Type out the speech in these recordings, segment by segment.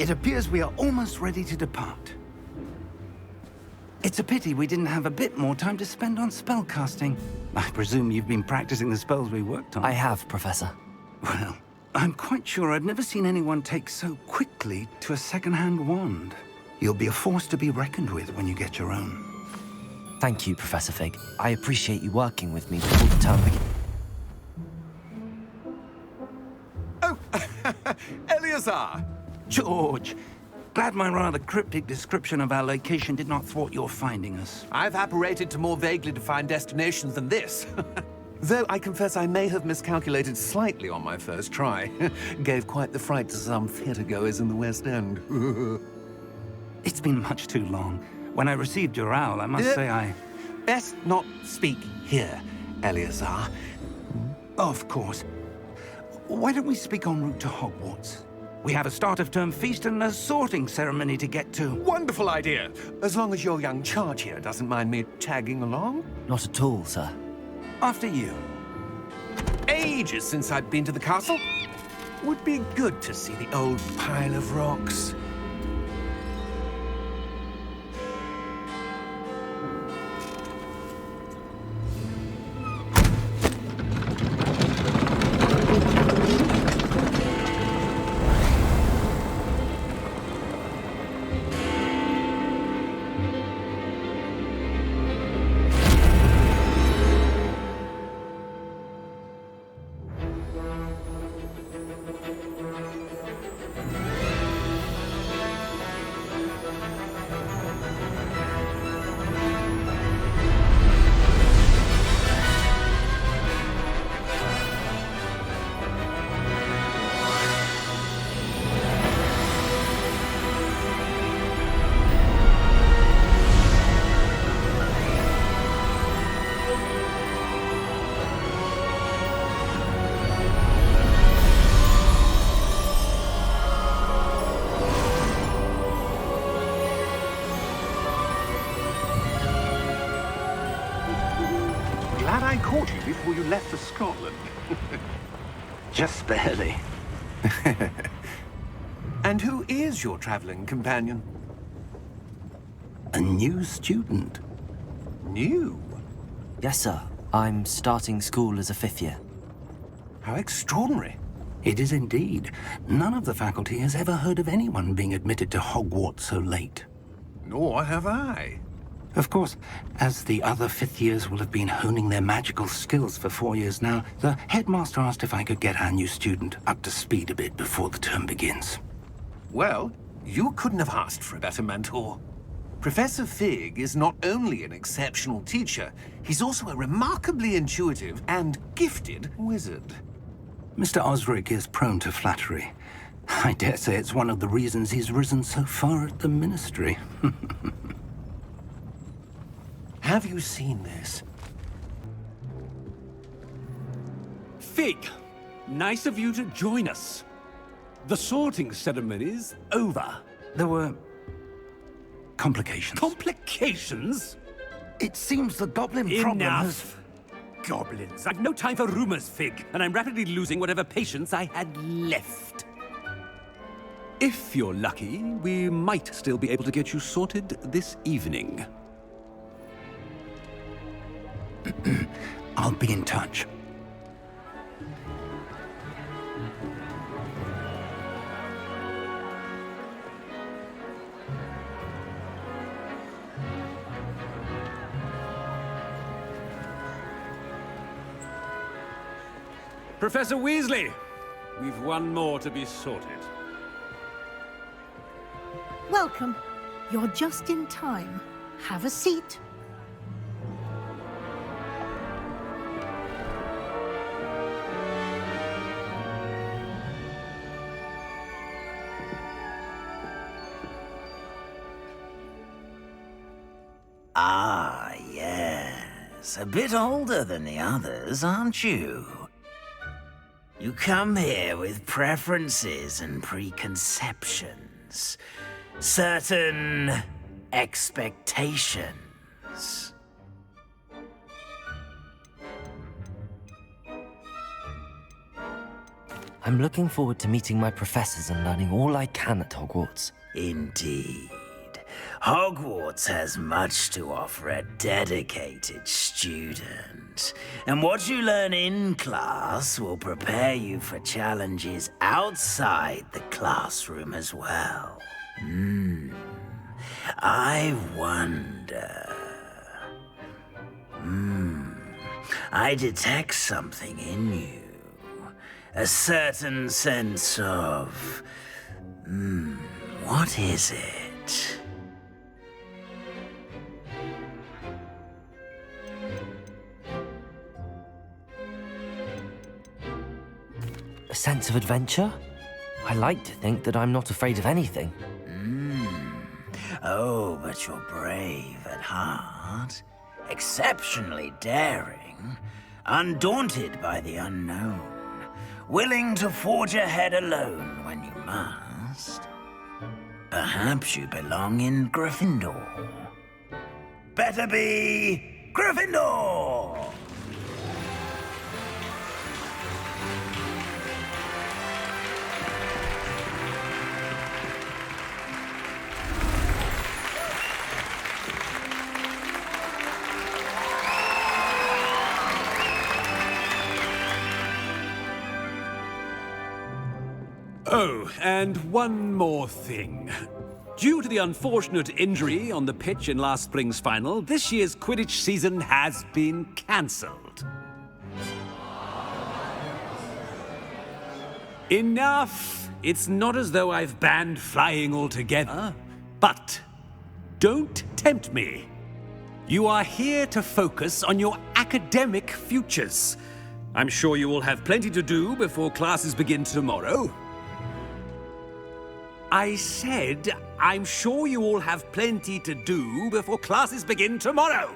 It appears we are almost ready to depart. It's a pity we didn't have a bit more time to spend on spellcasting. I presume you've been practicing the spells we worked on. I have, Professor. Well, I'm quite sure I've never seen anyone take so quickly to a second-hand wand. You'll be a force to be reckoned with when you get your own. Thank you, Professor Fig. I appreciate you working with me before the term begins. Oh, Eleazar! George, glad my rather cryptic description of our location did not thwart your finding us. I've apparated to more vaguely defined destinations than this. Though I confess I may have miscalculated slightly on my first try. Gave quite the fright to some theatre-goers in the West End. It's been much too long. When I received your owl, I must say I... Best not speak here, Eleazar. Of course. Why don't we speak en route to Hogwarts? We have a start-of-term feast and a sorting ceremony to get to. Wonderful idea! As long as your young charge here doesn't mind me tagging along. Not at all, sir. After you. Ages since I'd been to the castle. Would be good to see the old pile of rocks. Glad I caught you before you left for Scotland. Just barely. And who is your traveling companion? A new student. New? Yes, sir. I'm starting school as a 5th year. How extraordinary. It is indeed. None of the faculty has ever heard of anyone being admitted to Hogwarts so late. Nor have I. Of course, as the other 5th years will have been honing their magical skills for 4 years now, the headmaster asked if I could get our new student up to speed a bit before the term begins. Well, you couldn't have asked for a better mentor. Professor Fig is not only an exceptional teacher, he's also a remarkably intuitive and gifted wizard. Mr. Osric is prone to flattery. I dare say it's one of the reasons he's risen so far at the ministry. Have you seen this? Fig, nice of you to join us. The sorting ceremony's over. There were complications. Complications? It seems the goblin problem has... Enough! Goblins. I've no time for rumors, Fig, and I'm rapidly losing whatever patience I had left. If you're lucky, we might still be able to get you sorted this evening. I'll be in touch. Professor Weasley, we've one more to be sorted. Welcome. You're just in time. Have a seat. Ah, yes. A bit older than the others, aren't you? You come here with preferences and preconceptions. Certain expectations. I'm looking forward to meeting my professors and learning all I can at Hogwarts. Indeed. Hogwarts has much to offer a dedicated student. And what you learn in class will prepare you for challenges outside the classroom as well. I wonder... I detect something in you. A certain sense of... what is it? A sense of adventure? I like to think that I'm not afraid of anything. Oh, but you're brave at heart. Exceptionally daring. Undaunted by the unknown. Willing to forge ahead alone when you must. Perhaps you belong in Gryffindor. Better be Gryffindor! Oh, and one more thing. Due to the unfortunate injury on the pitch in last spring's final, this year's Quidditch season has been cancelled. Enough! It's not as though I've banned flying altogether. But don't tempt me. You are here to focus on your academic futures. I'm sure you will have plenty to do before classes begin tomorrow. I said, I'm sure you all have plenty to do before classes begin tomorrow.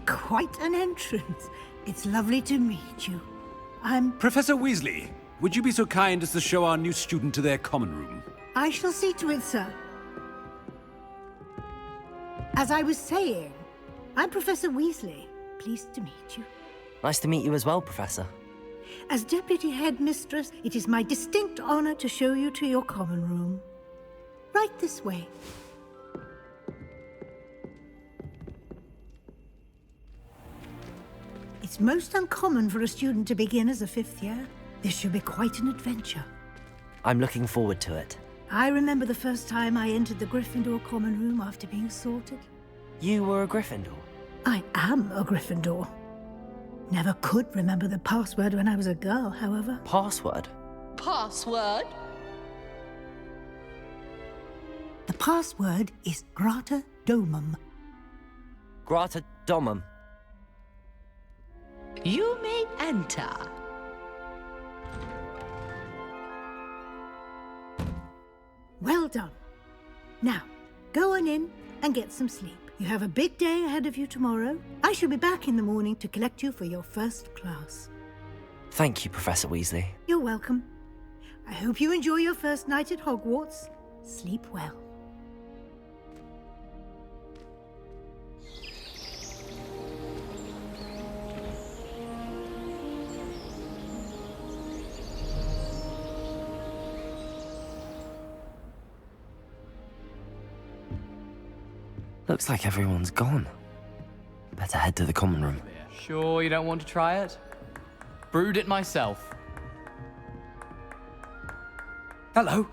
Quite an entrance. It's lovely to meet you. Professor Weasley, would you be so kind as to show our new student to their common room? I shall see to it, sir. As I was saying, I'm Professor Weasley. Pleased to meet you. Nice to meet you as well, Professor. As Deputy Headmistress, it is my distinct honor to show you to your common room. Right this way. It's most uncommon for a student to begin as a fifth year. This should be quite an adventure. I'm looking forward to it. I remember the first time I entered the Gryffindor common room after being sorted. You were a Gryffindor? I am a Gryffindor. Never could remember the password when I was a girl, however. Password? Password? The password is Grata Domum. Grata Domum. You may enter. Well done. Now, go on in and get some sleep. You have a big day ahead of you tomorrow. I shall be back in the morning to collect you for your first class. Thank you, Professor Weasley. You're welcome. I hope you enjoy your first night at Hogwarts. Sleep well. Looks like everyone's gone. Better head to the common room. Sure you don't want to try it? Brewed it myself. Hello,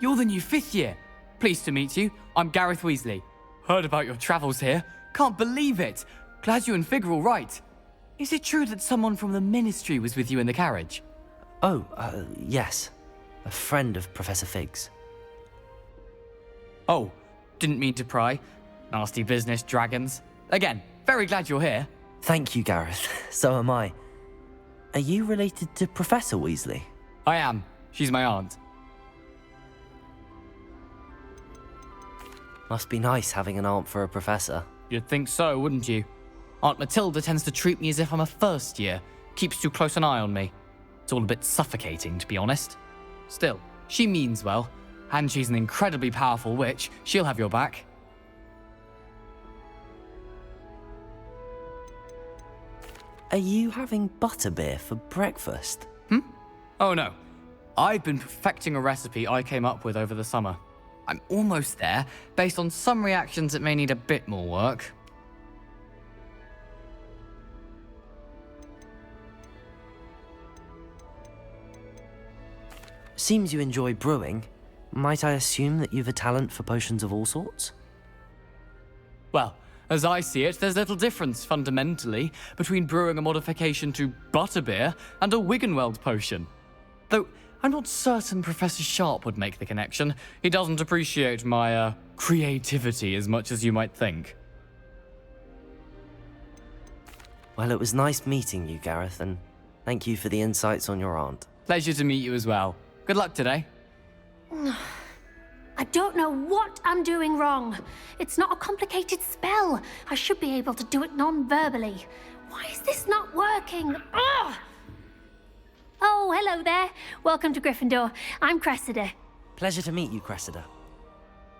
you're the new fifth year. Pleased to meet you. I'm Gareth Weasley. Heard about your travels here. Can't believe it. Glad you and Fig are all right. Is it true that someone from the Ministry was with you in the carriage? Oh, yes. A friend of Professor Fig's. Oh, didn't mean to pry. Nasty business, dragons. Again, very glad you're here. Thank you, Gareth. So am I. Are you related to Professor Weasley? I am. She's my aunt. Must be nice having an aunt for a professor. You'd think so, wouldn't you? Aunt Matilda tends to treat me as if I'm a first year. Keeps too close an eye on me. It's all a bit suffocating, to be honest. Still, she means well. And she's an incredibly powerful witch. She'll have your back. Are you having butterbeer for breakfast? Oh no. I've been perfecting a recipe I came up with over the summer. I'm almost there. Based on some reactions, it may need a bit more work. Seems you enjoy brewing. Might I assume that you've a talent for potions of all sorts? Well, as I see it, there's little difference, fundamentally, between brewing a modification to butterbeer and a Wiggenweld potion. Though, I'm not certain Professor Sharp would make the connection. He doesn't appreciate my, creativity as much as you might think. Well, it was nice meeting you, Gareth, and thank you for the insights on your aunt. Pleasure to meet you as well. Good luck today. I don't know what I'm doing wrong. It's not a complicated spell. I should be able to do it non-verbally. Why is this not working? Ugh! Oh, hello there. Welcome to Gryffindor. I'm Cressida. Pleasure to meet you, Cressida.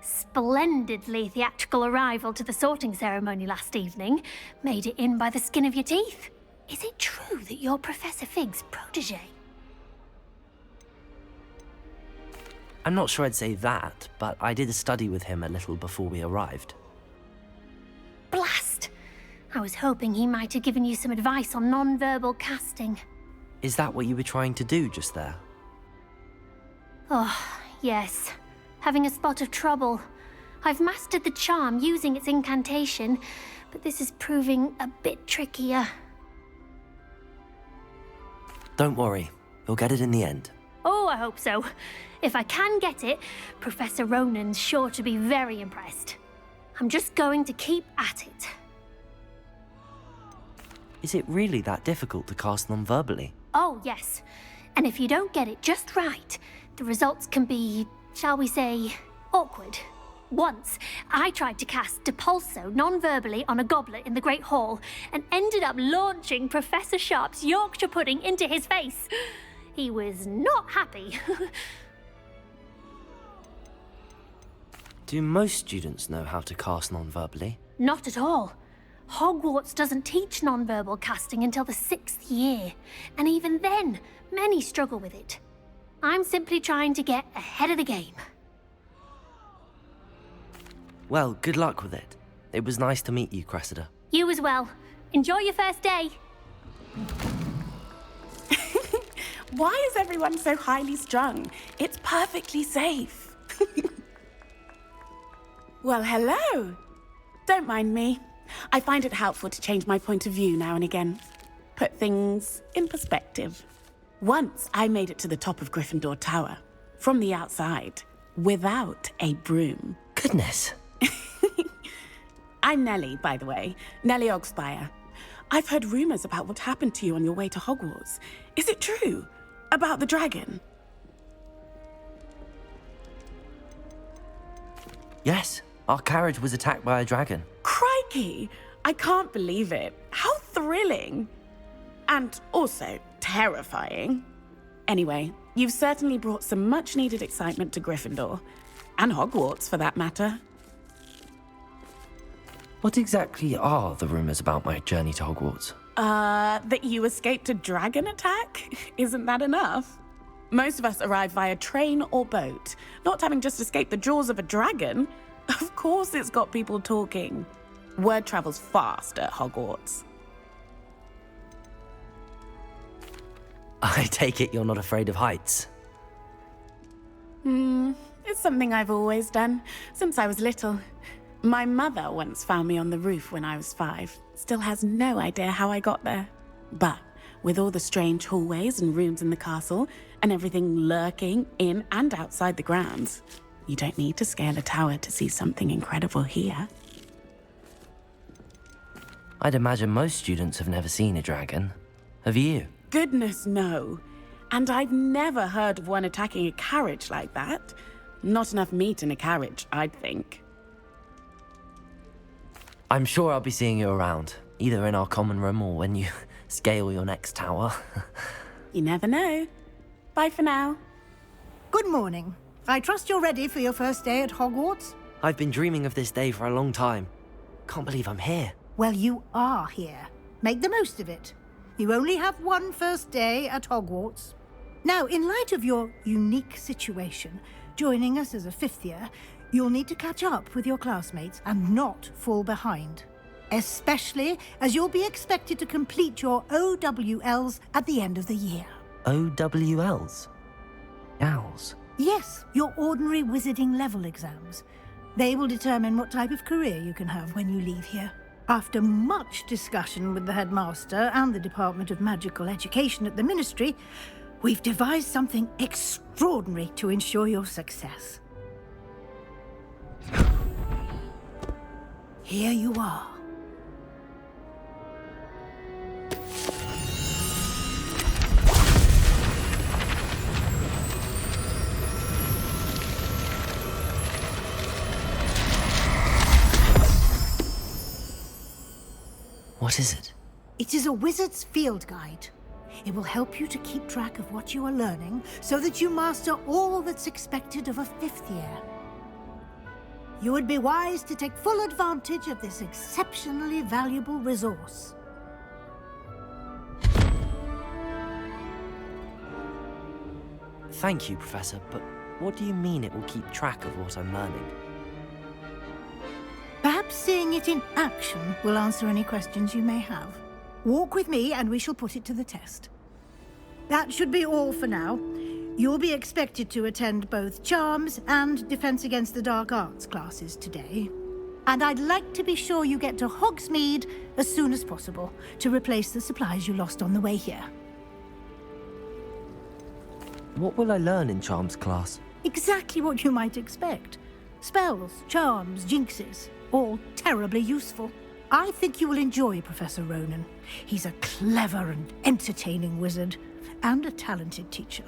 Splendidly theatrical arrival to the sorting ceremony last evening. Made it in by the skin of your teeth. Is it true that you're Professor Fig's protege? I'm not sure I'd say that, but I did study with him a little before we arrived. Blast! I was hoping he might have given you some advice on non-verbal casting. Is that what you were trying to do just there? Oh, yes. Having a spot of trouble. I've mastered the charm using its incantation, but this is proving a bit trickier. Don't worry, you'll get it in the end. Oh, I hope so. If I can get it, Professor Ronan's sure to be very impressed. I'm just going to keep at it. Is it really that difficult to cast non-verbally? Oh, yes. And if you don't get it just right, the results can be, shall we say, awkward. Once, I tried to cast Depulso non-verbally on a goblet in the Great Hall and ended up launching Professor Sharp's Yorkshire pudding into his face. He was not happy. Do most students know how to cast non-verbally? Not at all. Hogwarts doesn't teach non-verbal casting until the 6th year, and even then, many struggle with it. I'm simply trying to get ahead of the game. Well, good luck with it. It was nice to meet you, Cressida. You as well. Enjoy your first day. Why is everyone so highly strung? It's perfectly safe. Well, hello. Don't mind me. I find it helpful to change my point of view now and again. Put things in perspective. Once I made it to the top of Gryffindor Tower, from the outside, without a broom. Goodness. I'm Nellie, by the way. Nellie Ogspire. I've heard rumors about what happened to you on your way to Hogwarts. Is it true? About the dragon? Yes, our carriage was attacked by a dragon. Crikey! I can't believe it. How thrilling! And also terrifying. Anyway, you've certainly brought some much-needed excitement to Gryffindor. And Hogwarts, for that matter. What exactly are the rumors about my journey to Hogwarts? That you escaped a dragon attack? Isn't that enough? Most of us arrive via train or boat, not having just escaped the jaws of a dragon. Of course it's got people talking. Word travels fast at Hogwarts. I take it you're not afraid of heights? It's something I've always done, since I was little. My mother once found me on the roof when I was 5. Still has no idea how I got there. But with all the strange hallways and rooms in the castle, and everything lurking in and outside the grounds, you don't need to scale a tower to see something incredible here. I'd imagine most students have never seen a dragon. Have you? Goodness, no. And I've never heard of one attacking a carriage like that. Not enough meat in a carriage, I'd think. I'm sure I'll be seeing you around, either in our common room or when you scale your next tower. You never know. Bye for now. Good morning. I trust you're ready for your first day at Hogwarts? I've been dreaming of this day for a long time. Can't believe I'm here. Well, you are here. Make the most of it. You only have one first day at Hogwarts. Now, in light of your unique situation, joining us as a fifth year, you'll need to catch up with your classmates and not fall behind. Especially as you'll be expected to complete your OWLs at the end of the year. OWLs? Owls? Yes, your ordinary wizarding level exams. They will determine what type of career you can have when you leave here. After much discussion with the headmaster and the Department of Magical Education at the Ministry, we've devised something extraordinary to ensure your success. Here you are. What is it? It is a wizard's field guide. It will help you to keep track of what you are learning so that you master all that's expected of a fifth year. You would be wise to take full advantage of this exceptionally valuable resource. Thank you, Professor, but what do you mean it will keep track of what I'm learning? Perhaps seeing it in action will answer any questions you may have. Walk with me and we shall put it to the test. That should be all for now. You'll be expected to attend both Charms and Defense Against the Dark Arts classes today. And I'd like to be sure you get to Hogsmeade as soon as possible to replace the supplies you lost on the way here. What will I learn in Charms class? Exactly what you might expect. Spells, charms, jinxes, all terribly useful. I think you will enjoy Professor Ronan. He's a clever and entertaining wizard, and a talented teacher.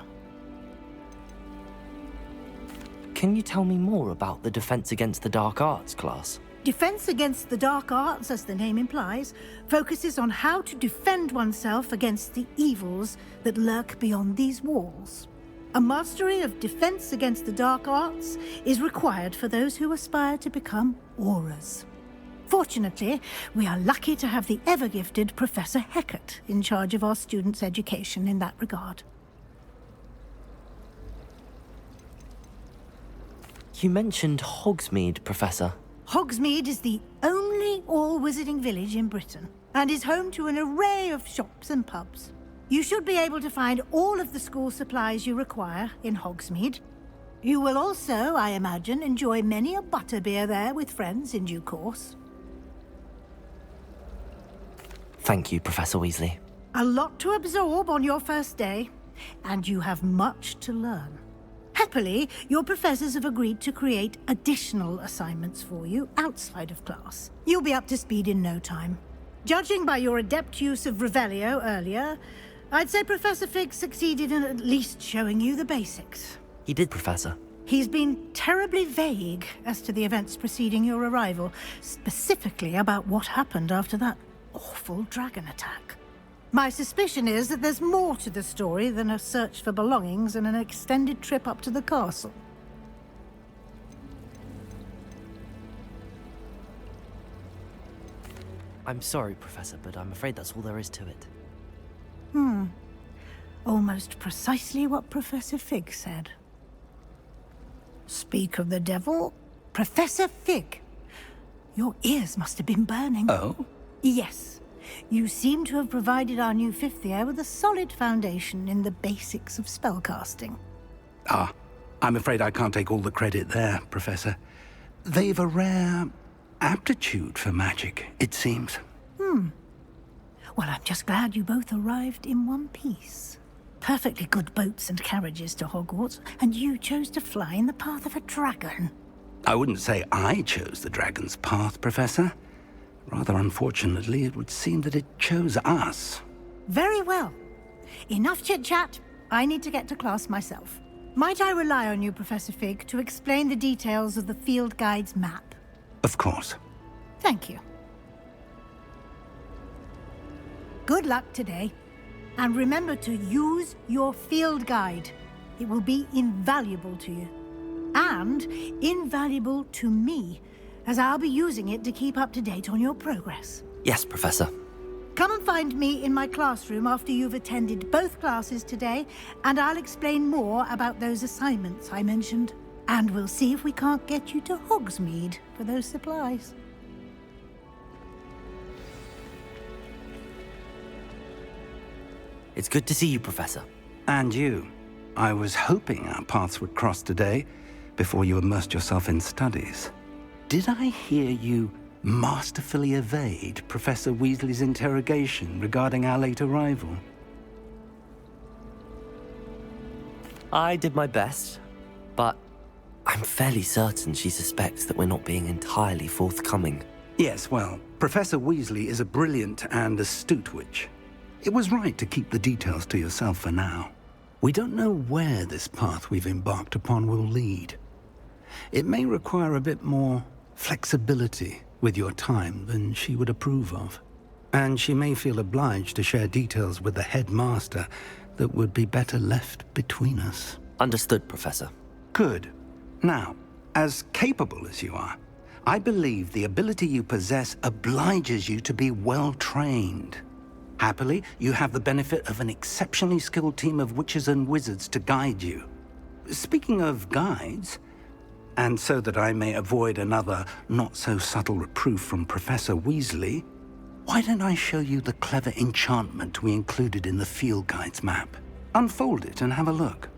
Can you tell me more about the Defense Against the Dark Arts class? Defense Against the Dark Arts, as the name implies, focuses on how to defend oneself against the evils that lurk beyond these walls. A mastery of Defense Against the Dark Arts is required for those who aspire to become Aurors. Fortunately, we are lucky to have the ever-gifted Professor Hecat in charge of our students' education in that regard. You mentioned Hogsmeade, Professor. Hogsmeade is the only all-wizarding village in Britain, and is home to an array of shops and pubs. You should be able to find all of the school supplies you require in Hogsmeade. You will also, I imagine, enjoy many a butterbeer there with friends in due course. Thank you, Professor Weasley. A lot to absorb on your first day, and you have much to learn. Happily, your professors have agreed to create additional assignments for you outside of class. You'll be up to speed in no time. Judging by your adept use of Revelio earlier, I'd say Professor Fig succeeded in at least showing you the basics. He did, Professor. He's been terribly vague as to the events preceding your arrival, specifically about what happened after that awful dragon attack. My suspicion is that there's more to the story than a search for belongings and an extended trip up to the castle. I'm sorry, Professor, but I'm afraid that's all there is to it. Almost precisely what Professor Fig said. Speak of the devil, Professor Fig. Your ears must have been burning. Oh? Yes. You seem to have provided our new fifth year with a solid foundation in the basics of spellcasting. Ah, I'm afraid I can't take all the credit there, Professor. They've a rare aptitude for magic, it seems. Well, I'm just glad you both arrived in one piece. Perfectly good boats and carriages to Hogwarts, and you chose to fly in the path of a dragon. I wouldn't say I chose the dragon's path, Professor. Rather unfortunately, it would seem that it chose us. Very well. Enough chit-chat. I need to get to class myself. Might I rely on you, Professor Fig, to explain the details of the field guide's map? Of course. Thank you. Good luck today. And remember to use your field guide. It will be invaluable to you. And invaluable to me, as I'll be using it to keep up to date on your progress. Yes, Professor. Come and find me in my classroom after you've attended both classes today, and I'll explain more about those assignments I mentioned. And we'll see if we can't get you to Hogsmeade for those supplies. It's good to see you, Professor. And you. I was hoping our paths would cross today, before you immersed yourself in studies. Did I hear you masterfully evade Professor Weasley's interrogation regarding our late arrival? I did my best, but I'm fairly certain she suspects that we're not being entirely forthcoming. Yes, well, Professor Weasley is a brilliant and astute witch. It was right to keep the details to yourself for now. We don't know where this path we've embarked upon will lead. It may require a bit more flexibility with your time than she would approve of. And she may feel obliged to share details with the headmaster that would be better left between us. Understood, Professor. Good. Now, as capable as you are, I believe the ability you possess obliges you to be well-trained. Happily, you have the benefit of an exceptionally skilled team of witches and wizards to guide you. Speaking of guides, and so that I may avoid another not-so-subtle reproof from Professor Weasley, why don't I show you the clever enchantment we included in the field guide's map? Unfold it and have a look.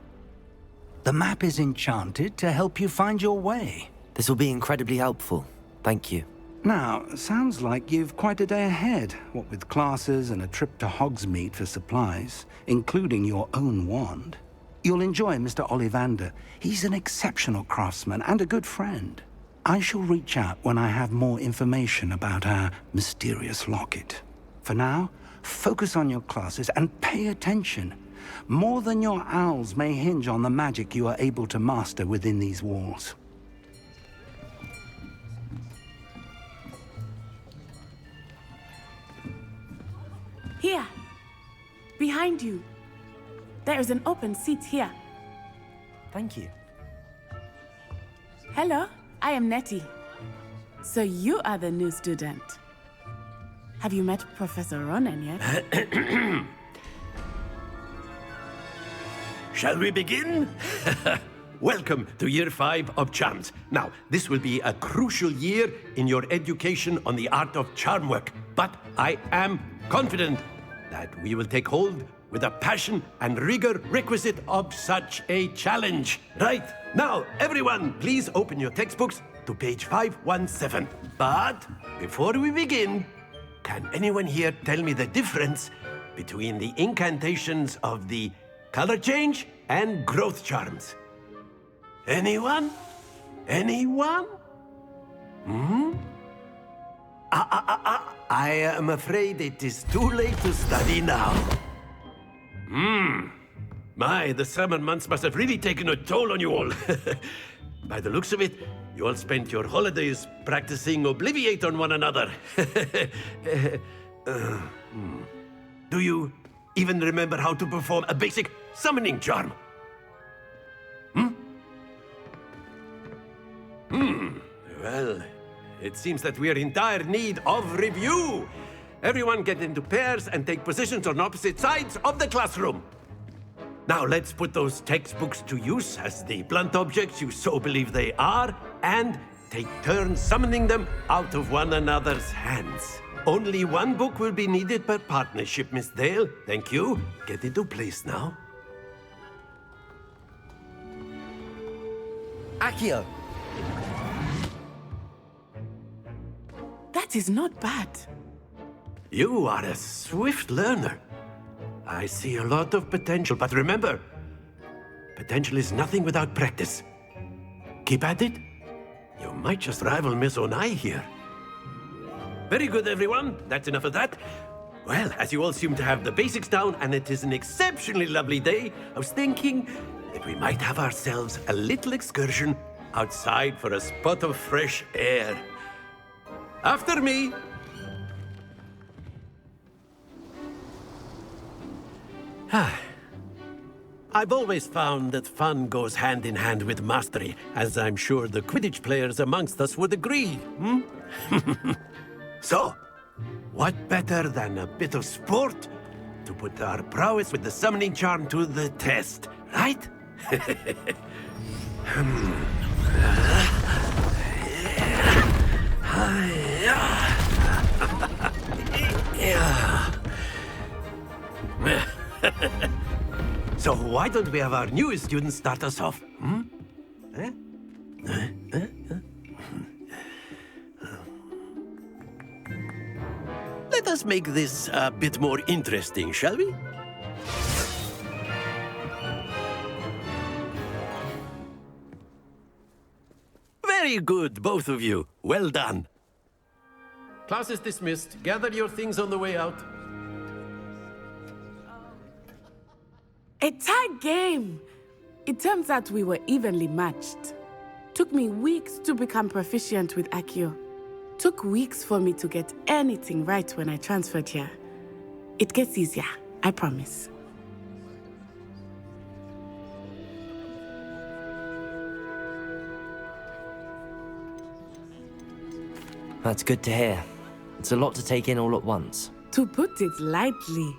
The map is enchanted to help you find your way. This will be incredibly helpful. Thank you. Now, sounds like you've quite a day ahead, what with classes and a trip to Hogsmeade for supplies, including your own wand. You'll enjoy Mr. Ollivander. He's an exceptional craftsman and a good friend. I shall reach out when I have more information about our mysterious locket. For now, focus on your classes and pay attention. More than your owls may hinge on the magic you are able to master within these walls. Here. Behind you. There is an open seat here. Thank you. Hello, I am Nettie. So you are the new student. Have you met Professor Ronen yet? Shall we begin? Welcome to Year 5 of Charms. Now, this will be a crucial year in your education on the art of charm work, but I am confident that we will take hold with the passion and rigor requisite of such a challenge. Right, now, everyone, please open your textbooks to page 517. But before we begin, can anyone here tell me the difference between the incantations of the color change and growth charms? Anyone? Anyone? I am afraid it is too late to study now. My, the summer months must have really taken a toll on you all. By the looks of it, you all spent your holidays practicing Obliviate on one another. Do you even remember how to perform a basic summoning charm? Well, it seems that we are in dire need of review. Everyone get into pairs and take positions on opposite sides of the classroom. Now let's put those textbooks to use as the blunt objects you so believe they are, and take turns summoning them out of one another's hands. Only one book will be needed per partnership, Miss Dale. Thank you. Get into place now. Accio! That is not bad. You are a swift learner. I see a lot of potential, but remember, potential is nothing without practice. Keep at it. You might just rival Miss Onai here. Very good, everyone. That's enough of that. Well, as you all seem to have the basics down, and it is an exceptionally lovely day, I was thinking that we might have ourselves a little excursion outside for a spot of fresh air. After me. I've always found that fun goes hand in hand with mastery, as I'm sure the Quidditch players amongst us would agree, So, what better than a bit of sport to put our prowess with the summoning charm to the test, right? So why don't we have our newest student start us off? Let us make this a bit more interesting, shall we? Very good, both of you. Well done. Class is dismissed. Gather your things on the way out. A tight game! It turns out we were evenly matched. Took me weeks to become proficient with Accio. Took weeks for me to get anything right when I transferred here. It gets easier, I promise. That's good to hear. It's a lot to take in all at once. To put it lightly,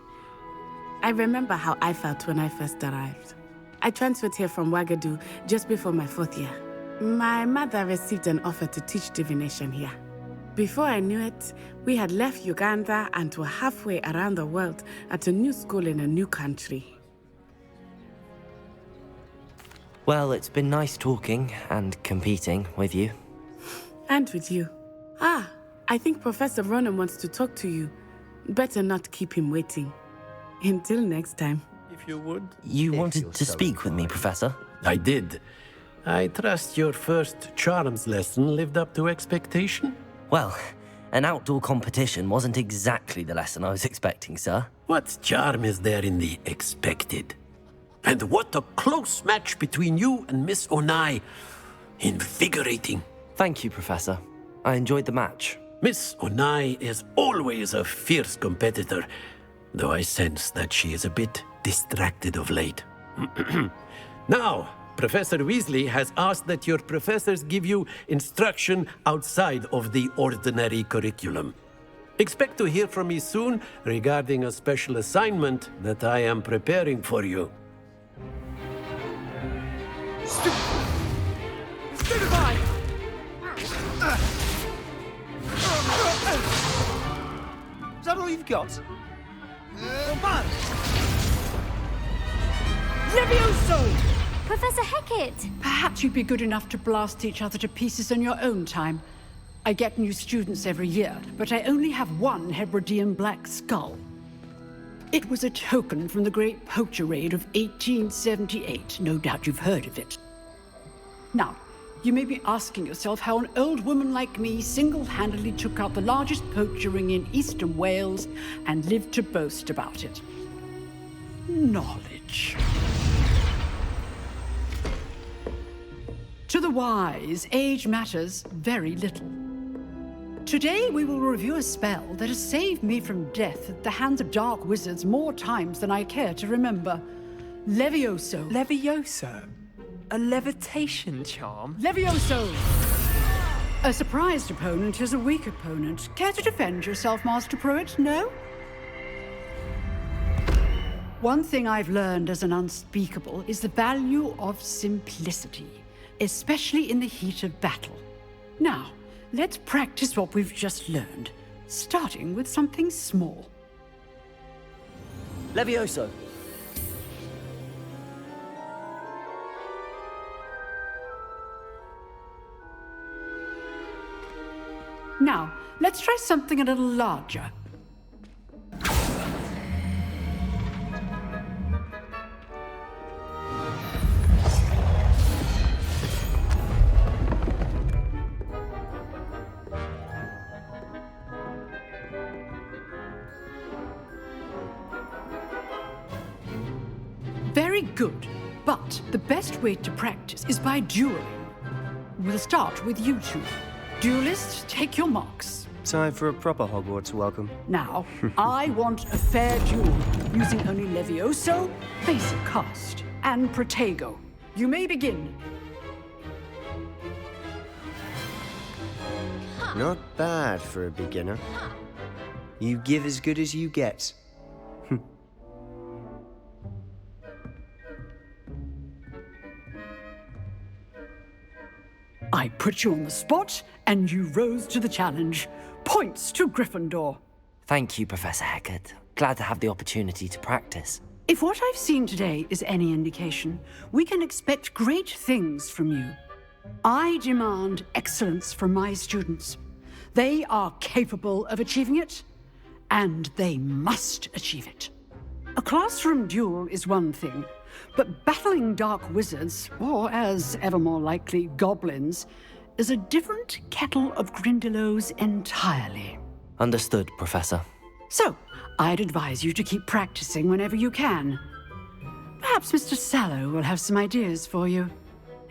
I remember how I felt when I first arrived. I transferred here from Ouagadougou just before my 4th year. My mother received an offer to teach divination here. Before I knew it, we had left Uganda and were halfway around the world at a new school in a new country. Well, it's been nice talking and competing with you. And with you. I think Professor Ronan wants to talk to you. Better not keep him waiting. Until next time. If you would. You wanted to speak with me, Professor? I did. I trust your first charms lesson lived up to expectation? Well, an outdoor competition wasn't exactly the lesson I was expecting, sir. What charm is there in the expected? And what a close match between you and Miss Onai. Invigorating. Thank you, Professor. I enjoyed the match. Miss Onai is always a fierce competitor, though I sense that she is a bit distracted of late. Now, Professor Weasley has asked that your professors give you instruction outside of the ordinary curriculum. Expect to hear from me soon regarding a special assignment that I am preparing for you. Stupefy! Is that all you've got? Levioso! Professor Hecat! Perhaps you'd be good enough to blast each other to pieces in your own time. I get new students every year, but I only have one Hebridean black skull. It was a token from the Great Poacher Raid of 1878. No doubt you've heard of it. Now, you may be asking yourself how an old woman like me single-handedly took out the largest poacher ring in eastern Wales and lived to boast about it. Knowledge. To the wise, age matters very little. Today we will review a spell that has saved me from death at the hands of dark wizards more times than I care to remember. Levioso. Levioso? A levitation charm? Levioso! A surprised opponent is a weak opponent. Care to defend yourself, Master Pruitt? No? One thing I've learned as an unspeakable is the value of simplicity, especially in the heat of battle. Now, let's practice what we've just learned, starting with something small. Levioso. Now, let's try something a little larger. Very good, but the best way to practice is by dueling. We'll start with you two. Duelists, take your marks. Time for a proper Hogwarts welcome. Now, I want a fair duel, using only Levioso, basic cast, and Protego. You may begin. Not bad for a beginner. You give as good as you get. I put you on the spot, and you rose to the challenge. Points to Gryffindor. Thank you, Professor Hecat. Glad to have the opportunity to practice. If what I've seen today is any indication, we can expect great things from you. I demand excellence from my students. They are capable of achieving it, and they must achieve it. A classroom duel is one thing, but battling dark wizards, or as ever more likely, goblins, is a different kettle of Grindylows entirely. Understood, Professor. So, I'd advise you to keep practicing whenever you can. Perhaps Mr. Sallow will have some ideas for you.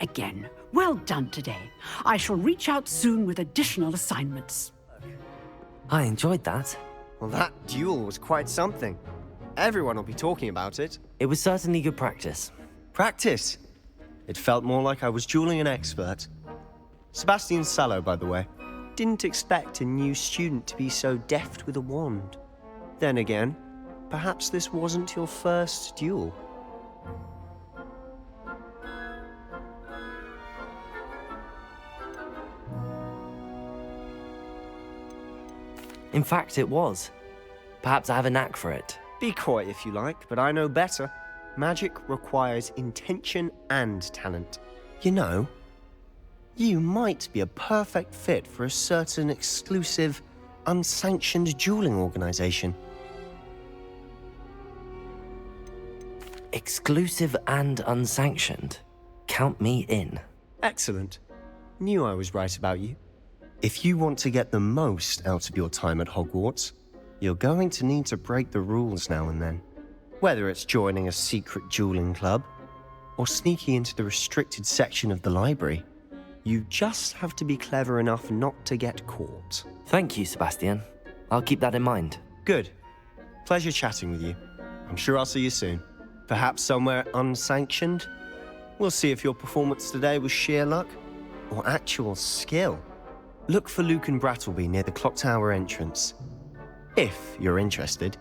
Again, well done today. I shall reach out soon with additional assignments. I enjoyed that. Well, that duel was quite something. Everyone will be talking about it. It was certainly good practice. Practice? It felt more like I was dueling an expert. Sebastian Sallow, by the way. Didn't expect a new student to be so deft with a wand. Then again, perhaps this wasn't your first duel. In fact, it was. Perhaps I have a knack for it. Be coy if you like, but I know better. Magic requires intention and talent. You know, you might be a perfect fit for a certain exclusive, unsanctioned dueling organization. Exclusive and unsanctioned? Count me in. Excellent. Knew I was right about you. If you want to get the most out of your time at Hogwarts, you're going to need to break the rules now and then. Whether it's joining a secret dueling club, or sneaking into the restricted section of the library, you just have to be clever enough not to get caught. Thank you, Sebastian. I'll keep that in mind. Good. Pleasure chatting with you. I'm sure I'll see you soon. Perhaps somewhere unsanctioned? We'll see if your performance today was sheer luck, or actual skill. Look for Luke and Brattleby near the clock tower entrance. If you're interested.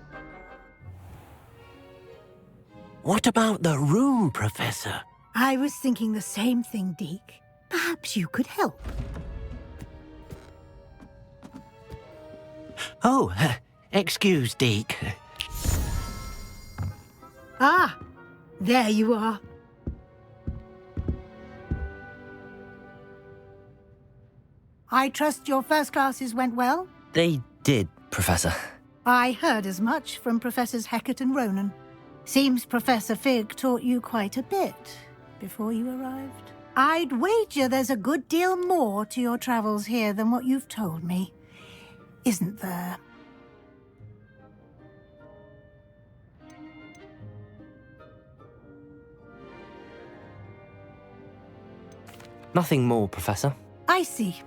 What about the room, Professor? I was thinking the same thing, Deke. Perhaps you could help. Oh, excuse, Deke. Ah, there you are. I trust your first classes went well? They did, Professor. I heard as much from Professors Hecat and Ronan. Seems Professor Fig taught you quite a bit before you arrived. I'd wager there's a good deal more to your travels here than what you've told me. Isn't there? Nothing more, Professor. I see.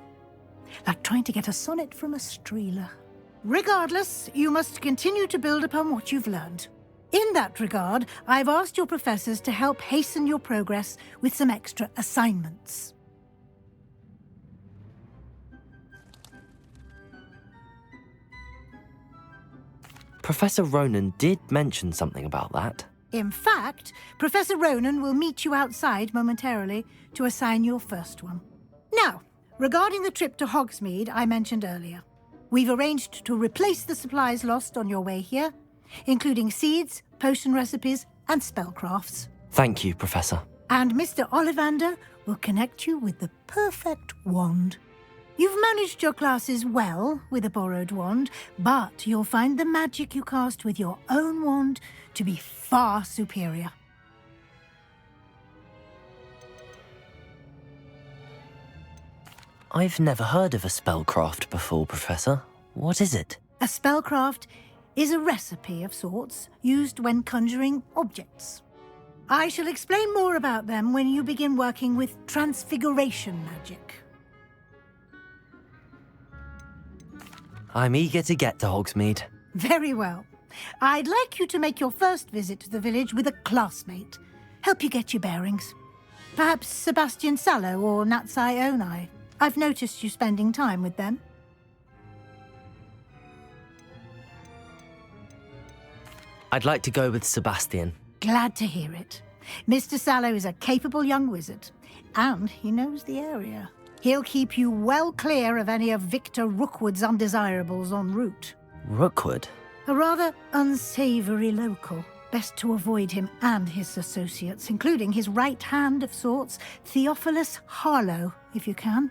Like trying to get a sonnet from a streeler. Regardless, you must continue to build upon what you've learned. In that regard, I've asked your professors to help hasten your progress with some extra assignments. Professor Ronan did mention something about that. In fact, Professor Ronan will meet you outside momentarily to assign your first one. Now, regarding the trip to Hogsmeade I mentioned earlier, we've arranged to replace the supplies lost on your way here, including seeds, potion recipes, and spellcrafts. Thank you, Professor. And Mr. Ollivander will connect you with the perfect wand. You've managed your classes well with a borrowed wand, but you'll find the magic you cast with your own wand to be far superior. I've never heard of a spellcraft before, Professor. What is it? A spellcraft is a recipe of sorts used when conjuring objects. I shall explain more about them when you begin working with transfiguration magic. I'm eager to get to Hogsmeade. Very well. I'd like you to make your first visit to the village with a classmate. Help you get your bearings. Perhaps Sebastian Sallow or Natsai Onai. I've noticed you spending time with them. I'd like to go with Sebastian. Glad to hear it. Mr. Sallow is a capable young wizard, and he knows the area. He'll keep you well clear of any of Victor Rookwood's undesirables en route. Rookwood? A rather unsavory local. Best to avoid him and his associates, including his right hand of sorts, Theophilus Harlow, if you can.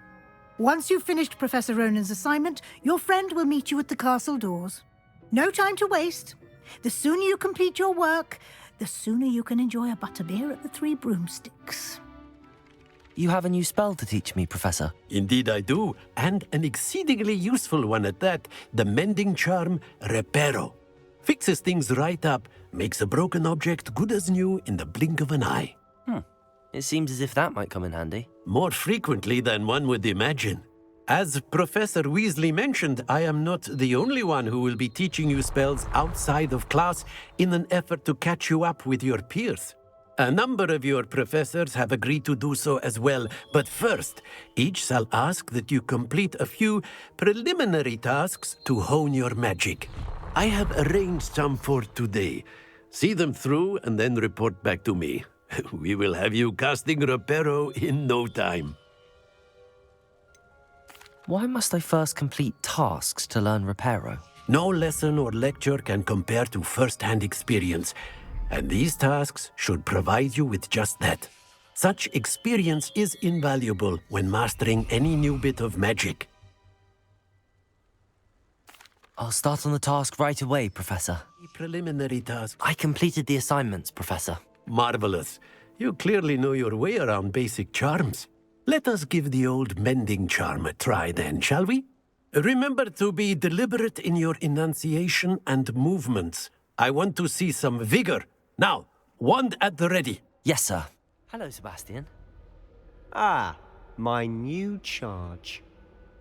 Once you've finished Professor Ronan's assignment, your friend will meet you at the castle doors. No time to waste. The sooner you complete your work, the sooner you can enjoy a butterbeer at the Three Broomsticks. You have a new spell to teach me, Professor. Indeed I do, and an exceedingly useful one at that, the mending charm Reparo. Fixes things right up, makes a broken object good as new in the blink of an eye. It seems as if that might come in handy. More frequently than one would imagine. As Professor Weasley mentioned, I am not the only one who will be teaching you spells outside of class in an effort to catch you up with your peers. A number of your professors have agreed to do so as well, but first, each shall ask that you complete a few preliminary tasks to hone your magic. I have arranged some for today. See them through and then report back to me. We will have you casting Reparo in no time. Why must I first complete tasks to learn Reparo? No lesson or lecture can compare to first-hand experience, and these tasks should provide you with just that. Such experience is invaluable when mastering any new bit of magic. I'll start on the task right away, Professor. Preliminary task. I completed the assignments, Professor. Marvelous. You clearly know your way around basic charms. Let us give the old mending charm a try then, shall we? Remember to be deliberate in your enunciation and movements. I want to see some vigor. Now, wand at the ready. Yes, sir. Hello, Sebastian. Ah, my new charge.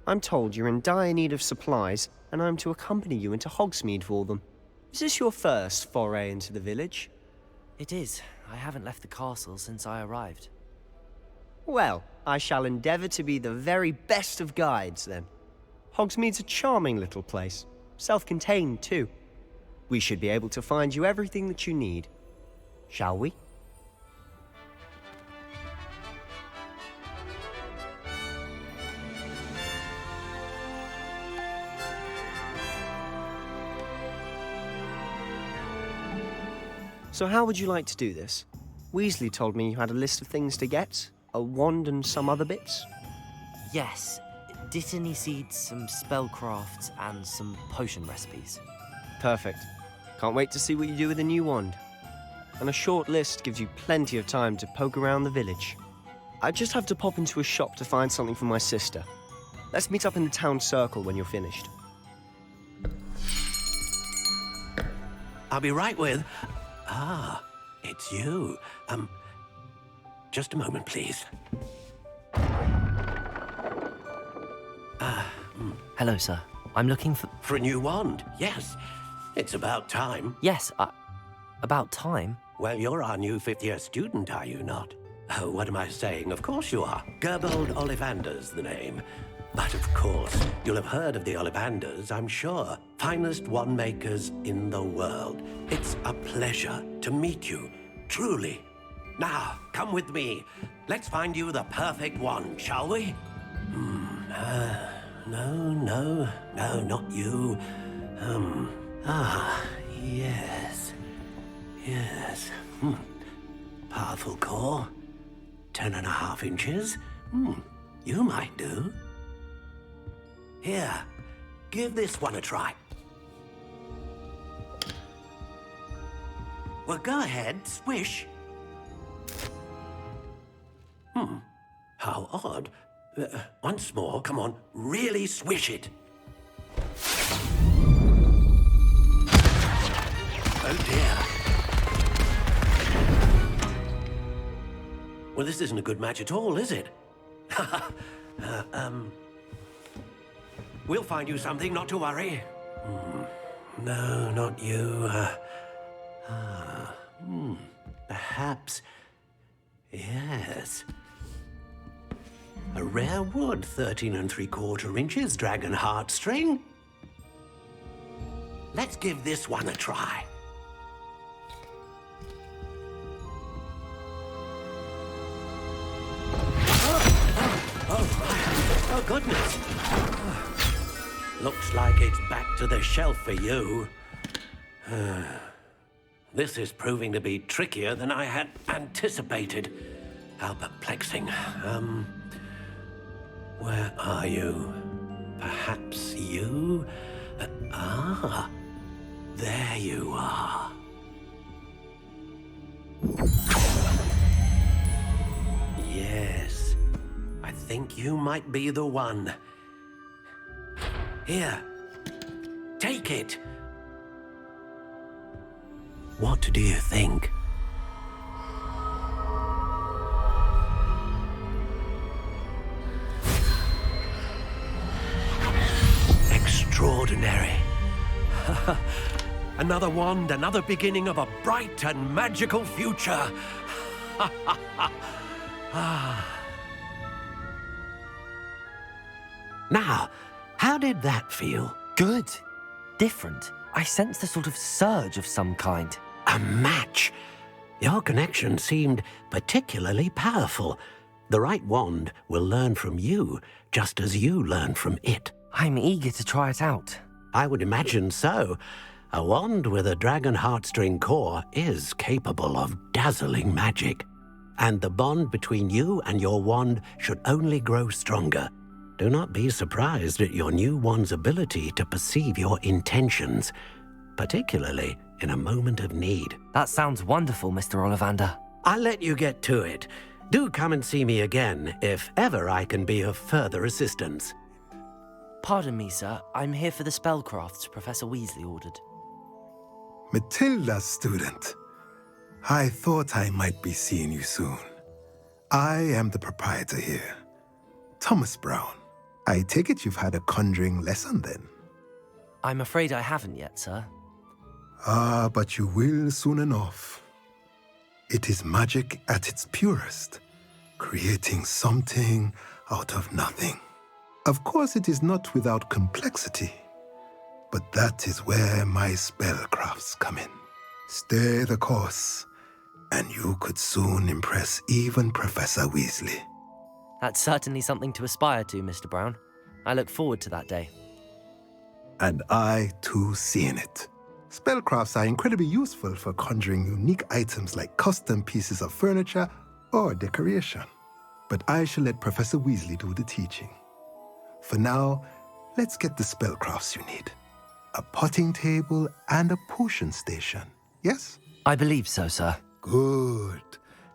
I'm told you're in dire need of supplies, and I'm to accompany you into Hogsmeade for them. Is this your first foray into the village? It is. I haven't left the castle since I arrived. Well, I shall endeavour to be the very best of guides, then. Hogsmeade's a charming little place. Self-contained, too. We should be able to find you everything that you need. Shall we? So how would you like to do this? Weasley told me you had a list of things to get. A wand and some other bits? Yes. Dittany seeds, some spellcrafts, and some potion recipes. Perfect. Can't wait to see what you do with the new wand. And a short list gives you plenty of time to poke around the village. I just have to pop into a shop to find something for my sister. Let's meet up in the town circle when you're finished. I'll be right with... Ah, it's you. Just a moment, please. Hello, sir. I'm looking for... For a new wand, yes. It's about time. Yes, about time? Well, you're our new fifth-year student, are you not? Oh, what am I saying? Of course you are. Gerbold Ollivander's the name. But of course, you'll have heard of the Ollivanders, I'm sure. Finest wand makers in the world. It's a pleasure to meet you, truly. Now, come with me. Let's find you the perfect wand, shall we? No, not you. Yes. Powerful core. 10.5 inches. You might do. Here, give this one a try. Well, go ahead, swish. How odd. Once more, come on, really swish it. Oh dear. Well, this isn't a good match at all, is it? We'll find you something, not to worry. No, not you. Perhaps. Yes. A rare wood, 13 3/4 inches, dragon heartstring. Let's give this one a try. goodness. Looks like it's back to the shelf for you. This is proving to be trickier than I had anticipated. How perplexing. Where are you? Perhaps you? There you are. Yes, I think you might be the one. Here, take it. What do you think? Extraordinary. Another wand, another beginning of a bright and magical future. Now, how did that feel? Good. Different. I sensed a sort of surge of some kind. A match. Your connection seemed particularly powerful. The right wand will learn from you, just as you learn from it. I'm eager to try it out. I would imagine so. A wand with a dragon heartstring core is capable of dazzling magic. And the bond between you and your wand should only grow stronger. Do not be surprised at your new wand's ability to perceive your intentions, particularly in a moment of need. That sounds wonderful, Mr. Ollivander. I'll let you get to it. Do come and see me again if ever I can be of further assistance. Pardon me, sir. I'm here for the spellcrafts Professor Weasley ordered. Matilda's student. I thought I might be seeing you soon. I am the proprietor here, Thomas Brown. I take it you've had a conjuring lesson then? I'm afraid I haven't yet, sir. But you will soon enough. It is magic at its purest, creating something out of nothing. Of course, it is not without complexity, but that is where my spellcrafts come in. Stay the course, and you could soon impress even Professor Weasley. That's certainly something to aspire to, Mr. Brown. I look forward to that day. And I, too, seeing it. Spellcrafts are incredibly useful for conjuring unique items like custom pieces of furniture or decoration. But I shall let Professor Weasley do the teaching. For now, let's get the spellcrafts you need. A potting table and a potion station, yes? I believe so, sir. Good.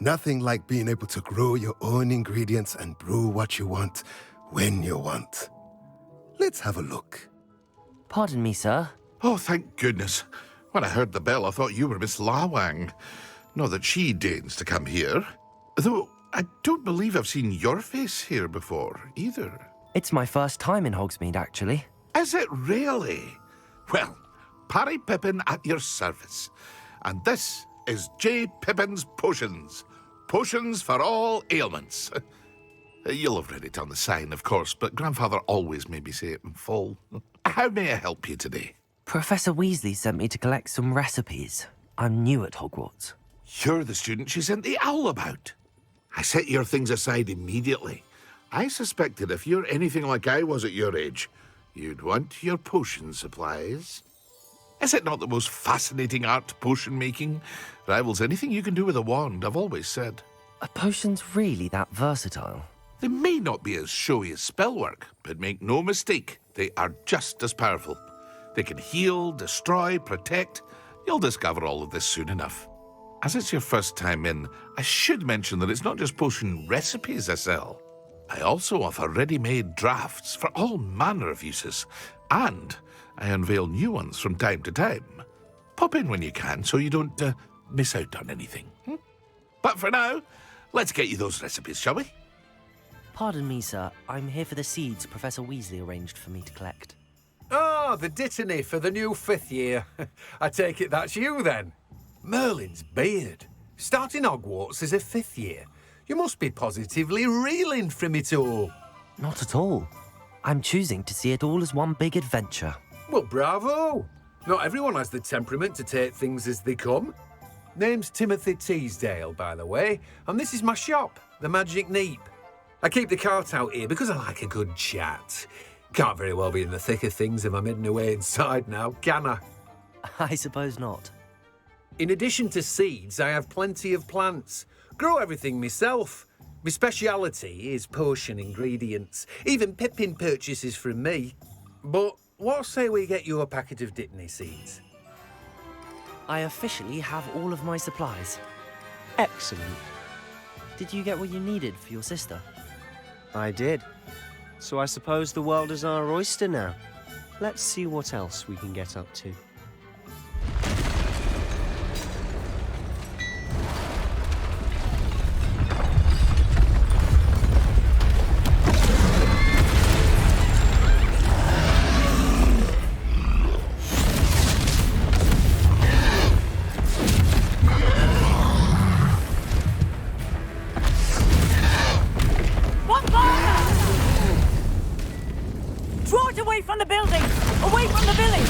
Nothing like being able to grow your own ingredients and brew what you want, when you want. Let's have a look. Pardon me, sir. Oh, thank goodness. When I heard the bell, I thought you were Miss Lawang. Not that she deigns to come here. Though I don't believe I've seen your face here before, either. It's my first time in Hogsmeade, actually. Is it really? Well, Parry Pippin at your service. And this is J. Pippin's Potions. Potions for all ailments. You'll have read it on the sign, of course, but Grandfather always made me say it in full. How may I help you today? Professor Weasley sent me to collect some recipes. I'm new at Hogwarts. You're the student she sent the owl about. I set your things aside immediately. I suspected if you're anything like I was at your age, you'd want your potion supplies. Is it not the most fascinating art, potion making? Rivals anything you can do with a wand, I've always said. Are potions really that versatile? They may not be as showy as spellwork, but make no mistake, they are just as powerful. They can heal, destroy, protect. You'll discover all of this soon enough. As it's your first time in, I should mention that it's not just potion recipes I sell. I also offer ready-made drafts for all manner of uses, and I unveil new ones from time to time. Pop in when you can so you don't miss out on anything. But for now, let's get you those recipes, shall we? Pardon me, sir. I'm here for the seeds Professor Weasley arranged for me to collect. Oh, the dittany for the new 5th year. I take it that's you, then. Merlin's beard. Starting Hogwarts as a 5th year. You must be positively reeling from it all. Not at all. I'm choosing to see it all as one big adventure. Well, bravo. Not everyone has the temperament to take things as they come. Name's Timothy Teasdale, by the way, and this is my shop, the Magic Neep. I keep the cart out here because I like a good chat. Can't very well be in the thick of things if I'm hidden away inside now, can I? I suppose not. In addition to seeds, I have plenty of plants. Grow everything myself. My speciality is potion ingredients. Even Pippin purchases from me. But what say we get you a packet of Dittany seeds? I officially have all of my supplies. Excellent. Did you get what you needed for your sister? I did. So I suppose the world is our oyster now. Let's see what else we can get up to. From the building! Away from the village!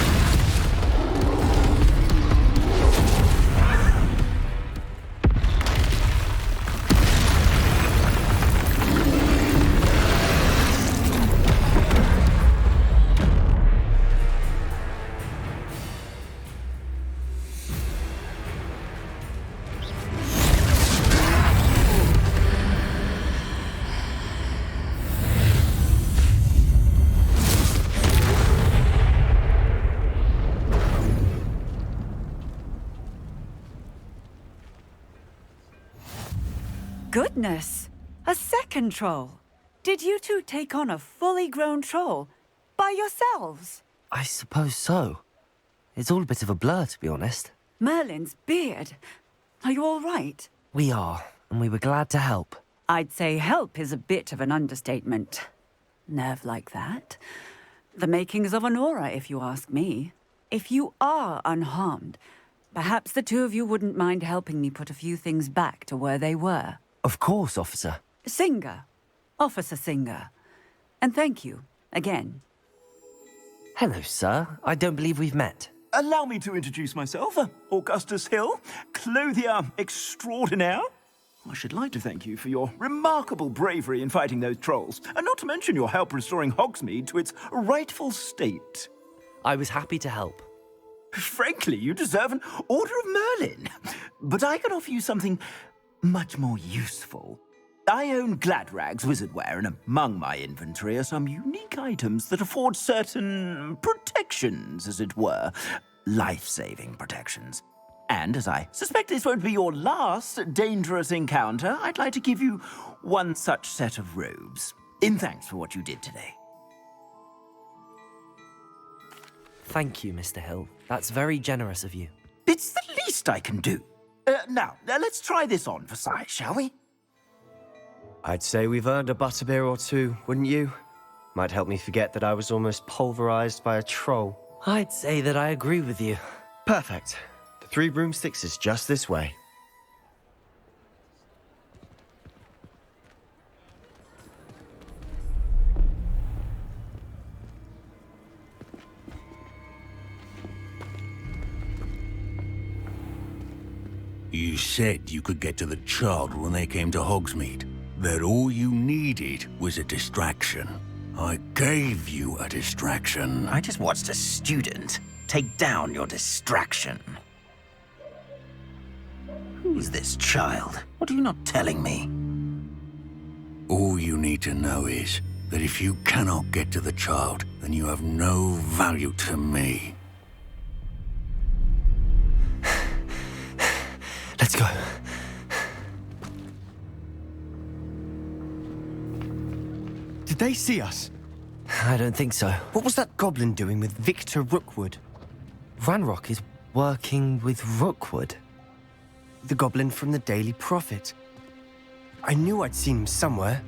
Goodness! A second troll! Did you two take on a fully grown troll? By yourselves? I suppose so. It's all a bit of a blur, to be honest. Merlin's beard. Are you all right? We are, and we were glad to help. I'd say help is a bit of an understatement. Nerve like that. The makings of an aura, if you ask me. If you are unharmed, perhaps the two of you wouldn't mind helping me put a few things back to where they were. Of course, officer. Singer. Officer Singer. And thank you, again. Hello, sir. I don't believe we've met. Allow me to introduce myself, Augustus Hill, clothier extraordinaire. I should like to thank you for your remarkable bravery in fighting those trolls, and not to mention your help restoring Hogsmeade to its rightful state. I was happy to help. Frankly, you deserve an Order of Merlin. But I can offer you something much more useful. I own Gladrag's wizardware, and among my inventory are some unique items that afford certain protections, as it were. Life-saving protections. And as I suspect this won't be your last dangerous encounter, I'd like to give you one such set of robes, in thanks for what you did today. Thank you, Mr. Hill. That's very generous of you. It's the least I can do. Now, let's try this on for size, shall we? I'd say we've earned a butterbeer or two, wouldn't you? Might help me forget that I was almost pulverized by a troll. I'd say that I agree with you. Perfect. The 3 broomsticks is just this way. You said you could get to the child when they came to Hogsmeade. That all you needed was a distraction. I gave you a distraction. I just watched a student take down your distraction. Who's this child? What are you not telling me? All you need to know is that if you cannot get to the child, then you have no value to me. Let's go. Did they see us? I don't think so. What was that goblin doing with Victor Rookwood? Ranrock is working with Rookwood. The goblin from the Daily Prophet. I knew I'd seen him somewhere.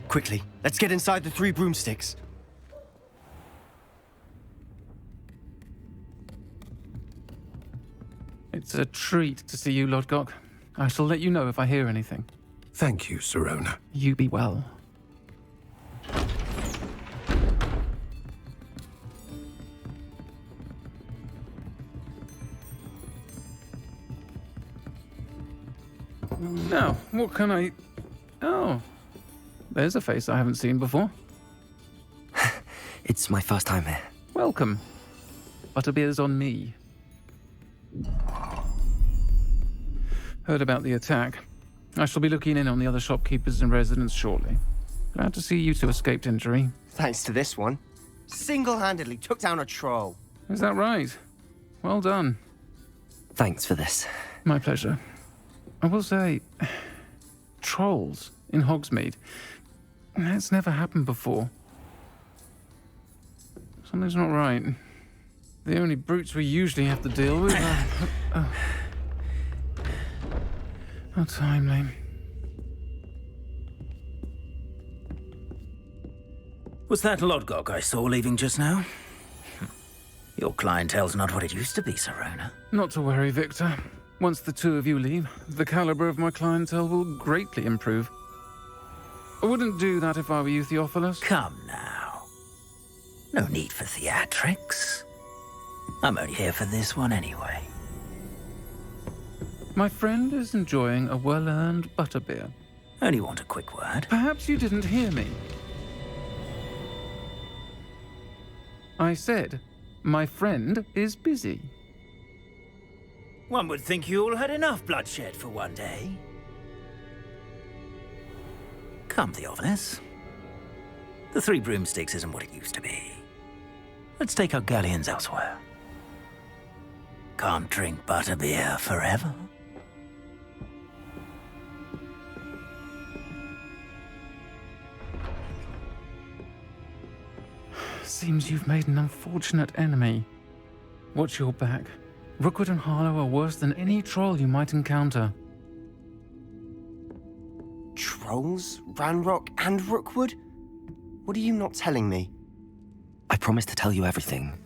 Quickly, let's get inside the 3 broomsticks. It's a treat to see you, Lodgok. I shall let you know if I hear anything. Thank you, Sirona. You be well. Now, What can I... Oh, there's a face I haven't seen before. It's my first time here. Welcome. Butterbeer's on me. Heard about the attack. I shall be looking in on the other shopkeepers and residents shortly. Glad to see you two escaped injury. Thanks to this one. Single-handedly took down a troll. Is that right? Well done. Thanks for this. My pleasure. I will say, trolls in Hogsmeade. That's never happened before. Something's not right. The only brutes we usually have to deal with are... How timely. Was that Lodgok I saw leaving just now? Your clientele's not what it used to be, Sirona. Not to worry, Victor. Once the two of you leave, the caliber of my clientele will greatly improve. I wouldn't do that if I were you, Theophilus. Come now. No need for theatrics. I'm only here for this one anyway. My friend is enjoying a well-earned butterbeer. Only want a quick word. Perhaps you didn't hear me. I said, my friend is busy. One would think you all had enough bloodshed for one day. Come, Theophilus. The Three Broomsticks isn't what it used to be. Let's take our galleons elsewhere. Can't drink butterbeer forever. Seems you've made an unfortunate enemy. Watch your back. Rookwood and Harlow are worse than any troll you might encounter. Trolls? Ranrock and Rookwood? What are you not telling me? I promised to tell you everything,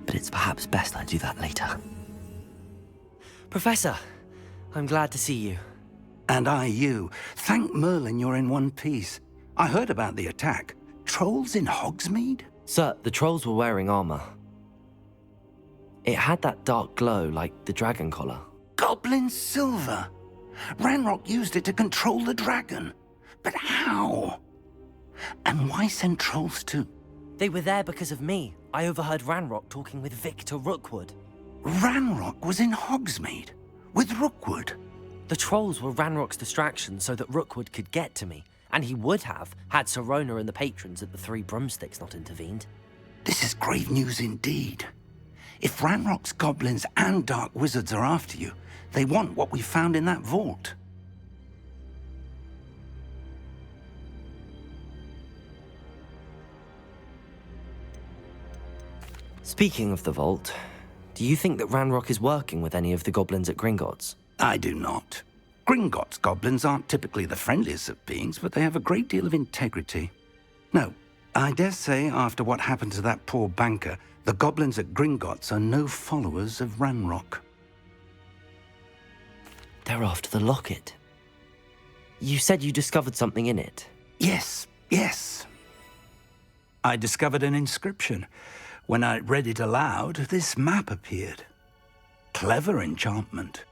but it's perhaps best I do that later. Professor, I'm glad to see you. And I you. Thank Merlin you're in one piece. I heard about the attack. Trolls in Hogsmeade? Sir, the trolls were wearing armor. It had that dark glow like the dragon collar. Goblin silver! Ranrock used it to control the dragon. But how? And why send trolls too? They were there because of me. I overheard Ranrock talking with Victor Rookwood. Ranrock was in Hogsmeade? With Rookwood? The trolls were Ranrock's distraction so that Rookwood could get to me. And he would have, had Sirona and the patrons at the Three Broomsticks not intervened. This is grave news indeed. If Ranrock's goblins and dark wizards are after you, they want what we found in that vault. Speaking of the vault, do you think that Ranrock is working with any of the goblins at Gringotts? I do not. Gringotts goblins aren't typically the friendliest of beings, but they have a great deal of integrity. No, I dare say after what happened to that poor banker, the goblins at Gringotts are no followers of Ranrock. They're after the locket. You said you discovered something in it. Yes. I discovered an inscription. When I read it aloud, this map appeared. Clever enchantment.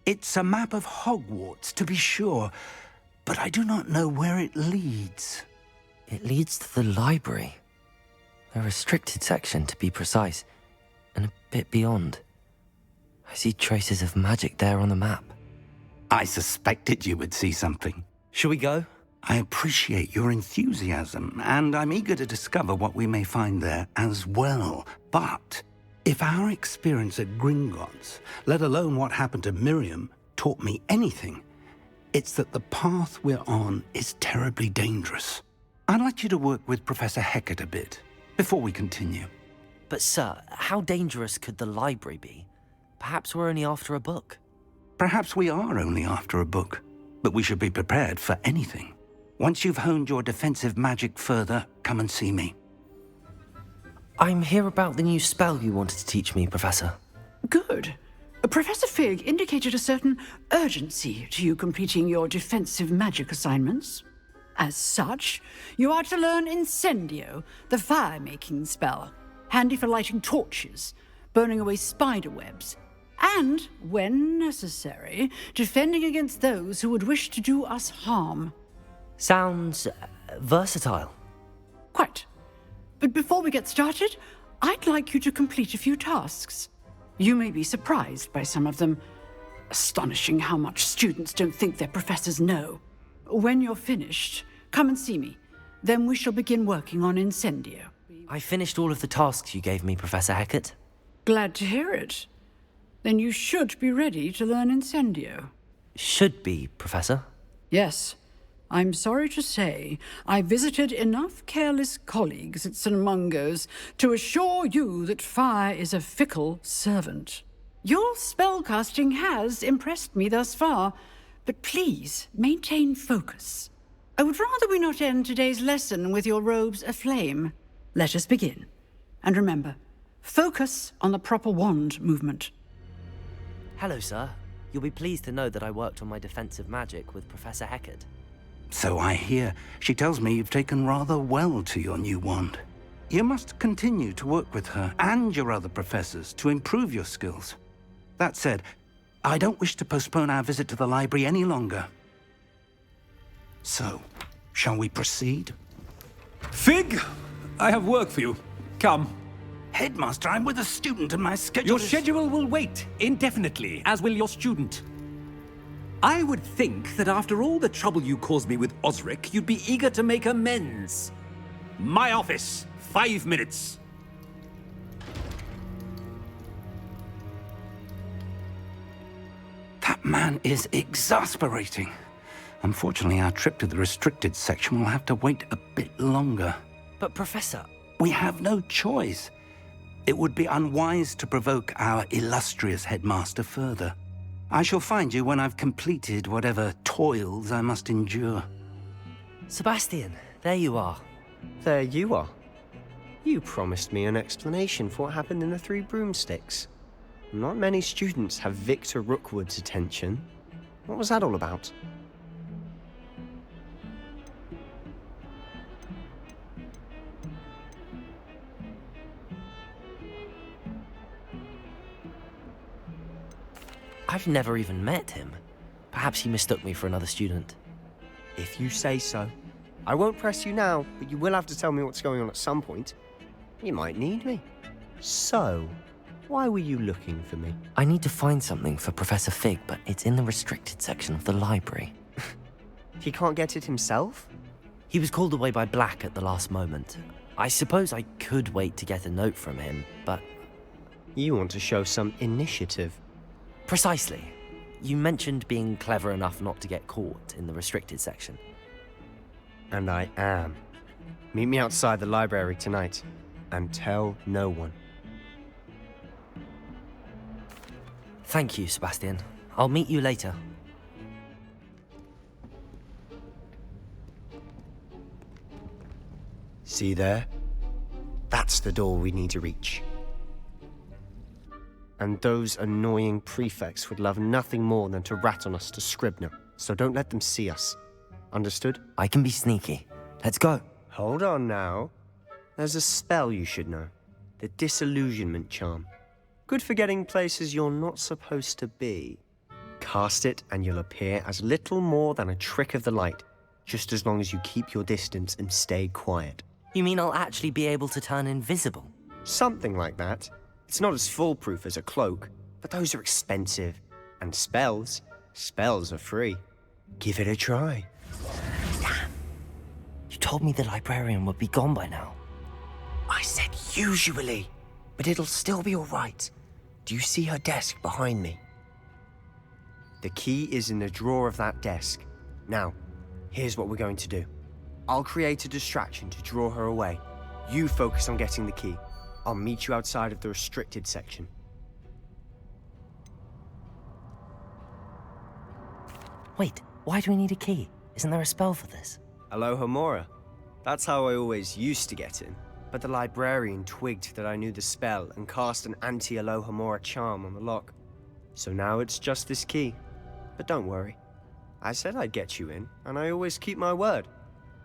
It's a map of Hogwarts, to be sure, but I do not know where it leads. It leads to the library. A restricted section, to be precise, and a bit beyond. I see traces of magic there on the map. I suspected you would see something. Shall we go? I appreciate your enthusiasm, and I'm eager to discover what we may find there as well. But if our experience at Gringotts, let alone what happened to Miriam, taught me anything, it's that the path we're on is terribly dangerous. I'd like you to work with Professor Hecat a bit before we continue. But sir, how dangerous could the library be? Perhaps we're only after a book. Perhaps we are only after a book, but we should be prepared for anything. Once you've honed your defensive magic further, come and see me. I'm here about the new spell you wanted to teach me, Professor. Good. Professor Fig indicated a certain urgency to you completing your defensive magic assignments. As such, you are to learn Incendio, the fire-making spell, handy for lighting torches, burning away spider webs, And, when necessary, defending against those who would wish to do us harm. Sounds versatile. Quite. But before we get started, I'd like you to complete a few tasks. You may be surprised by some of them. Astonishing how much students don't think their professors know. When you're finished, come and see me. Then we shall begin working on Incendio. I finished all of the tasks you gave me, Professor Hecat. Glad to hear it. Then you should be ready to learn Incendio. Should be, Professor. Yes. I'm sorry to say, I visited enough careless colleagues at St. Mungo's to assure you that fire is a fickle servant. Your spellcasting has impressed me thus far, but please maintain focus. I would rather we not end today's lesson with your robes aflame. Let us begin. And remember, focus on the proper wand movement. Hello, sir. You'll be pleased to know that I worked on my defensive magic with Professor Hecat. So I hear. She tells me you've taken rather well to your new wand. You must continue to work with her and your other professors to improve your skills. That said, I don't wish to postpone our visit to the library any longer. So, shall we proceed? Fig, I have work for you. Come. Headmaster, I'm with a student and my schedule Your schedule will wait indefinitely, as will your student. I would think that after all the trouble you caused me with Osric, you'd be eager to make amends. My office, 5 minutes. That man is exasperating. Unfortunately, our trip to the restricted section will have to wait a bit longer. But, Professor... We have no choice. It would be unwise to provoke our illustrious headmaster further. I shall find you when I've completed whatever toils I must endure. Sebastian, there you are. There you are. You promised me an explanation for what happened in the Three Broomsticks. Not many students have Victor Rookwood's attention. What was that all about? I've never even met him. Perhaps he mistook me for another student. If you say so. I won't press you now, but you will have to tell me what's going on at some point. You might need me. So, why were you looking for me? I need to find something for Professor Fig, but it's in the restricted section of the library. He can't get it himself? He was called away by Black at the last moment. I suppose I could wait to get a note from him, but... You want to show some initiative. Precisely. You mentioned being clever enough not to get caught in the restricted section. And I am. Meet me outside the library tonight, and tell no one. Thank you, Sebastian. I'll meet you later. See there? That's the door we need to reach. And those annoying prefects would love nothing more than to rat on us to Scribner, so don't let them see us. Understood? I can be sneaky. Let's go. Hold on now. There's a spell you should know. The Disillusionment Charm. Good for getting places you're not supposed to be. Cast it and you'll appear as little more than a trick of the light, just as long as you keep your distance and stay quiet. You mean I'll actually be able to turn invisible? Something like that. It's not as foolproof as a cloak, but those are expensive. And spells are free. Give it a try. Damn. You told me the librarian would be gone by now. I said usually, but it'll still be all right. Do you see her desk behind me? The key is in the drawer of that desk. Now, here's what we're going to do. I'll create a distraction to draw her away. You focus on getting the key. I'll meet you outside of the restricted section. Wait, why do we need a key? Isn't there a spell for this? Alohomora. That's how I always used to get in. But the librarian twigged that I knew the spell and cast an anti-Alohomora charm on the lock. So now it's just this key. But don't worry. I said I'd get you in, and I always keep my word.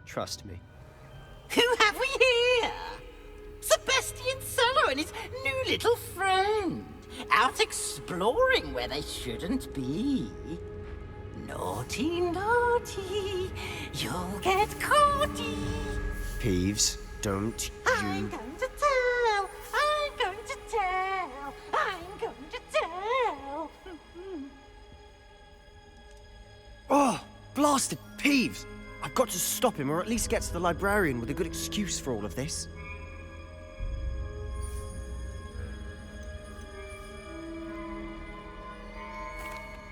Trust me. Who have we here? Sebastian Solo and his new little friend. out exploring where they shouldn't be. Naughty, naughty, you'll get caughty. Peeves, don't I'm you... going to tell, I'm going to tell, I'm going to tell. Oh, blasted Peeves! I've got to stop him, or at least get to the librarian with a good excuse for all of this.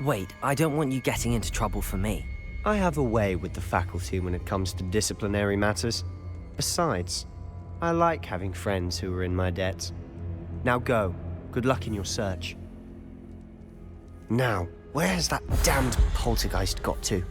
Wait, I don't want you getting into trouble for me. I have a way with the faculty when it comes to disciplinary matters. Besides, I like having friends who are in my debt. Now go. Good luck in your search. Now, where has that damned poltergeist got to?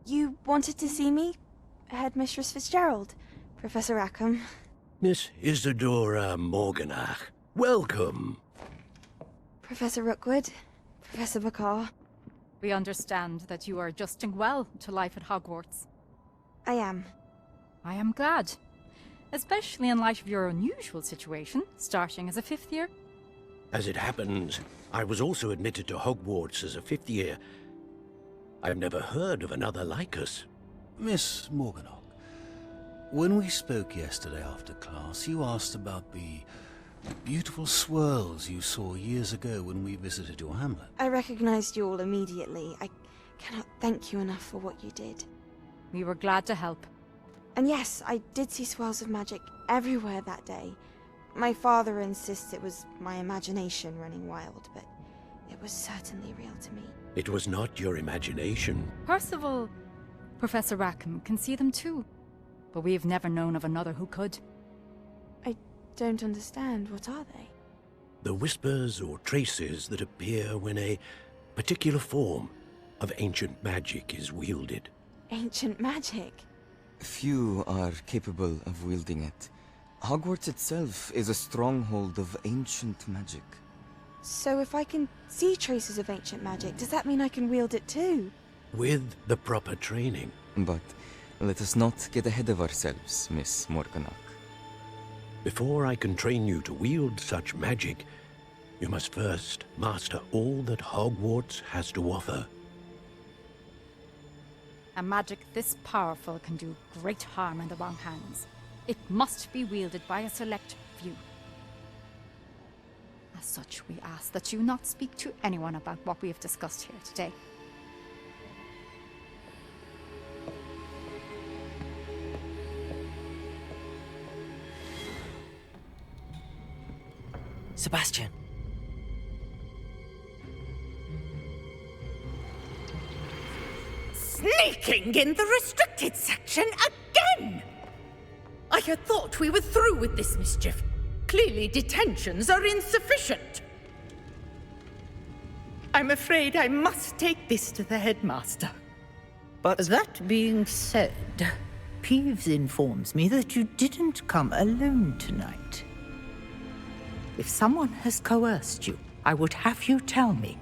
You wanted to see me? Headmistress Fitzgerald, Professor Rackham. Miss Isadora Morganach, welcome. Professor Rookwood, Professor Bakar. We understand that you are adjusting well to life at Hogwarts. I am. I am glad. Especially in light of your unusual situation, starting as a 5th year. As it happens, I was also admitted to Hogwarts as a 5th year. I've never heard of another like us. Miss Morganach, when we spoke yesterday after class, you asked about the beautiful swirls you saw years ago when we visited your hamlet. I recognized you all immediately. I cannot thank you enough for what you did. We were glad to help. And yes, I did see swirls of magic everywhere that day. My father insists it was my imagination running wild, but it was certainly real to me. It was not your imagination. Percival, Professor Rackham can see them too. But we've never known of another who could. I don't understand. What are they? The whispers or traces that appear when a particular form of ancient magic is wielded. Ancient magic? Few are capable of wielding it. Hogwarts itself is a stronghold of ancient magic. So if I can see traces of ancient magic, does that mean I can wield it too? With the proper training. But let us not get ahead of ourselves, Miss Morganach. Before I can train you to wield such magic, you must first master all that Hogwarts has to offer. A magic this powerful can do great harm in the wrong hands. It must be wielded by a select few. As such, we ask that you not speak to anyone about what we have discussed here today. Sebastian. Sneaking in the restricted section again! I had thought we were through with this mischief. Clearly detentions are insufficient. I'm afraid I must take this to the headmaster. But that being said, Peeves informs me that you didn't come alone tonight. If someone has coerced you, I would have you tell me.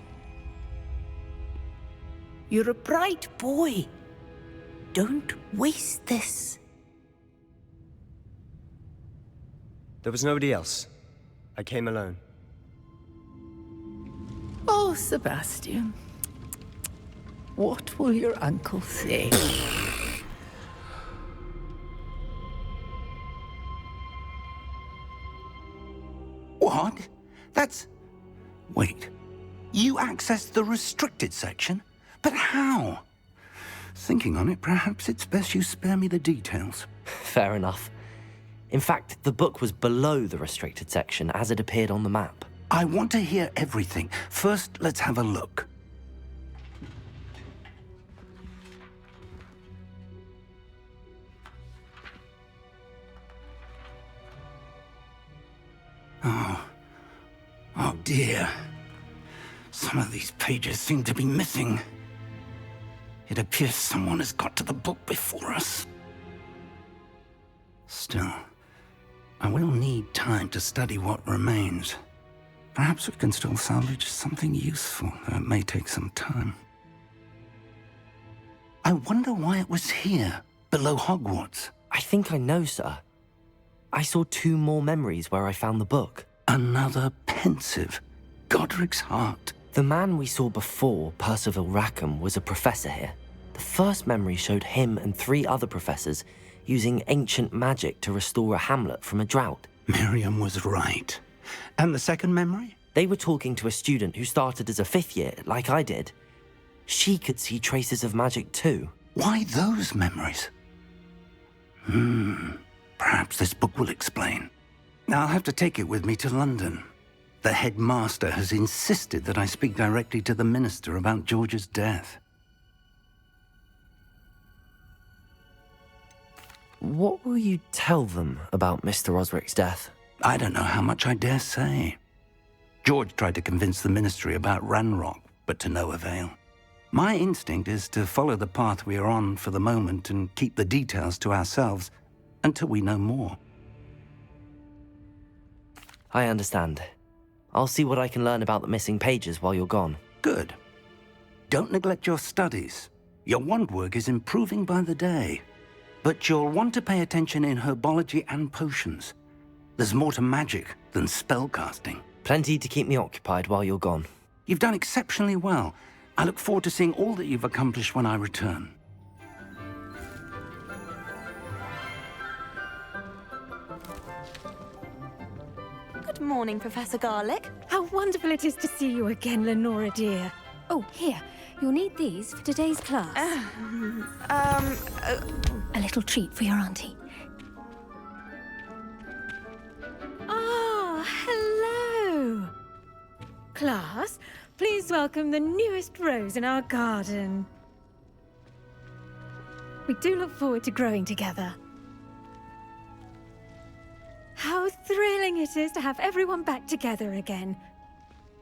You're a bright boy. Don't waste this. there was nobody else. I came alone. Oh, Sebastian. What will your uncle say? What? That's... Wait. You accessed the restricted section? But how? Thinking on it, perhaps it's best you spare me the details. Fair enough. In fact, the book was below the restricted section as it appeared on the map. I want to hear everything. First, let's have a look. Oh dear. Some of these pages seem to be missing. It appears someone has got to the book before us. Still, I will need time to study what remains. Perhaps we can still salvage something useful, though it may take some time. I wonder why it was here, below Hogwarts. I think I know, sir. I saw 2 more memories where I found the book. Another pensive. Godric's heart. The man we saw before, Percival Rackham, was a professor here. The first memory showed him and 3 other professors using ancient magic to restore a hamlet from a drought. Miriam was right. And the second memory? They were talking to a student who started as a 5th year, like I did. She could see traces of magic too. Why those memories? Perhaps this book will explain. I'll have to take it with me to London. The headmaster has insisted that I speak directly to the minister about George's death. What will you tell them about Mr. Osric's death? I don't know how much I dare say. George tried to convince the ministry about Ranrock, but to no avail. My instinct is to follow the path we are on for the moment and keep the details to ourselves until we know more. I understand. I'll see what I can learn about the missing pages while you're gone. Good. Don't neglect your studies. Your wand work is improving by the day. But you'll want to pay attention in herbology and potions. There's more to magic than spellcasting. Plenty to keep me occupied while you're gone. You've done exceptionally well. I look forward to seeing all that you've accomplished when I return. Good morning, Professor Garlick. How wonderful it is to see you again, Lenora dear. Oh, here. You'll need these for today's class. A little treat for your auntie. Oh, hello. Class, please welcome the newest rose in our garden. We do look forward to growing together. How thrilling it is to have everyone back together again.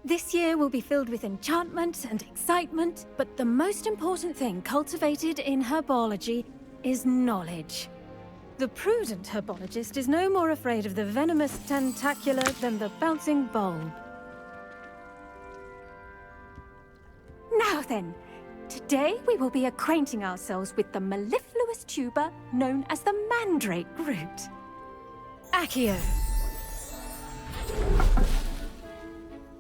This year will be filled with enchantment and excitement, but the most important thing cultivated in herbology is knowledge. The prudent herbologist is no more afraid of the venomous tentacula than the bouncing bulb. Now then, today we will be acquainting ourselves with the mellifluous tuber known as the mandrake root. Accio.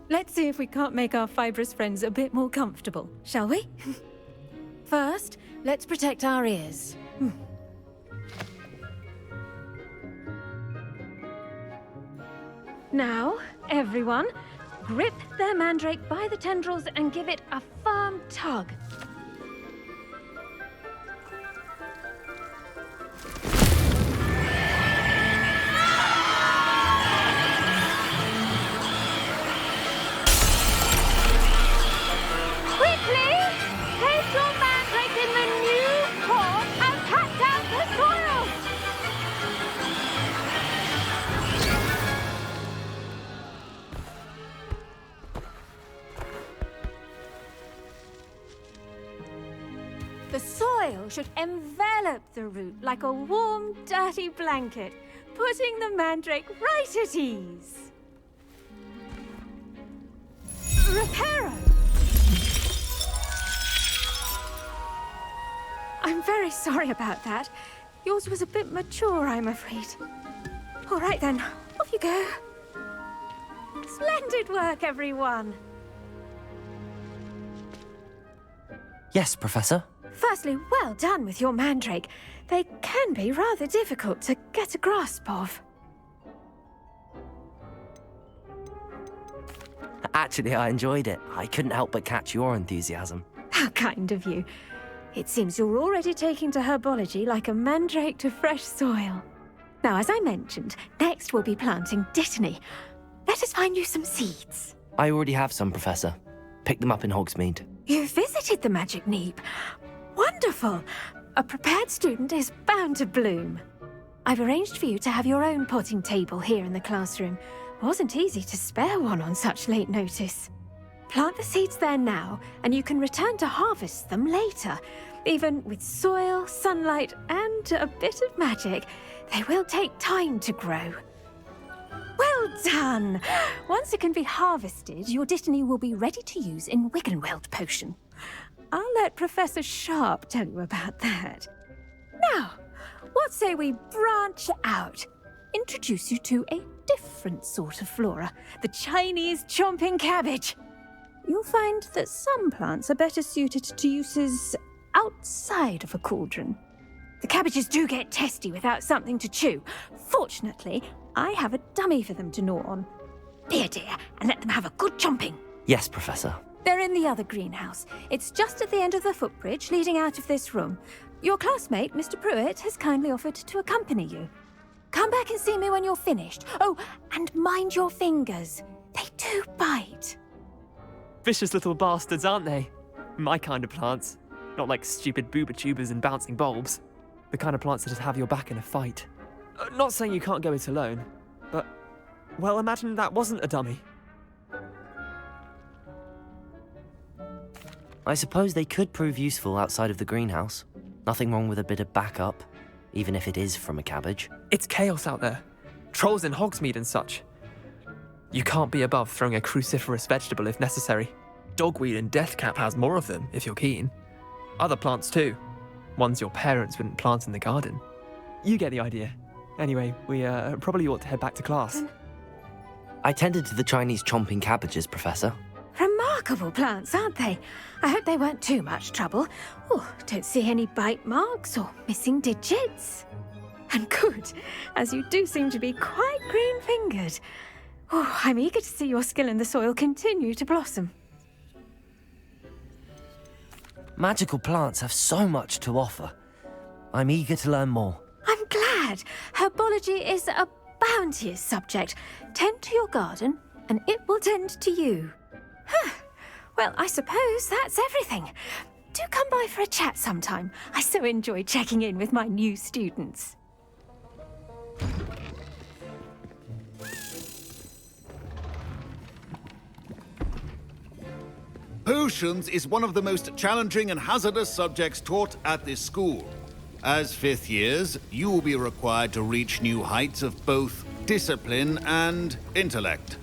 Let's see if we can't make our fibrous friends a bit more comfortable, shall we? First, let's protect our ears. Now, everyone, Grip their mandrake by the tendrils and give it a firm tug. Quickly! Place your mandrake in the new pot and pat down the soil! The soil should envelop the root like a warm, dirty blanket, putting the mandrake right at ease. Reparo! I'm very sorry about that. Yours was a bit mature, I'm afraid. All right then, off you go. Splendid work, everyone. Yes, Professor? Firstly, well done with your mandrake. They can be rather difficult to get a grasp of. Actually, I enjoyed it. I couldn't help but catch your enthusiasm. How kind of you. It seems you're already taking to herbology like a mandrake to fresh soil. Now, as I mentioned, next we'll be planting dittany. Let us find you some seeds. I already have some, Professor. Picked them up in Hogsmeade. You visited the Magic Neep. Wonderful! A prepared student is bound to bloom. I've arranged for you to have your own potting table here in the classroom. Wasn't easy to spare one on such late notice. Plant the seeds there now, and you can return to harvest them later. Even with soil, sunlight, and a bit of magic, they will take time to grow. Well done! Once it can be harvested, your dittany will be ready to use in Wiggenweld potion. I'll let Professor Sharp tell you about that. Now, what say we branch out? Introduce you to a different sort of flora, the Chinese chomping cabbage. You'll find that some plants are better suited to uses outside of a cauldron. The cabbages do get testy without something to chew. Fortunately, I have a dummy for them to gnaw on. Be a dear and let them have a good chomping. Yes, Professor. They're in the other greenhouse. It's just at the end of the footbridge leading out of this room. Your classmate, Mr. Pruitt, has kindly offered to accompany you. Come back and see me when you're finished. Oh, and mind your fingers. They do bite. Vicious little bastards, aren't they? My kind of plants. Not like stupid booba tubers and bouncing bulbs. The kind of plants that just have your back in a fight. Not saying you can't go it alone, but, well, imagine that wasn't a dummy. I suppose they could prove useful outside of the greenhouse. Nothing wrong with a bit of backup, even if it is from a cabbage. It's chaos out there. Trolls in Hogsmeade and such. You can't be above throwing a cruciferous vegetable if necessary. Dogweed and deathcap has more of them, if you're keen. Other plants too. Ones your parents wouldn't plant in the garden. You get the idea. Anyway, we probably ought to head back to class. I tended to the Chinese chomping cabbages, Professor. Remarkable plants, aren't they? I hope they weren't too much trouble. Oh, don't see any bite marks or missing digits. And good, as you do seem to be quite green-fingered. Oh, I'm eager to see your skill in the soil continue to blossom. Magical plants have so much to offer. I'm eager to learn more. I'm glad. Herbology is a bounteous subject. Tend to your garden, and it will tend to you. Huh. Well, I suppose that's everything. Do come by for a chat sometime. I so enjoy checking in with my new students. Potions is one of the most challenging and hazardous subjects taught at this school. As fifth years, you will be required to reach new heights of both discipline and intellect.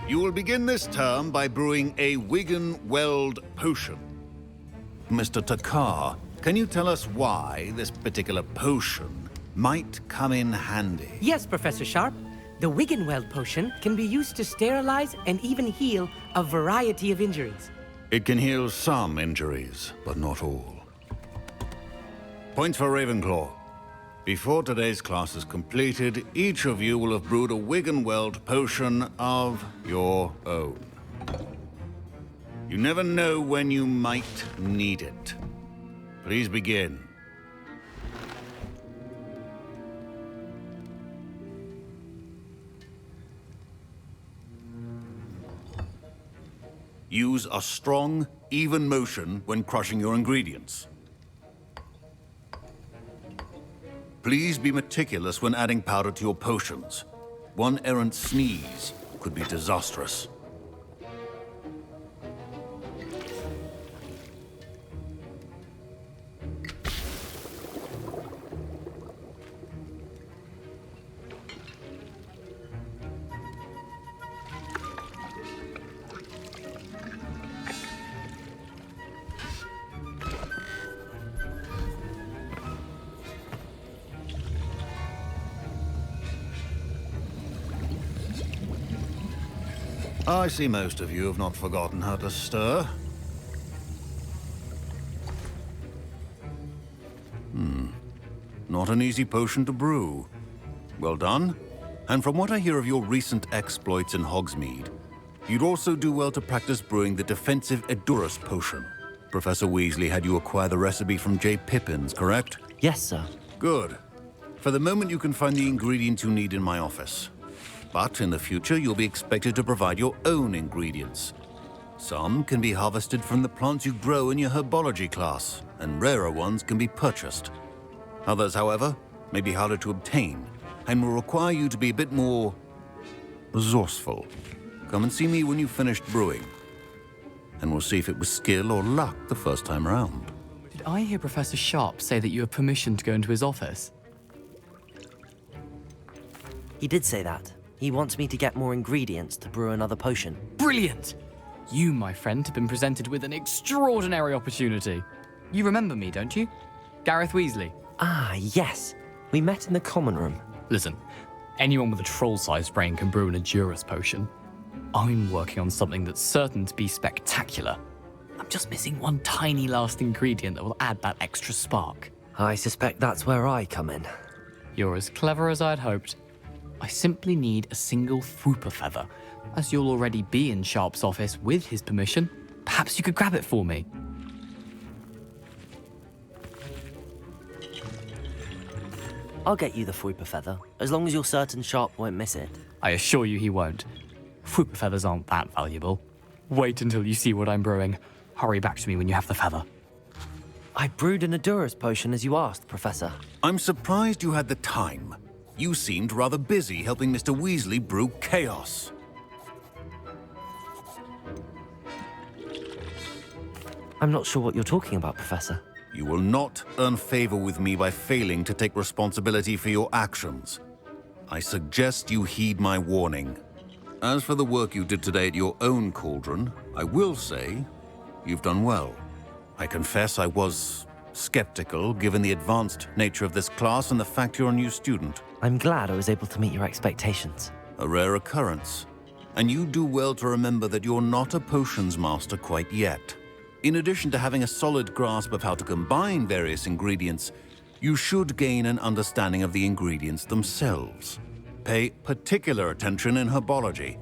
You will begin this term by brewing a Wiggenweld potion. Mr. Takar, can you tell us why this particular potion might come in handy? Yes, Professor Sharp. The Wiggenweld potion can be used to sterilize and even heal a variety of injuries. It can heal some injuries, but not all. Point for Ravenclaw. Before today's class is completed, each of you will have brewed a Wiggenweld potion of your own. You never know when you might need it. Please begin. Use a strong, even motion when crushing your ingredients. Please be meticulous when adding powder to your potions. One errant sneeze could be disastrous. I see most of you have not forgotten how to stir. Not an easy potion to brew. Well done. And from what I hear of your recent exploits in Hogsmeade, you'd also do well to practice brewing the defensive Edurus potion. Professor Weasley had you acquire the recipe from J. Pippin's, correct? Yes, sir. Good. For the moment, you can find the ingredients you need in my office. But in the future, you'll be expected to provide your own ingredients. Some can be harvested from the plants you grow in your herbology class, and rarer ones can be purchased. Others, however, may be harder to obtain, and will require you to be a bit more resourceful. Come and see me when you've finished brewing, and we'll see if it was skill or luck the first time around. Did I hear Professor Sharp say that you have permission to go into his office? He did say that. He wants me to get more ingredients to brew another potion. Brilliant! You, my friend, have been presented with an extraordinary opportunity. You remember me, don't you? Gareth Weasley. Ah, yes. We met in the common room. Listen, anyone with a troll-sized brain can brew an Edurus potion. I'm working on something that's certain to be spectacular. I'm just missing one tiny last ingredient that will add that extra spark. I suspect that's where I come in. You're as clever as I'd hoped. I simply need a single Fwooper feather. As you'll already be in Sharp's office with his permission, perhaps you could grab it for me. I'll get you the Fwooper feather, as long as you're certain Sharp won't miss it. I assure you he won't. Fwooper feathers aren't that valuable. Wait until you see what I'm brewing. Hurry back to me when you have the feather. I brewed an Edurus potion as you asked, Professor. I'm surprised you had the time. You seemed rather busy helping Mr. Weasley brew chaos. I'm not sure what you're talking about, Professor. You will not earn favor with me by failing to take responsibility for your actions. I suggest you heed my warning. As for the work you did today at your own cauldron, I will say you've done well. I confess I was skeptical, given the advanced nature of this class and the fact you're a new student. I'm glad I was able to meet your expectations. A rare occurrence. And you do well to remember that you're not a potions master quite yet. In addition to having a solid grasp of how to combine various ingredients, you should gain an understanding of the ingredients themselves. Pay particular attention in herbology.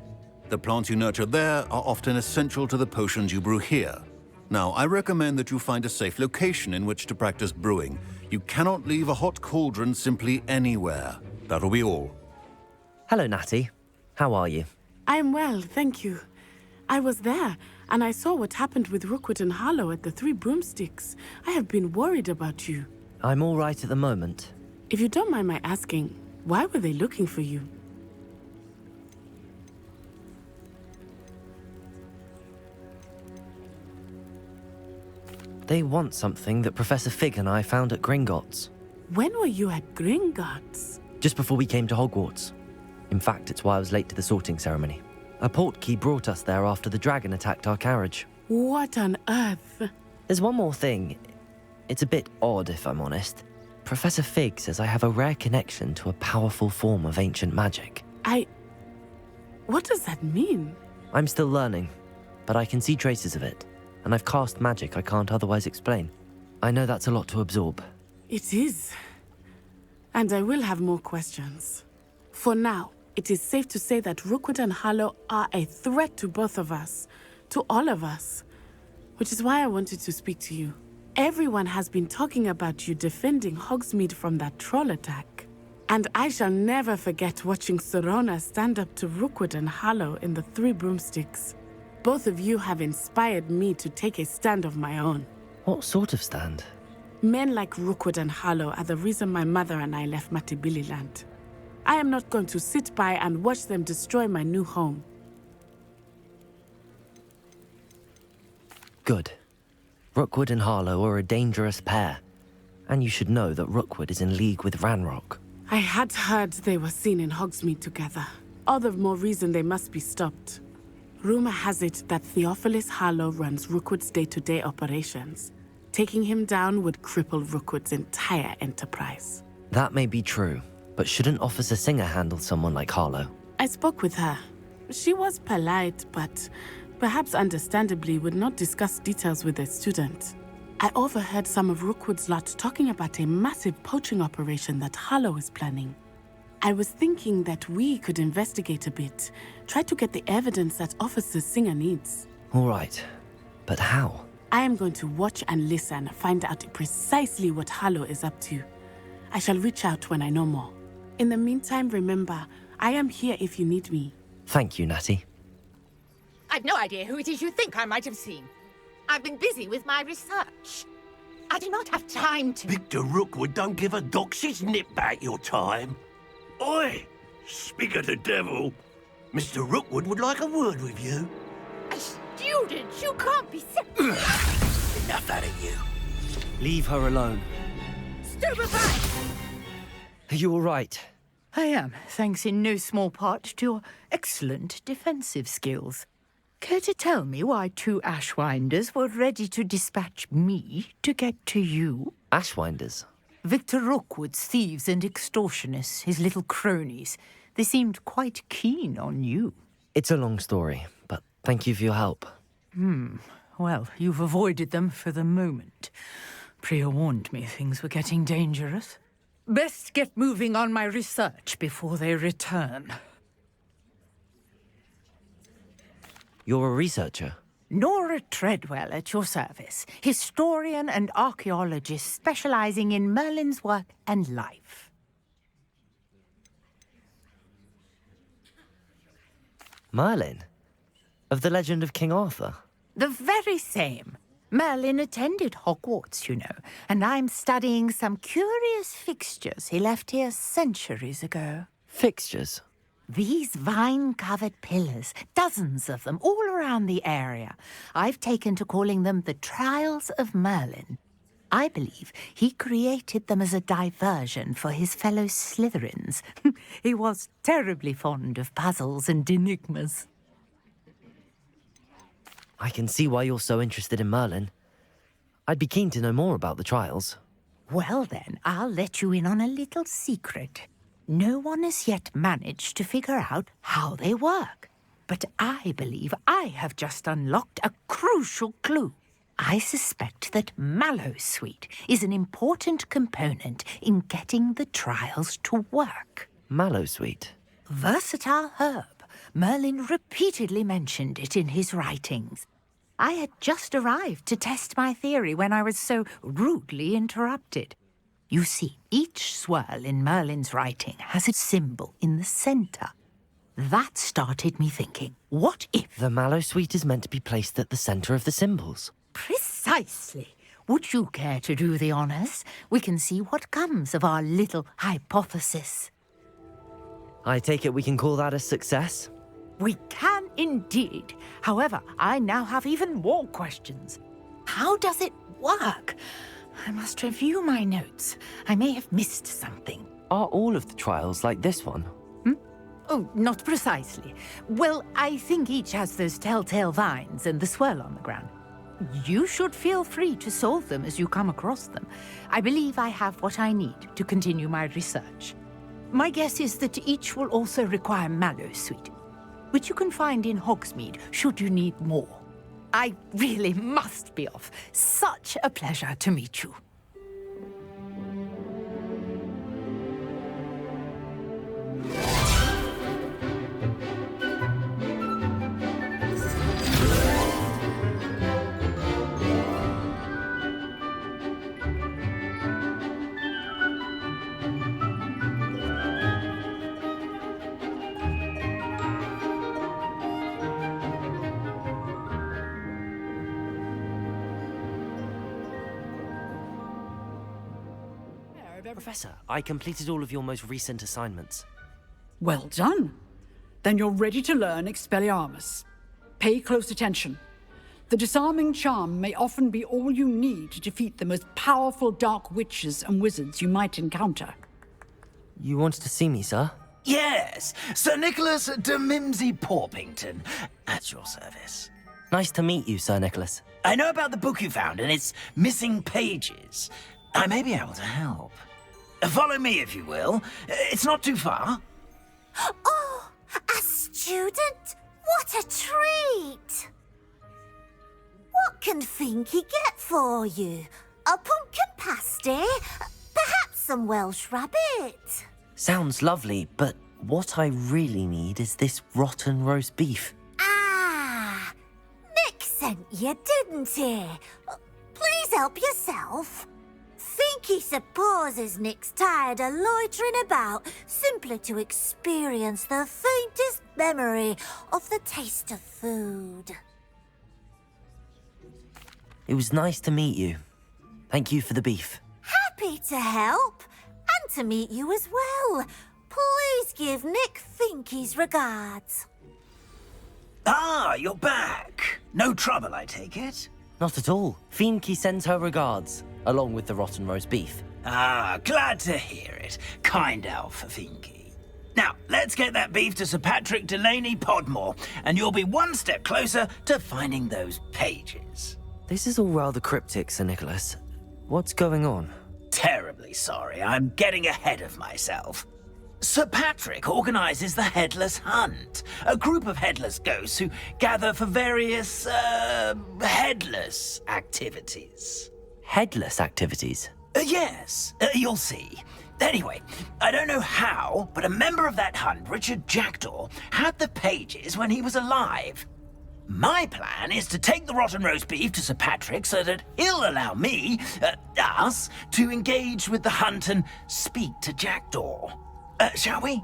The plants you nurture there are often essential to the potions you brew here. Now, I recommend that you find a safe location in which to practice brewing. You cannot leave a hot cauldron simply anywhere. That'll be all. Hello, Natty. How are you? I'm well, thank you. I was there, and I saw what happened with Rookwood and Harlow at the Three Broomsticks. I have been worried about you. I'm all right at the moment. If you don't mind my asking, why were they looking for you? They want something that Professor Fig and I found at Gringotts. When were you at Gringotts? Just before we came to Hogwarts. In fact, it's why I was late to the sorting ceremony. A portkey brought us there after the dragon attacked our carriage. What on earth? There's one more thing. It's a bit odd, if I'm honest. Professor Fig says I have a rare connection to a powerful form of ancient magic. What does that mean? I'm still learning, but I can see traces of it. And I've cast magic I can't otherwise explain. I know that's a lot to absorb. It is. And I will have more questions. For now, it is safe to say that Rookwood and Harlow are a threat to both of us, to all of us. Which is why I wanted to speak to you. Everyone has been talking about you defending Hogsmeade from that troll attack. And I shall never forget watching Sorona stand up to Rookwood and Harlow in the Three Broomsticks. Both of you have inspired me to take a stand of my own. What sort of stand? Men like Rookwood and Harlow are the reason my mother and I left Matabeleland. I am not going to sit by and watch them destroy my new home. Good. Rookwood and Harlow are a dangerous pair. And you should know that Rookwood is in league with Ranrock. I had heard they were seen in Hogsmeade together. All the more reason they must be stopped. Rumor has it that Theophilus Harlow runs Rookwood's day-to-day operations. Taking him down would cripple Rookwood's entire enterprise. That may be true, but shouldn't Officer Singer handle someone like Harlow? I spoke with her. She was polite, but perhaps understandably would not discuss details with a student. I overheard some of Rookwood's lot talking about a massive poaching operation that Harlow is planning. I was thinking that we could investigate a bit, try to get the evidence that Officer Singer needs. All right, but how? I am going to watch and listen, find out precisely what Harlow is up to. I shall reach out when I know more. In the meantime, remember, I am here if you need me. Thank you, Natty. I've no idea who it is you think I might have seen. I've been busy with my research. I do not have time to... Victor Rookwood don't give a doxy's nip back your time. Oi! Speak of the devil. Mr. Rookwood would like a word with you. A student? You can't be... Enough out of you. Leave her alone. Stupefy! Are you all right? I am, thanks in no small part to your excellent defensive skills. Care to tell me why two Ashwinders were ready to dispatch me to get to you? Ashwinders? Victor Rookwood's thieves and extortionists, his little cronies. They seemed quite keen on you. It's a long story, but thank you for your help. Well, you've avoided them for the moment. Priya warned me things were getting dangerous. Best get moving on my research before they return. You're a researcher? Nora Treadwell at your service, historian and archaeologist specializing in Merlin's work and life. Merlin? Of the legend of King Arthur? The very same. Merlin attended Hogwarts, you know, and I'm studying some curious fixtures he left here centuries ago. Fixtures? These vine-covered pillars, dozens of them, all around the area. I've taken to calling them the Trials of Merlin. I believe he created them as a diversion for his fellow Slytherins. He was terribly fond of puzzles and enigmas. I can see why you're so interested in Merlin. I'd be keen to know more about the trials. Well then, I'll let you in on a little secret. No one has yet managed to figure out how they work. But I believe I have just unlocked a crucial clue. I suspect that Mallowsweet is an important component in getting the trials to work. Mallowsweet? Versatile herb. Merlin repeatedly mentioned it in his writings. I had just arrived to test my theory when I was so rudely interrupted. You see, each swirl in Merlin's writing has a symbol in the center. That started me thinking, what if... The Mallowsweet is meant to be placed at the center of the symbols. Precisely. Would you care to do the honors? We can see what comes of our little hypothesis. I take it we can call that a success? We can indeed. However, I now have even more questions. How does it work? I must review my notes. I may have missed something. Are all of the trials like this one? Oh, not precisely. Well, I think each has those telltale vines and the swirl on the ground. You should feel free to solve them as you come across them. I believe I have what I need to continue my research. My guess is that each will also require Mallowsweet, which you can find in Hogsmeade should you need more. I really must be off. Such a pleasure to meet you. Professor, I completed all of your most recent assignments. Well done. Then you're ready to learn Expelliarmus. Pay close attention. The disarming charm may often be all you need to defeat the most powerful dark witches and wizards you might encounter. You wanted to see me, sir? Yes, Sir Nicholas de Mimsy Porpington, at your service. Nice to meet you, Sir Nicholas. I know about the book you found and its missing pages. I may be able to help. Follow me, if you will. It's not too far. Oh, a student? What a treat! What can Finky get for you? A pumpkin pasty? Perhaps some Welsh rabbit? Sounds lovely, but what I really need is this rotten roast beef. Ah, Nick sent you, didn't he? Please help yourself. Finky supposes Nick's tired of loitering about simply to experience the faintest memory of the taste of food. It was nice to meet you. Thank you for the beef. Happy to help, and to meet you as well. Please give Nick Finky's regards. Ah, you're back. No trouble, I take it? Not at all. Finky sends her regards, along with the rotten roast beef. Ah, glad to hear it. Kind elf for Finky. Now, let's get that beef to Sir Patrick Delaney Podmore, and you'll be one step closer to finding those pages. This is all rather cryptic, Sir Nicholas. What's going on? Terribly sorry, I'm getting ahead of myself. Sir Patrick organizes the Headless Hunt, a group of headless ghosts who gather for various, headless activities. Headless activities? Yes, you'll see. Anyway, I don't know how, but a member of that hunt, Richard Jackdaw, had the pages when he was alive. My plan is to take the rotten roast beef to Sir Patrick so that he'll allow me, us, to engage with the hunt and speak to Jackdaw. Shall we?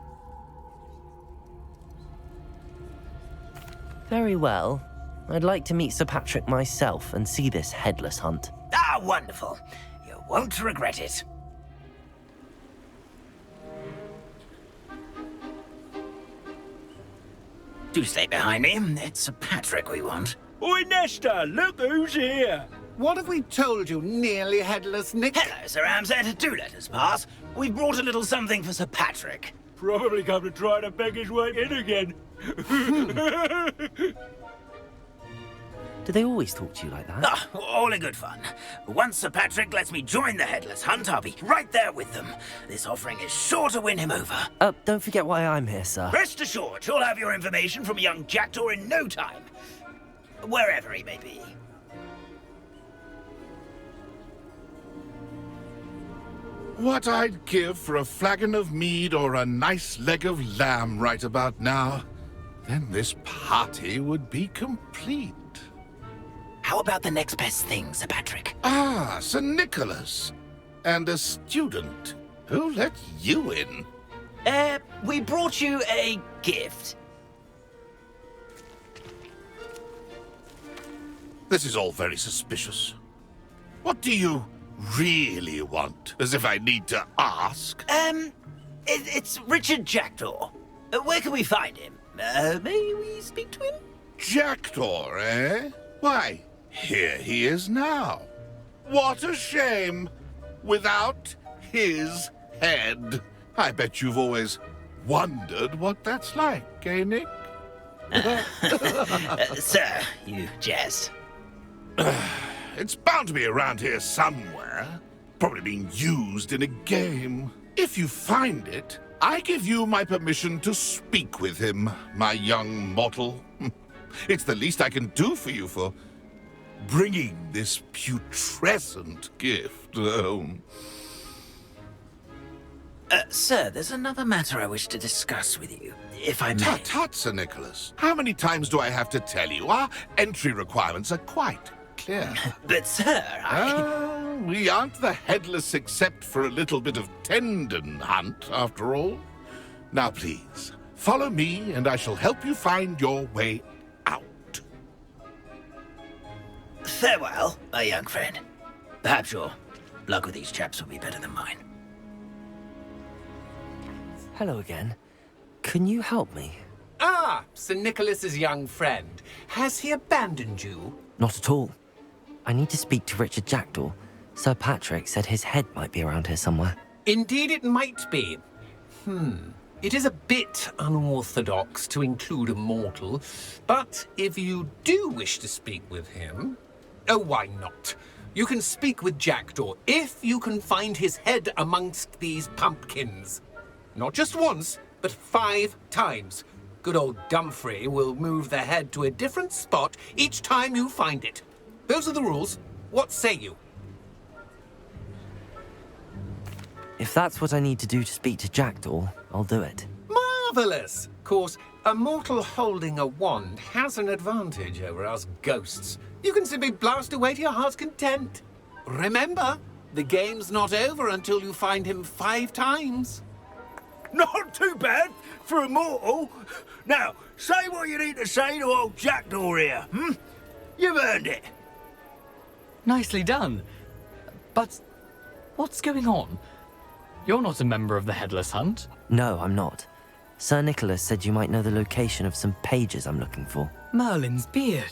Very well. I'd like to meet Sir Patrick myself and see this headless hunt. Ah, wonderful. You won't regret it. Do stay behind me. It's Sir Patrick we want. Oi, Nesta, look who's here. What have we told you, nearly headless Nick? Hello, Sir Ramsed. Do let us pass. We've brought a little something for Sir Patrick. Probably come to try to beg his way in again. Do they always talk to you like that? Ah, all in good fun. Once Sir Patrick lets me join the Headless Hunt, I'll be right there with them. This offering is sure to win him over. Don't forget why I'm here, sir. Rest assured, you'll have your information from young Jackdaw in no time. Wherever he may be. What I'd give for a flagon of mead or a nice leg of lamb right about now. Then this party would be complete. How about the next best thing, Sir Patrick? Ah, Sir Nicholas. And a student. Who let you in? We brought you a gift. This is all very suspicious. What do you really want? As if I need to ask? It's Richard Jackdaw. Where can we find him? May we speak to him? Jackdaw, eh? Why, here he is now. What a shame. Without his head. I bet you've always wondered what that's like, eh, Nick? Sir, you jest. It's bound to be around here somewhere. Probably being used in a game. If you find it, I give you my permission to speak with him, my young mortal. It's the least I can do for you for bringing this putrescent gift home. Sir, there's another matter I wish to discuss with you, if I may. Tut, tut, Sir Nicholas. How many times do I have to tell you? Our entry requirements are quite clear. But, sir, we aren't the headless except for a little bit of tendon hunt, after all. Now, please, follow me, and I shall help you find your way out. Farewell, my young friend. Perhaps your luck with these chaps will be better than mine. Hello again. Can you help me? Ah, Sir Nicholas's young friend. Has he abandoned you? Not at all. I need to speak to Richard Jackdaw. Sir Patrick said his head might be around here somewhere. Indeed it might be. It is a bit unorthodox to include a mortal, but if you do wish to speak with him... Oh, why not? You can speak with Jackdaw if you can find his head amongst these pumpkins. Not just once, but 5 times. Good old Dumfrey will move the head to a different spot each time you find it. Those are the rules. What say you? If that's what I need to do to speak to Jackdaw, I'll do it. Marvellous! Of course, a mortal holding a wand has an advantage over us ghosts. You can simply blast away to your heart's content. Remember, the game's not over until you find him 5 times. Not too bad for a mortal. Now, say what you need to say to old Jackdaw here, You've earned it. Nicely done. But what's going on? You're not a member of the Headless Hunt. No, I'm not. Sir Nicholas said you might know the location of some pages I'm looking for. Merlin's beard.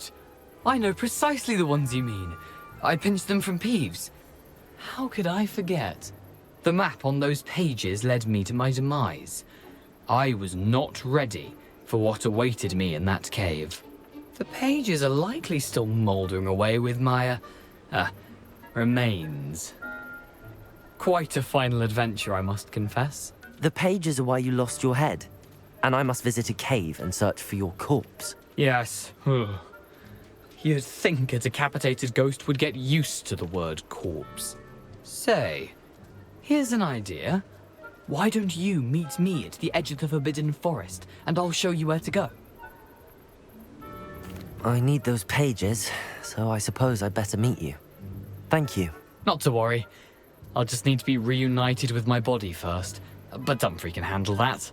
I know precisely the ones you mean. I pinched them from Peeves. How could I forget? The map on those pages led me to my demise. I was not ready for what awaited me in that cave. The pages are likely still mouldering away with my, remains. Quite a final adventure, I must confess. The pages are why you lost your head, and I must visit a cave and search for your corpse. Yes. You'd think a decapitated ghost would get used to the word corpse. Say, here's an idea. Why don't you meet me at the edge of the Forbidden Forest, and I'll show you where to go? I need those pages, so I suppose I'd better meet you. Thank you. Not to worry. I'll just need to be reunited with my body first. But Dumfrey can handle that.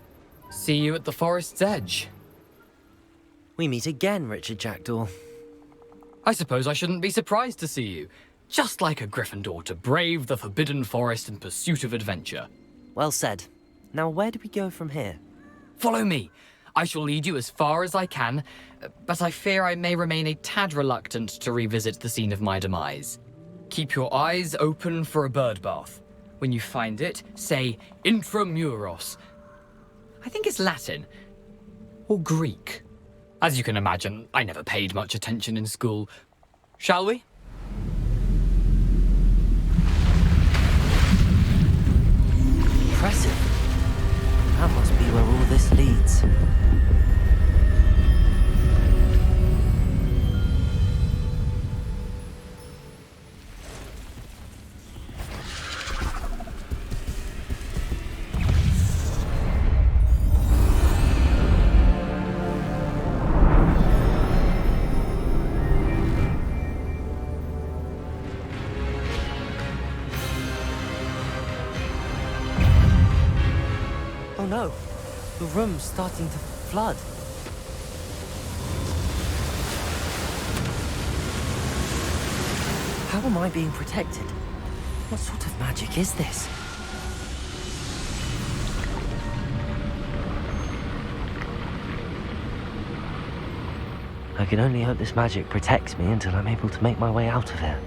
See you at the forest's edge. We meet again, Richard Jackdaw. I suppose I shouldn't be surprised to see you. Just like a Gryffindor to brave the Forbidden Forest in pursuit of adventure. Well said. Now where do we go from here? Follow me. I shall lead you as far as I can, but I fear I may remain a tad reluctant to revisit the scene of my demise. Keep your eyes open for a bird bath. When you find it, say intramuros. I think it's Latin. Or Greek. As you can imagine, I never paid much attention in school. Shall we? Impressive. That must be where all this leads. Oh no, the room's starting to flood. How am I being protected? What sort of magic is this? I can only hope this magic protects me until I'm able to make my way out of here.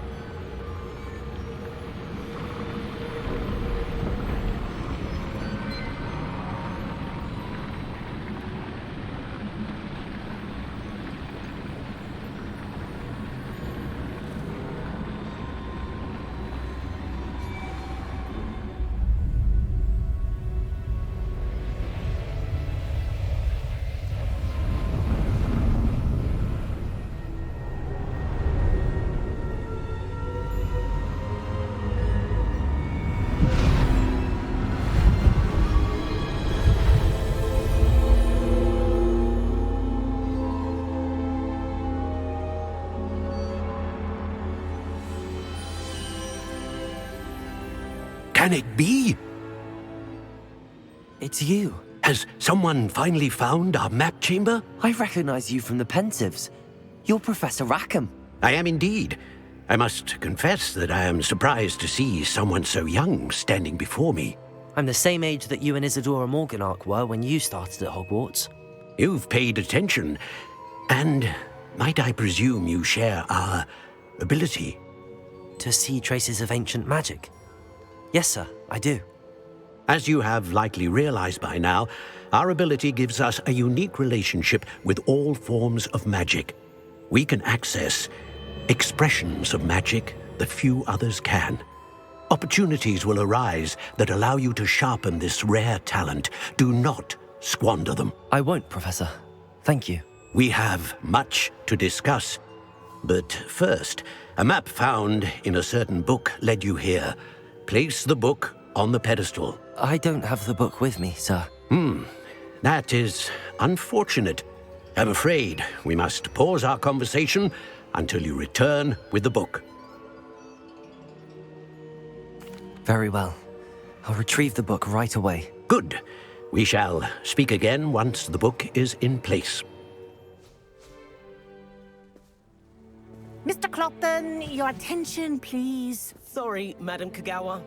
Can it be? It's you. Has someone finally found our map chamber? I recognize you from the Pensives. You're Professor Rackham. I am indeed. I must confess that I am surprised to see someone so young standing before me. I'm the same age that you and Isadora Morganach were when you started at Hogwarts. You've paid attention, and might I presume you share our ability? To see traces of ancient magic? Yes, sir, I do. As you have likely realized by now, our ability gives us a unique relationship with all forms of magic. We can access expressions of magic that few others can. Opportunities will arise that allow you to sharpen this rare talent. Do not squander them. I won't, Professor. Thank you. We have much to discuss. But first, a map found in a certain book led you here. Place the book on the pedestal. I don't have the book with me, sir. That is unfortunate. I'm afraid we must pause our conversation until you return with the book. Very well. I'll retrieve the book right away. Good. We shall speak again once the book is in place. Mr. Clopton, your attention, please. Sorry, Madam Kagawa.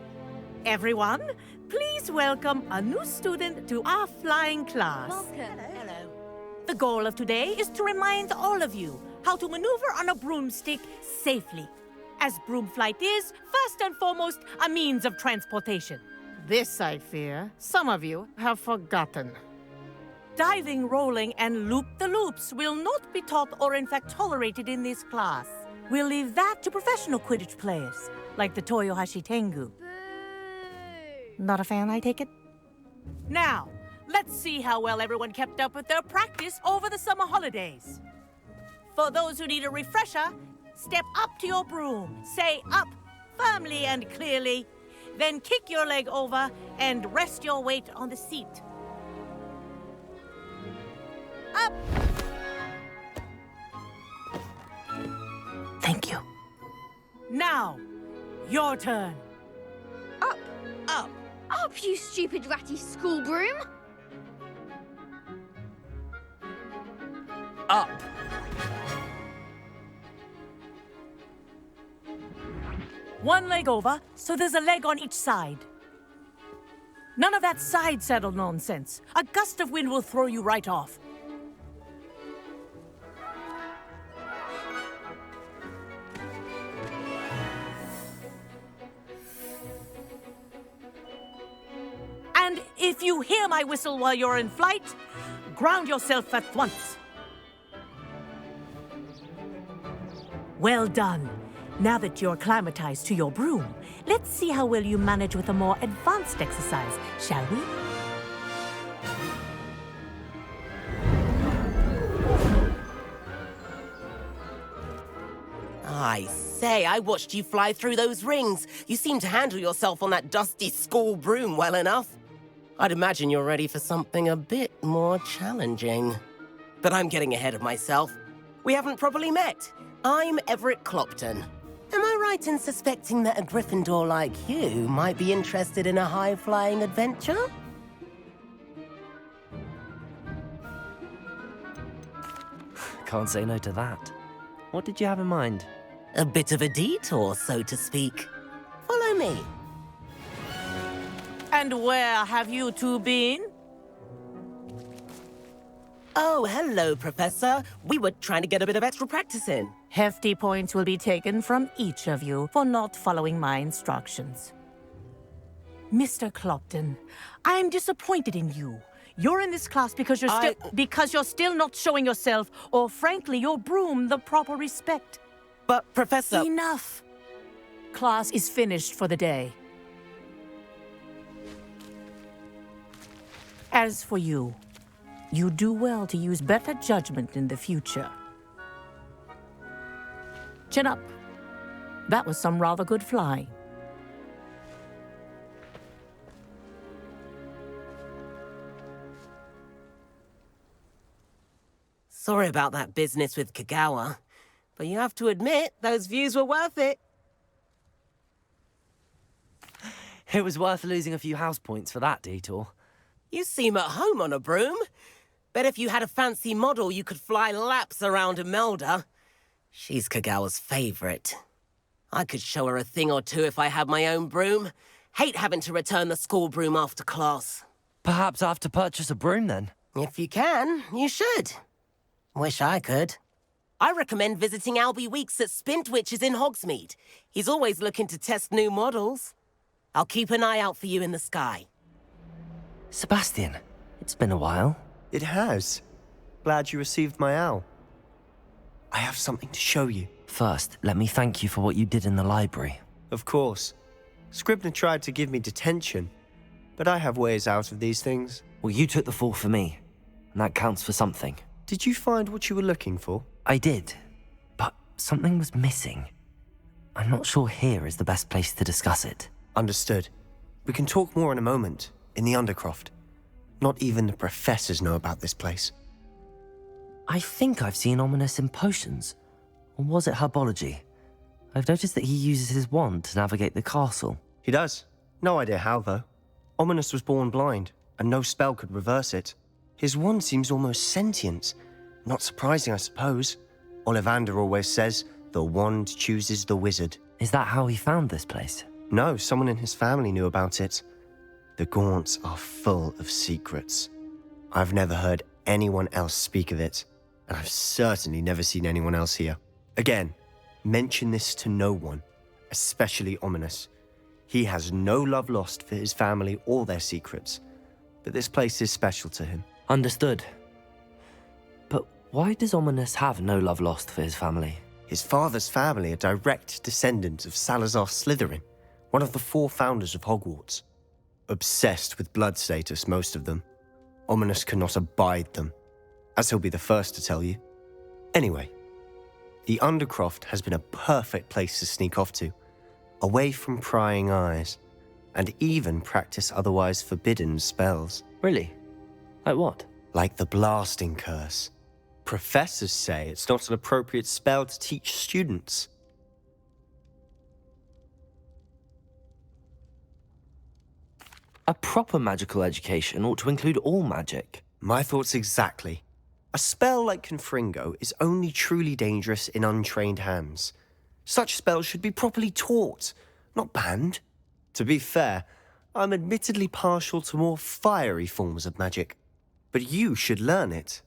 Everyone, please welcome a new student to our flying class. Welcome. Hello. The goal of today is to remind all of you how to maneuver on a broomstick safely, as broom flight is, first and foremost, a means of transportation. This, I fear, some of you have forgotten. Diving, rolling, and loop-the-loops will not be taught or in fact tolerated in this class. We'll leave that to professional Quidditch players, like the Toyohashi Tengu. Not a fan, I take it? Now, let's see how well everyone kept up with their practice over the summer holidays. For those who need a refresher, step up to your broom, say up firmly and clearly, then kick your leg over and rest your weight on the seat. Up! Thank you. Now, your turn. Up! Up! Up, you stupid ratty school broom! Up! One leg over, so there's a leg on each side. None of that side saddle nonsense. A gust of wind will throw you right off. And if you hear my whistle while you're in flight, ground yourself at once. Well done. Now that you're acclimatized to your broom, let's see how well you manage with a more advanced exercise, shall we? I say, I watched you fly through those rings. You seem to handle yourself on that dusty school broom well enough. I'd imagine you're ready for something a bit more challenging. But I'm getting ahead of myself. We haven't properly met. I'm Everett Clopton. Am I right in suspecting that a Gryffindor like you might be interested in a high-flying adventure? Can't say no to that. What did you have in mind? A bit of a detour, so to speak. Follow me. And where have you two been? Oh, hello, Professor. We were trying to get a bit of extra practice in. Hefty points will be taken from each of you for not following my instructions. Mr. Clopton, I'm disappointed in you. You're in this class because you're still not showing yourself, or frankly, your broom, the proper respect. But, Professor... Enough. Class is finished for the day. As for you, you do well to use better judgment in the future. Chin up. That was some rather good flying. Sorry about that business with Kagawa, but you have to admit, those views were worth it. It was worth losing a few house points for that detour. You seem at home on a broom. Bet if you had a fancy model, you could fly laps around Imelda. She's Kagawa's favorite. I could show her a thing or two if I had my own broom. Hate having to return the school broom after class. Perhaps I have to purchase a broom then? If you can, you should. Wish I could. I recommend visiting Albie Weeks at Spintwitches in Hogsmeade. He's always looking to test new models. I'll keep an eye out for you in the sky. Sebastian, it's been a while. It has. Glad you received my owl. I have something to show you. First, let me thank you for what you did in the library. Of course. Scribner tried to give me detention, but I have ways out of these things. Well, you took the fall for me, and that counts for something. Did you find what you were looking for? I did, but something was missing. I'm not sure here is the best place to discuss it. Understood. We can talk more in a moment, in the Undercroft. Not even the professors know about this place. I think I've seen Ominous in potions. Or was it herbology? I've noticed that he uses his wand to navigate the castle. He does. No idea how, though. Ominous was born blind, and no spell could reverse it. His wand seems almost sentient. Not surprising, I suppose. Ollivander always says, the wand chooses the wizard. Is that how he found this place? No, someone in his family knew about it. The Gaunts are full of secrets. I've never heard anyone else speak of it, and I've certainly never seen anyone else here. Again, mention this to no one, especially Ominous. He has no love lost for his family or their secrets, but this place is special to him. Understood. But why does Ominous have no love lost for his family? His father's family are direct descendants of Salazar Slytherin, one of the 4 founders of Hogwarts. Obsessed with blood status, most of them. Ominous cannot abide them, as he'll be the first to tell you. Anyway, the Undercroft has been a perfect place to sneak off to, away from prying eyes, and even practice otherwise forbidden spells. Really? Like what? Like the blasting curse. Professors say it's not an appropriate spell to teach students. A proper magical education ought to include all magic. My thoughts exactly. A spell like Confringo is only truly dangerous in untrained hands. Such spells should be properly taught, not banned. To be fair, I'm admittedly partial to more fiery forms of magic. But you should learn it.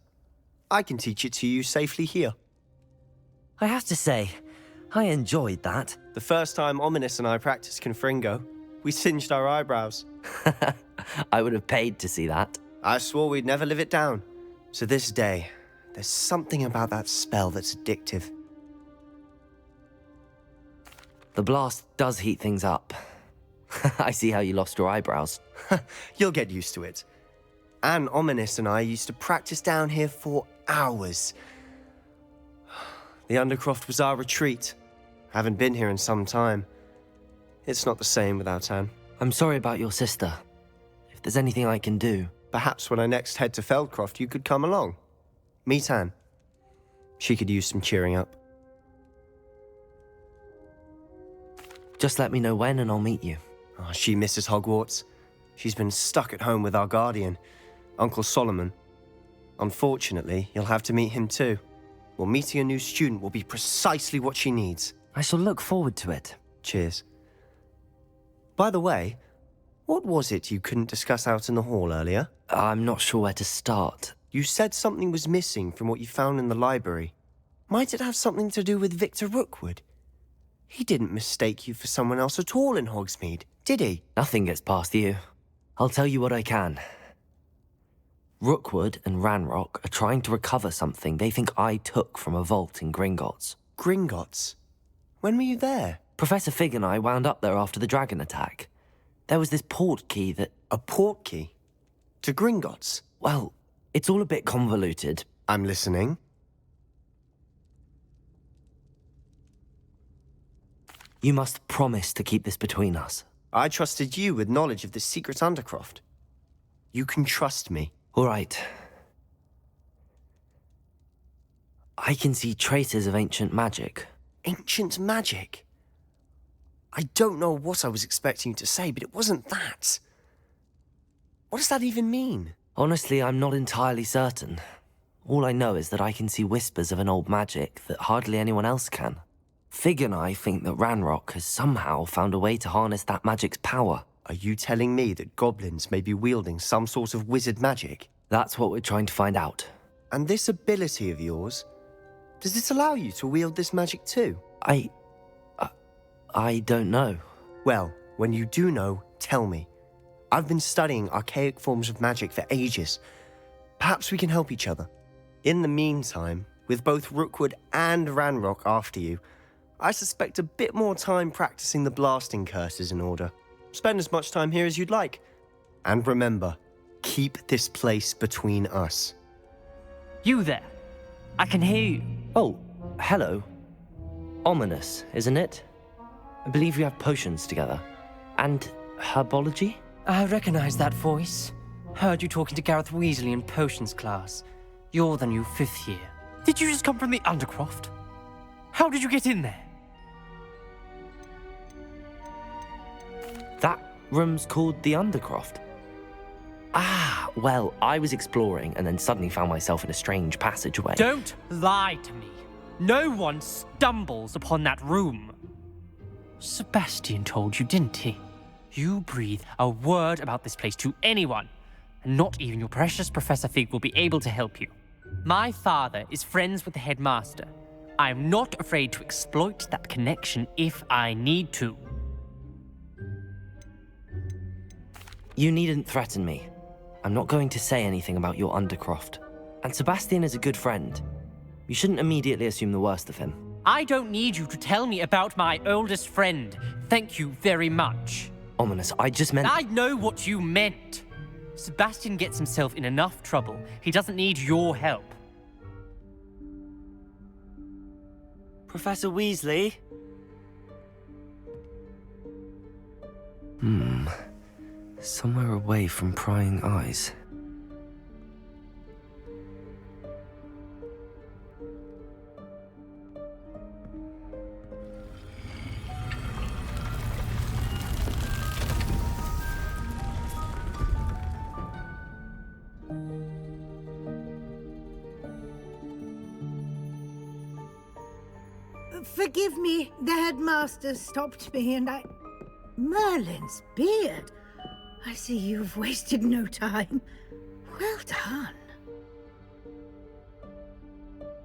I can teach it to you safely here. I have to say, I enjoyed that. The first time Ominous and I practiced Confringo, we singed our eyebrows. I would have paid to see that. I swore we'd never live it down. To this day, there's something about that spell that's addictive. The blast does heat things up. I see how you lost your eyebrows. You'll get used to it. Anne Ominous and I used to practice down here for hours. The Undercroft was our retreat. Haven't been here in some time. It's not the same without Anne. I'm sorry about your sister. If there's anything I can do... Perhaps when I next head to Feldcroft, you could come along. Meet Anne. She could use some cheering up. Just let me know when and I'll meet you. Oh, she misses Hogwarts. She's been stuck at home with our guardian, Uncle Solomon. Unfortunately, you'll have to meet him too. Well, meeting a new student will be precisely what she needs. I shall look forward to it. Cheers. By the way, what was it you couldn't discuss out in the hall earlier? I'm not sure where to start. You said something was missing from what you found in the library. Might it have something to do with Victor Rookwood? He didn't mistake you for someone else at all in Hogsmeade, did he? Nothing gets past you. I'll tell you what I can. Rookwood and Ranrock are trying to recover something they think I took from a vault in Gringotts. Gringotts? When were you there? Professor Fig and I wound up there after the dragon attack. There was this port key that... A port key? To Gringotts? Well, it's all a bit convoluted. I'm listening. You must promise to keep this between us. I trusted you with knowledge of the secret Undercroft. You can trust me. All right. I can see traces of ancient magic. Ancient magic? I don't know what I was expecting you to say, but it wasn't that. What does that even mean? Honestly, I'm not entirely certain. All I know is that I can see whispers of an old magic that hardly anyone else can. Fig and I think that Ranrock has somehow found a way to harness that magic's power. Are you telling me that goblins may be wielding some sort of wizard magic? That's what we're trying to find out. And this ability of yours, does it allow you to wield this magic too? I don't know. Well, when you do know, tell me. I've been studying archaic forms of magic for ages. Perhaps we can help each other. In the meantime, with both Rookwood and Ranrock after you, I suspect a bit more time practicing the blasting curse is in order. Spend as much time here as you'd like. And remember, keep this place between us. You there. I can hear you. Oh, hello. Ominous, isn't it? I believe we have potions together. And herbology? I recognize that voice. Heard you talking to Gareth Weasley in potions class. You're the new 5th year. Did you just come from the Undercroft? How did you get in there? That room's called the Undercroft. Ah, well, I was exploring and then suddenly found myself in a strange passageway. Don't lie to me. No one stumbles upon that room. Sebastian told you, didn't he? You breathe a word about this place to anyone, and not even your precious Professor Fig will be able to help you. My father is friends with the headmaster. I am not afraid to exploit that connection if I need to. You needn't threaten me. I'm not going to say anything about your Undercroft. And Sebastian is a good friend. You shouldn't immediately assume the worst of him. I don't need you to tell me about my oldest friend. Thank you very much. Ominous, I just meant... I know what you meant. Sebastian gets himself in enough trouble. He doesn't need your help. Professor Weasley? Somewhere away from prying eyes. Forgive me, the headmaster stopped me and I... Merlin's beard. I see you've wasted no time. Well done.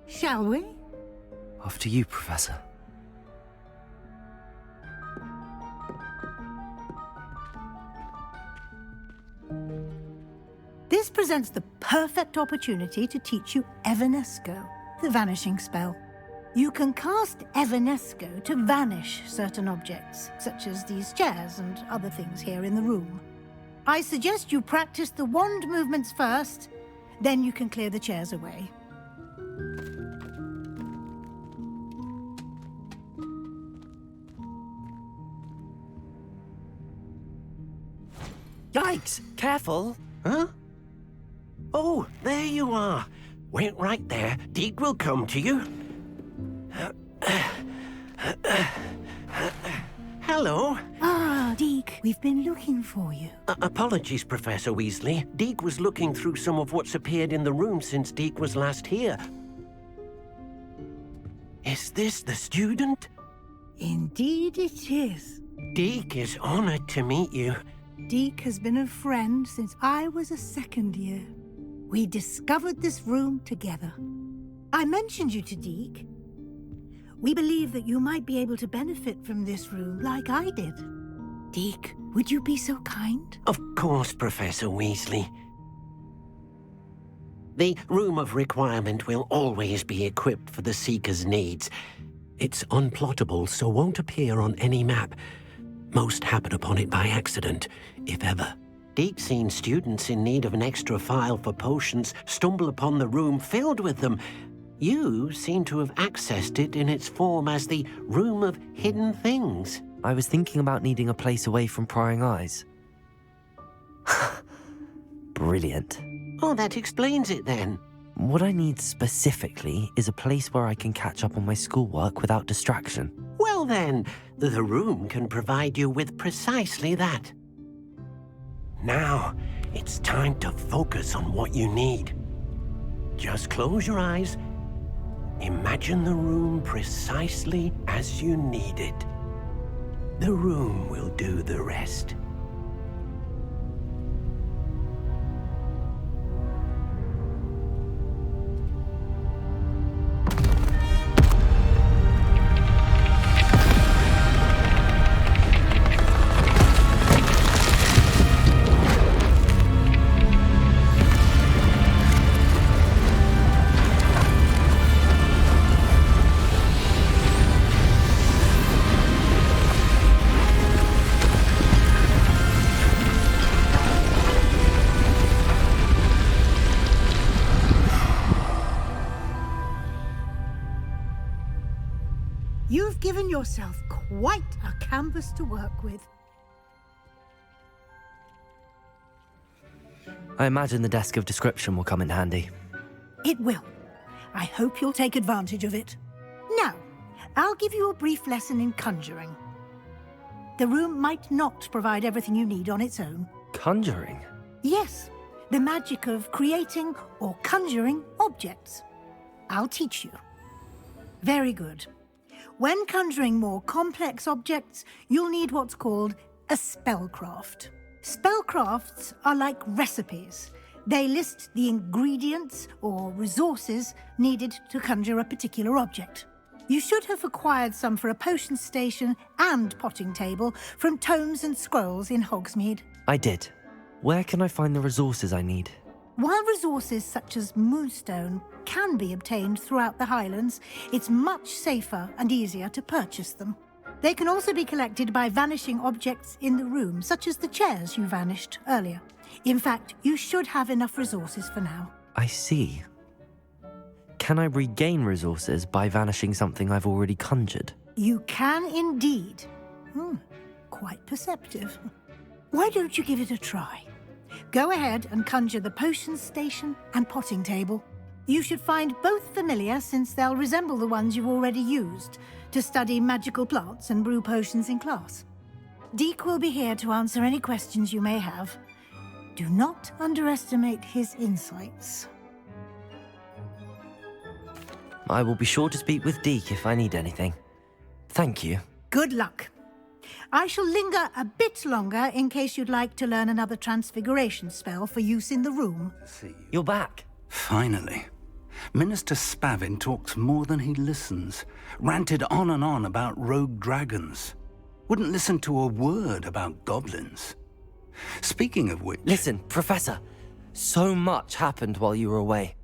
Shall we? After you, Professor. This presents the perfect opportunity to teach you Evanesco, the vanishing spell. You can cast Evanesco to vanish certain objects, such as these chairs and other things here in the room. I suggest you practice the wand movements first, then you can clear the chairs away. Yikes! Careful! Huh? Oh, there you are. Wait right there. Deke will come to you. Hello. Ah, Deke, we've been looking for you. Apologies, Professor Weasley. Deke was looking through some of what's appeared in the room since Deke was last here. Is this the student? Indeed it is. Deke is honored to meet you. Deke has been a friend since I was a 2nd year. We discovered this room together. I mentioned you to Deke. We believe that you might be able to benefit from this room like I did. Deke, would you be so kind? Of course, Professor Weasley. The Room of Requirement will always be equipped for the Seeker's needs. It's unplottable, so won't appear on any map. Most happen upon it by accident, if ever. Deke's seen students in need of an extra file for potions stumble upon the room filled with them. You seem to have accessed it in its form as the Room of Hidden Things. I was thinking about needing a place away from prying eyes. Brilliant. Oh, that explains it then. What I need specifically is a place where I can catch up on my schoolwork without distraction. Well then, the room can provide you with precisely that. Now, it's time to focus on what you need. Just close your eyes. Imagine the room precisely as you need it. The room will do the rest. given yourself quite a canvas to work with. I imagine the desk of description will come in handy. It will. I hope you'll take advantage of it. Now, I'll give you a brief lesson in conjuring. The room might not provide everything you need on its own. Conjuring? Yes, the magic of creating or conjuring objects. I'll teach you. Very good. When conjuring more complex objects, you'll need what's called a spellcraft. Spellcrafts are like recipes. They list the ingredients or resources needed to conjure a particular object. You should have acquired some for a potion station and potting table from tomes and scrolls in Hogsmeade. I did. Where can I find the resources I need? While resources such as moonstone can be obtained throughout the Highlands, it's much safer and easier to purchase them. They can also be collected by vanishing objects in the room, such as the chairs you vanished earlier. In fact, you should have enough resources for now. I see. Can I regain resources by vanishing something I've already conjured? You can indeed. Quite perceptive. Why don't you give it a try? Go ahead and conjure the potion station and potting table. You should find both familiar, since they'll resemble the ones you've already used to study magical plants and brew potions in class. Deke will be here to answer any questions you may have. Do not underestimate his insights. I will be sure to speak with Deke if I need anything. Thank you. Good luck. I shall linger a bit longer in case you'd like to learn another transfiguration spell for use in the room. You're back. Finally. Minister Spavin talks more than he listens. Ranted on and on about rogue dragons. Wouldn't listen to a word about goblins. Speaking of which... Listen, Professor. So much happened while you were away.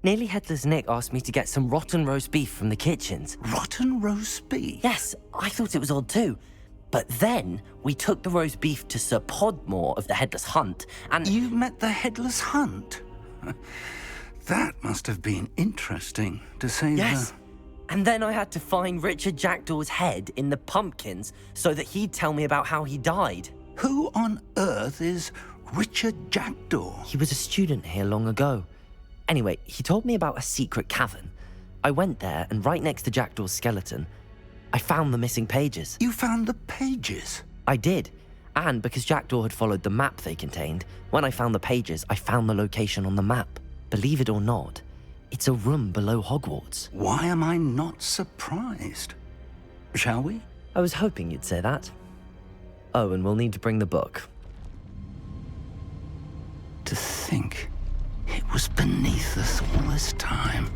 Nearly Headless Nick asked me to get some rotten roast beef from the kitchens. Rotten roast beef? Yes, I thought it was odd too. But then we took the roast beef to Sir Podmore of the Headless Hunt, and... You met the Headless Hunt? That must have been interesting, to say the... Yes. And then I had to find Richard Jackdaw's head in the pumpkins so that he'd tell me about how he died. Who on earth is Richard Jackdaw? He was a student here long ago. Anyway, he told me about a secret cavern. I went there, and right next to Jackdaw's skeleton, I found the missing pages. You found the pages? I did. And because Jackdaw had followed the map they contained, when I found the pages, I found the location on the map. Believe it or not, it's a room below Hogwarts. Why am I not surprised? Shall we? I was hoping you'd say that. Oh, and we'll need to bring the book. To think it was beneath us all this time.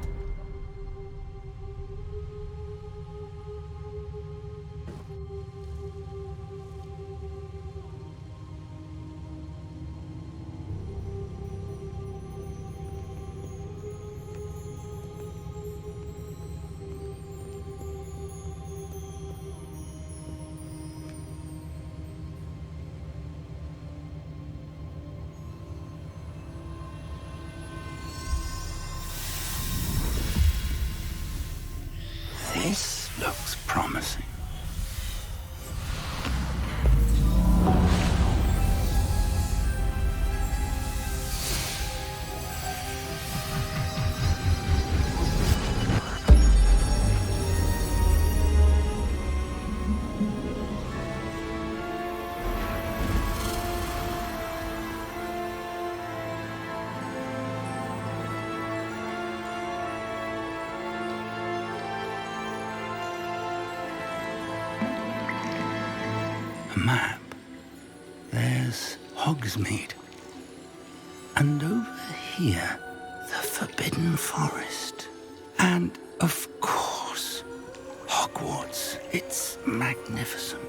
This looks promising. Map. There's Hogsmeade. And over here, the Forbidden Forest. And, of course, Hogwarts. It's magnificent.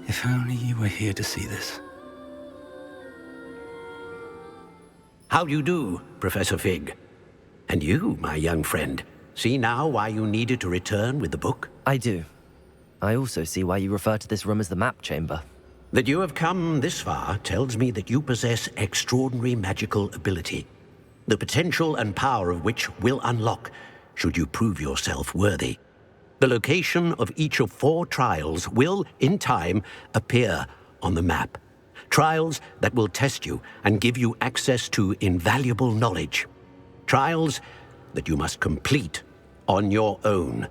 If only you were here to see this. How do you do, Professor Fig? And you, my young friend, see now why you needed to return with the book? I do. I also see why you refer to this room as the map chamber. That you have come this far tells me that you possess extraordinary magical ability, the potential and power of which will unlock should you prove yourself worthy. The location of each of 4 trials will, in time, appear on the map. Trials that will test you and give you access to invaluable knowledge. Trials that you must complete on your own.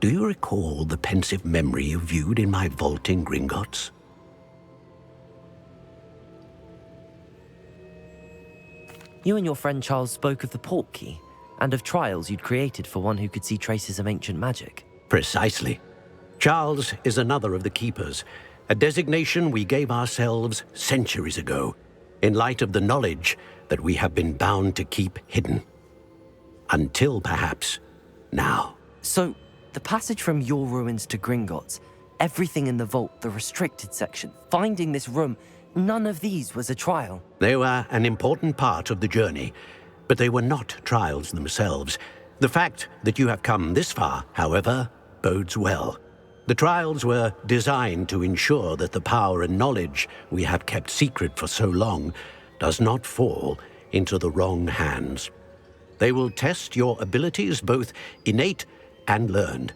Do you recall the pensive memory you viewed in my vault in Gringotts? You and your friend Charles spoke of the port key, and of trials you'd created for one who could see traces of ancient magic. Precisely. Charles is another of the Keepers, a designation we gave ourselves centuries ago, in light of the knowledge that we have been bound to keep hidden. Until, perhaps, now. So, the passage from your ruins to Gringotts, everything in the vault, the restricted section, finding this room, none of these was a trial. They were an important part of the journey, but they were not trials themselves. The fact that you have come this far, however, bodes well. The trials were designed to ensure that the power and knowledge we have kept secret for so long does not fall into the wrong hands. They will test your abilities, both innate and learned.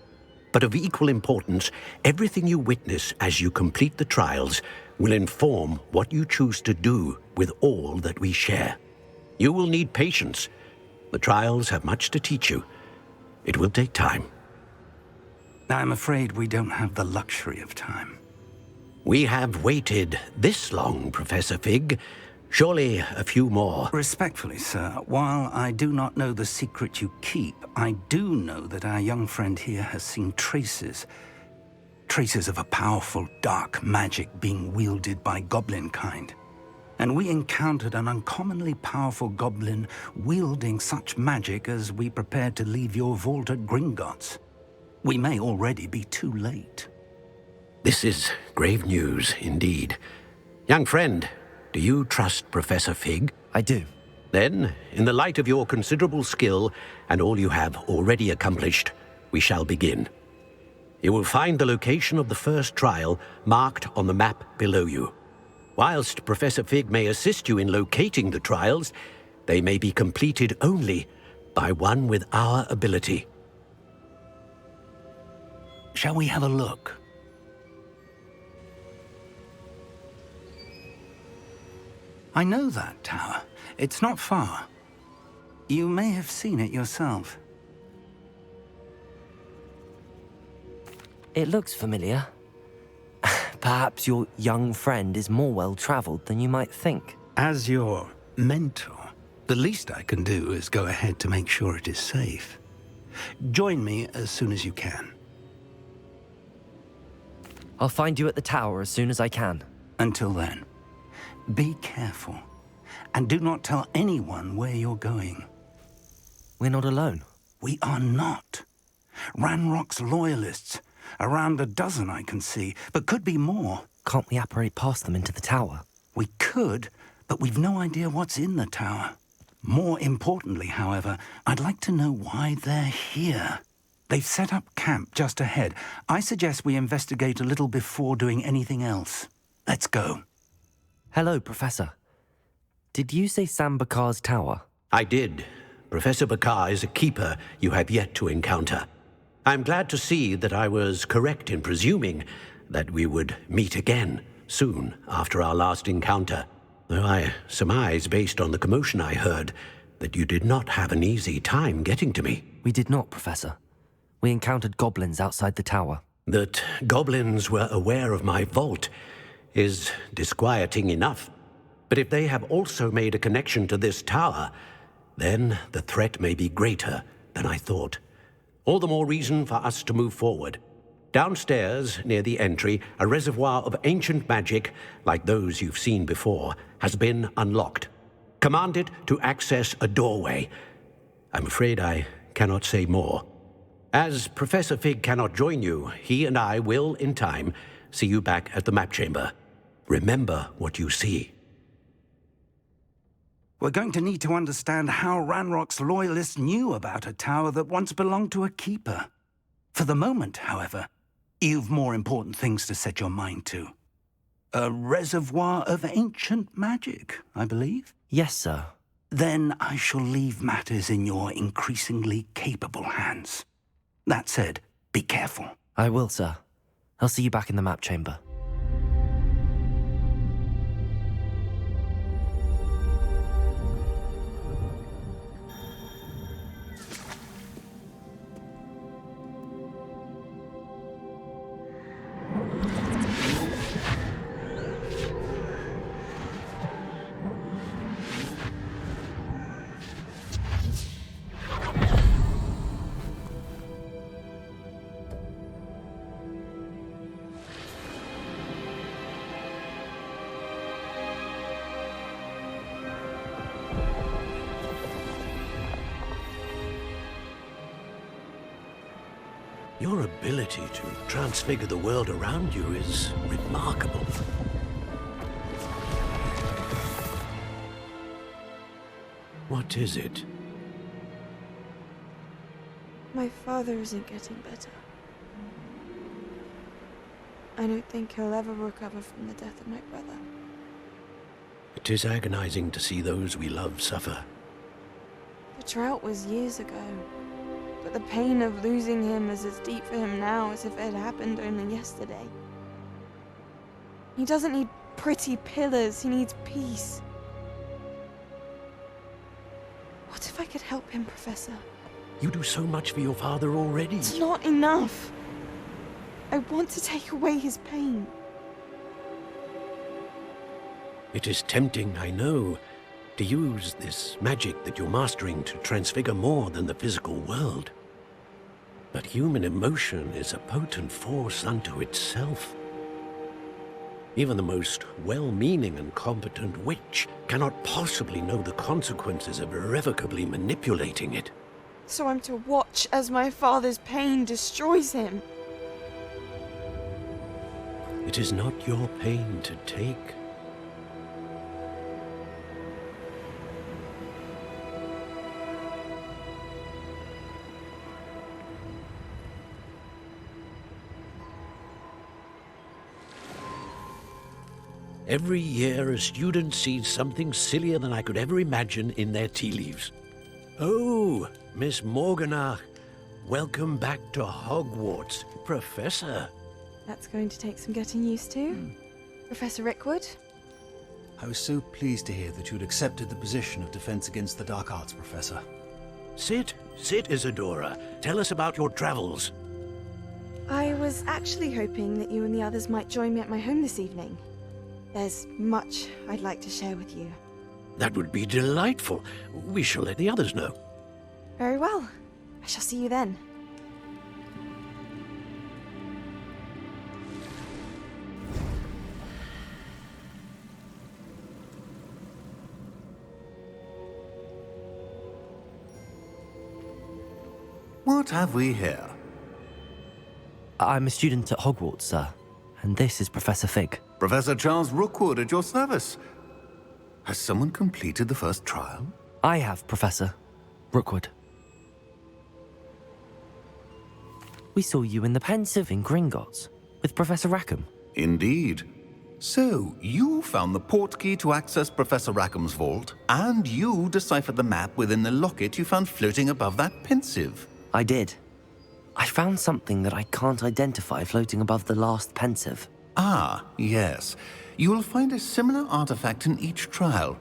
But of equal importance, everything you witness as you complete the trials will inform what you choose to do with all that we share. You will need patience. The trials have much to teach you. It will take time. I'm afraid we don't have the luxury of time. We have waited this long, Professor Fig. Surely a few more. Respectfully, sir, while I do not know the secret you keep, I do know that our young friend here has seen traces of a powerful dark magic being wielded by goblin kind. And we encountered an uncommonly powerful goblin wielding such magic as we prepared to leave your vault at Gringotts. We may already be too late. This is grave news indeed. Young friend, do you trust Professor Fig? I do. Then, in the light of your considerable skill and all you have already accomplished, we shall begin. You will find the location of the first trial marked on the map below you. Whilst Professor Fig may assist you in locating the trials, they may be completed only by one with our ability. Shall we have a look? I know that tower. It's not far. You may have seen it yourself. It looks familiar. Perhaps your young friend is more well-traveled than you might think. As your mentor, the least I can do is go ahead to make sure it is safe. Join me as soon as you can. I'll find you at the tower as soon as I can. Until then, be careful, and do not tell anyone where you're going. We're not alone. We are not. Ranrock's loyalists. Around a dozen I can see, but could be more. Can't we apparate past them into the tower? We could, but we've no idea what's in the tower. More importantly, however, I'd like to know why they're here. They've set up camp just ahead. I suggest we investigate a little before doing anything else. Let's go. Hello, Professor. Did you say Sam Bakar's tower? I did. Professor Bakar is a keeper you have yet to encounter. I'm glad to see that I was correct in presuming that we would meet again soon after our last encounter, though I surmise, based on the commotion I heard, that you did not have an easy time getting to me. We did not, Professor. We encountered goblins outside the tower. That goblins were aware of my vault is disquieting enough. But if they have also made a connection to this tower, then the threat may be greater than I thought. All the more reason for us to move forward. Downstairs, near the entry, a reservoir of ancient magic, like those you've seen before, has been unlocked. Command it to access a doorway. I'm afraid I cannot say more. As Professor Fig cannot join you, he and I will, in time, see you back at the map chamber. Remember what you see. We're going to need to understand how Ranrock's loyalists knew about a tower that once belonged to a keeper. For the moment, however, you've more important things to set your mind to. A reservoir of ancient magic, I believe? Yes, sir. Then I shall leave matters in your increasingly capable hands. That said, be careful. I will, sir. I'll see you back in the map chamber. Your ability to transfigure the world around you is remarkable. What is it? My father isn't getting better. I don't think he'll ever recover from the death of my brother. It is agonizing to see those we love suffer. The drought was years ago, but the pain of losing him is as deep for him now as if it had happened only yesterday. He doesn't need pretty pillars, he needs peace. What if I could help him, Professor? You do so much for your father already. It's not enough. I want to take away his pain. It is tempting, I know, to use this magic that you're mastering to transfigure more than the physical world. But human emotion is a potent force unto itself. Even the most well-meaning and competent witch cannot possibly know the consequences of irrevocably manipulating it. So I'm to watch as my father's pain destroys him. It is not your pain to take. Every year, a student sees something sillier than I could ever imagine in their tea leaves. Oh, Miss Morganach, welcome back to Hogwarts, Professor. That's going to take some getting used to. Professor Rookwood? I was so pleased to hear that you'd accepted the position of Defense Against the Dark Arts, Professor. Sit, Isadora. Tell us about your travels. I was actually hoping that you and the others might join me at my home this evening. There's much I'd like to share with you. That would be delightful. We shall let the others know. Very well. I shall see you then. What have we here? I'm a student at Hogwarts, sir. And this is Professor Fig. Professor Charles Rookwood at your service. Has someone completed the first trial? I have, Professor Rookwood. We saw you in the Pensive in Gringotts with Professor Rackham. Indeed. So, you found the portkey to access Professor Rackham's vault, and you deciphered the map within the locket you found floating above that Pensive. I did. I found something that I can't identify floating above the last Pensive. Ah, yes. You will find a similar artifact in each trial.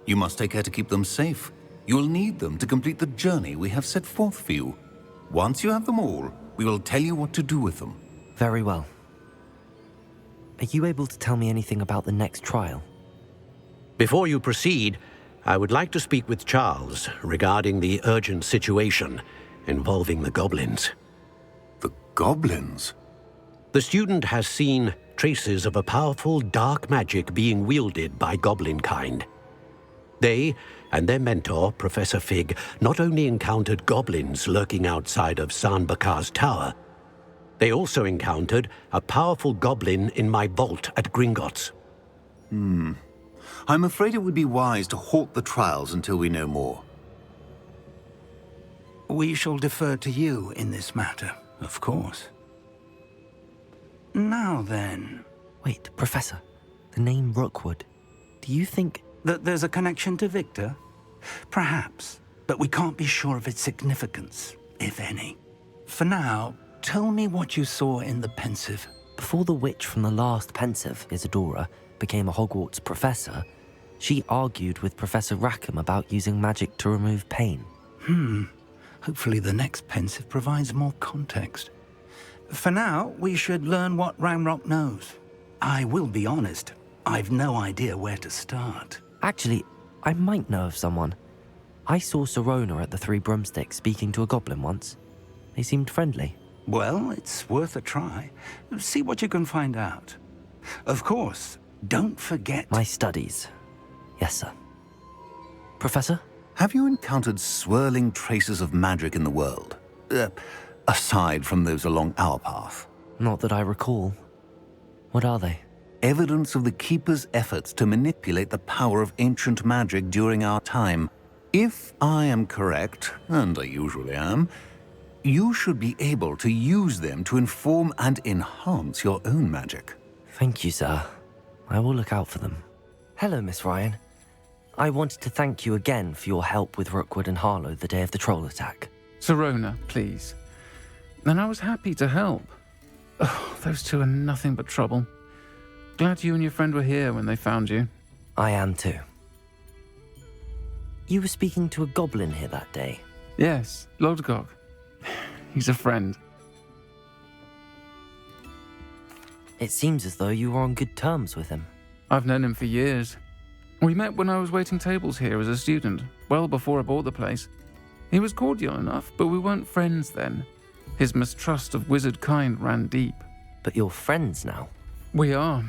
You must take care to keep them safe. You will need them to complete the journey we have set forth for you. Once you have them all, we will tell you what to do with them. Very well. Are you able to tell me anything about the next trial? Before you proceed, I would like to speak with Charles regarding the urgent situation involving the goblins. The goblins? The student has seen traces of a powerful dark magic being wielded by goblin kind. They and their mentor, Professor Fig, not only encountered goblins lurking outside of San Bakar's tower, they also encountered a powerful goblin in my vault at Gringotts. I'm afraid it would be wise to halt the trials until we know more. We shall defer to you in this matter, Of course. Now then... Wait, Professor. The name Rookwood. Do you think... that there's a connection to Victor? Perhaps, but we can't be sure of its significance, if any. For now, tell me what you saw in the pensive. Before the witch from the last pensive, Isadora, became a Hogwarts professor, she argued with Professor Rackham about using magic to remove pain. Hopefully the next pensive provides more context. For now, we should learn what Ranrock knows. I will be honest, I've no idea where to start. Actually, I might know of someone. I saw Sirona at the Three Broomsticks speaking to a goblin once. They seemed friendly. Well, it's worth a try. See what you can find out. Of course, don't forget... My studies. Yes, sir. Professor? Have you encountered swirling traces of magic in the world? Aside from those along our path? Not that I recall. What are they? Evidence of the Keeper's efforts to manipulate the power of ancient magic during our time. If I am correct, and I usually am, you should be able to use them to inform and enhance your own magic. Thank you, sir. I will look out for them. Hello, Miss Ryan. I wanted to thank you again for your help with Rookwood and Harlow the day of the troll attack. Sirona, please. And I was happy to help. Oh, those two are nothing but trouble. Glad you and your friend were here when they found you. I am too. You were speaking to a goblin here that day? Yes, Lodgok. He's a friend. It seems as though you were on good terms with him. I've known him for years. We met when I was waiting tables here as a student, well before I bought the place. He was cordial enough, but we weren't friends then. His mistrust of wizard kind ran deep. But you're friends now? We are.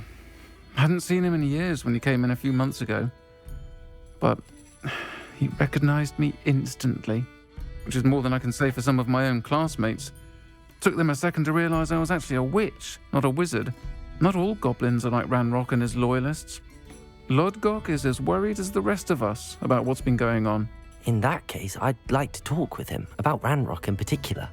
Hadn't seen him in years when he came in a few months ago. But he recognized me instantly, which is more than I can say for some of my own classmates. Took them a second to realize I was actually a witch, not a wizard. Not all goblins are like Ranrock and his loyalists. Lodgok is as worried as the rest of us about what's been going on. In that case, I'd like to talk with him, about Ranrock in particular.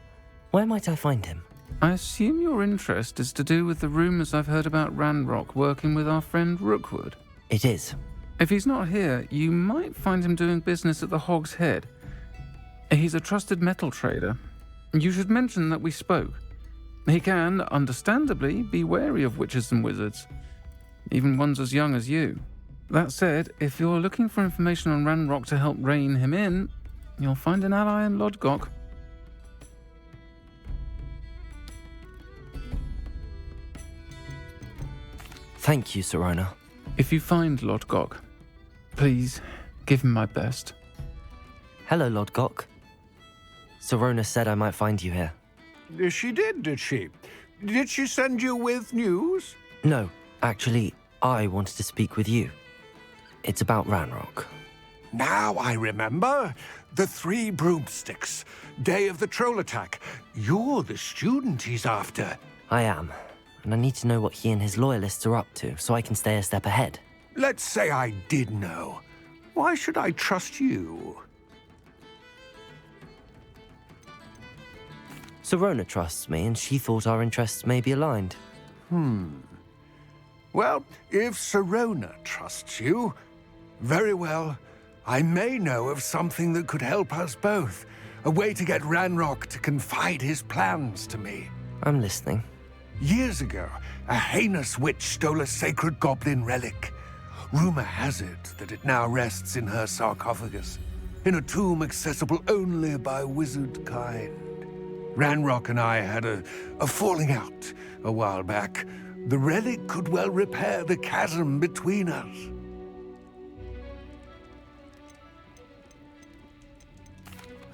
Where might I find him? I assume your interest is to do with the rumors I've heard about Ranrock working with our friend Rookwood. It is. If he's not here, you might find him doing business at the Hog's Head. He's a trusted metal trader. You should mention that we spoke. He can, understandably, be wary of witches and wizards, even ones as young as you. That said, if you're looking for information on Ranrock to help rein him in, you'll find an ally in Lodgok. Thank you, Sirona. If you find Lodgok, please give him my best. Hello, Lodgok. Sirona said I might find you here. She did she? Did she send you with news? No, actually, I wanted to speak with you. It's about Ranrock. Now I remember. The Three Broomsticks. Day of the troll attack. You're the student he's after. I am. And I need to know what he and his loyalists are up to, so I can stay a step ahead. Let's say I did know. Why should I trust you? Sirona trusts me, and she thought our interests may be aligned. Well, if Sirona trusts you, very well. I may know of something that could help us both. A way to get Ranrock to confide his plans to me. I'm listening. Years ago, a heinous witch stole a sacred goblin relic. Rumor has it that it now rests in her sarcophagus, in a tomb accessible only by wizard kind. Ranrock and I had a falling out a while back. The relic could well repair the chasm between us.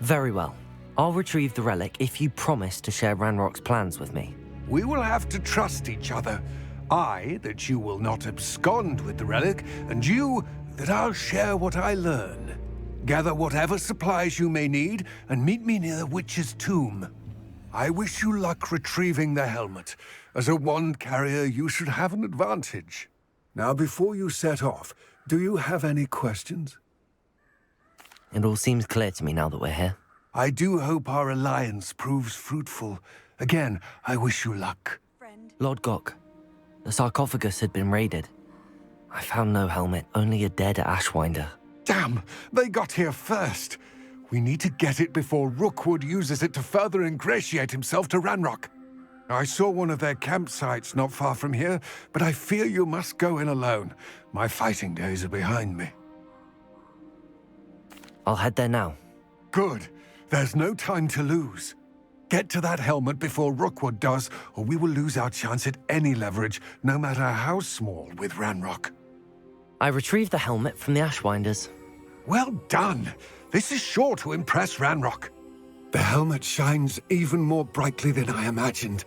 Very well. I'll retrieve the relic if you promise to share Ranrock's plans with me. We will have to trust each other. I, that you will not abscond with the relic, and you, that I'll share what I learn. Gather whatever supplies you may need, and meet me near the witch's tomb. I wish you luck retrieving the helmet. As a wand carrier, you should have an advantage. Now, before you set off, do you have any questions? It all seems clear to me now that we're here. I do hope our alliance proves fruitful. Again, I wish you luck. Lord Gok, the sarcophagus had been raided. I found no helmet, only a dead Ashwinder. Damn! They got here first. We need to get it before Rookwood uses it to further ingratiate himself to Ranrock. I saw one of their campsites not far from here, but I fear you must go in alone. My fighting days are behind me. I'll head there now. Good. There's no time to lose. Get to that helmet before Rookwood does, or we will lose our chance at any leverage, no matter how small, with Ranrock. I retrieved the helmet from the Ashwinders. Well done! This is sure to impress Ranrock. The helmet shines even more brightly than I imagined.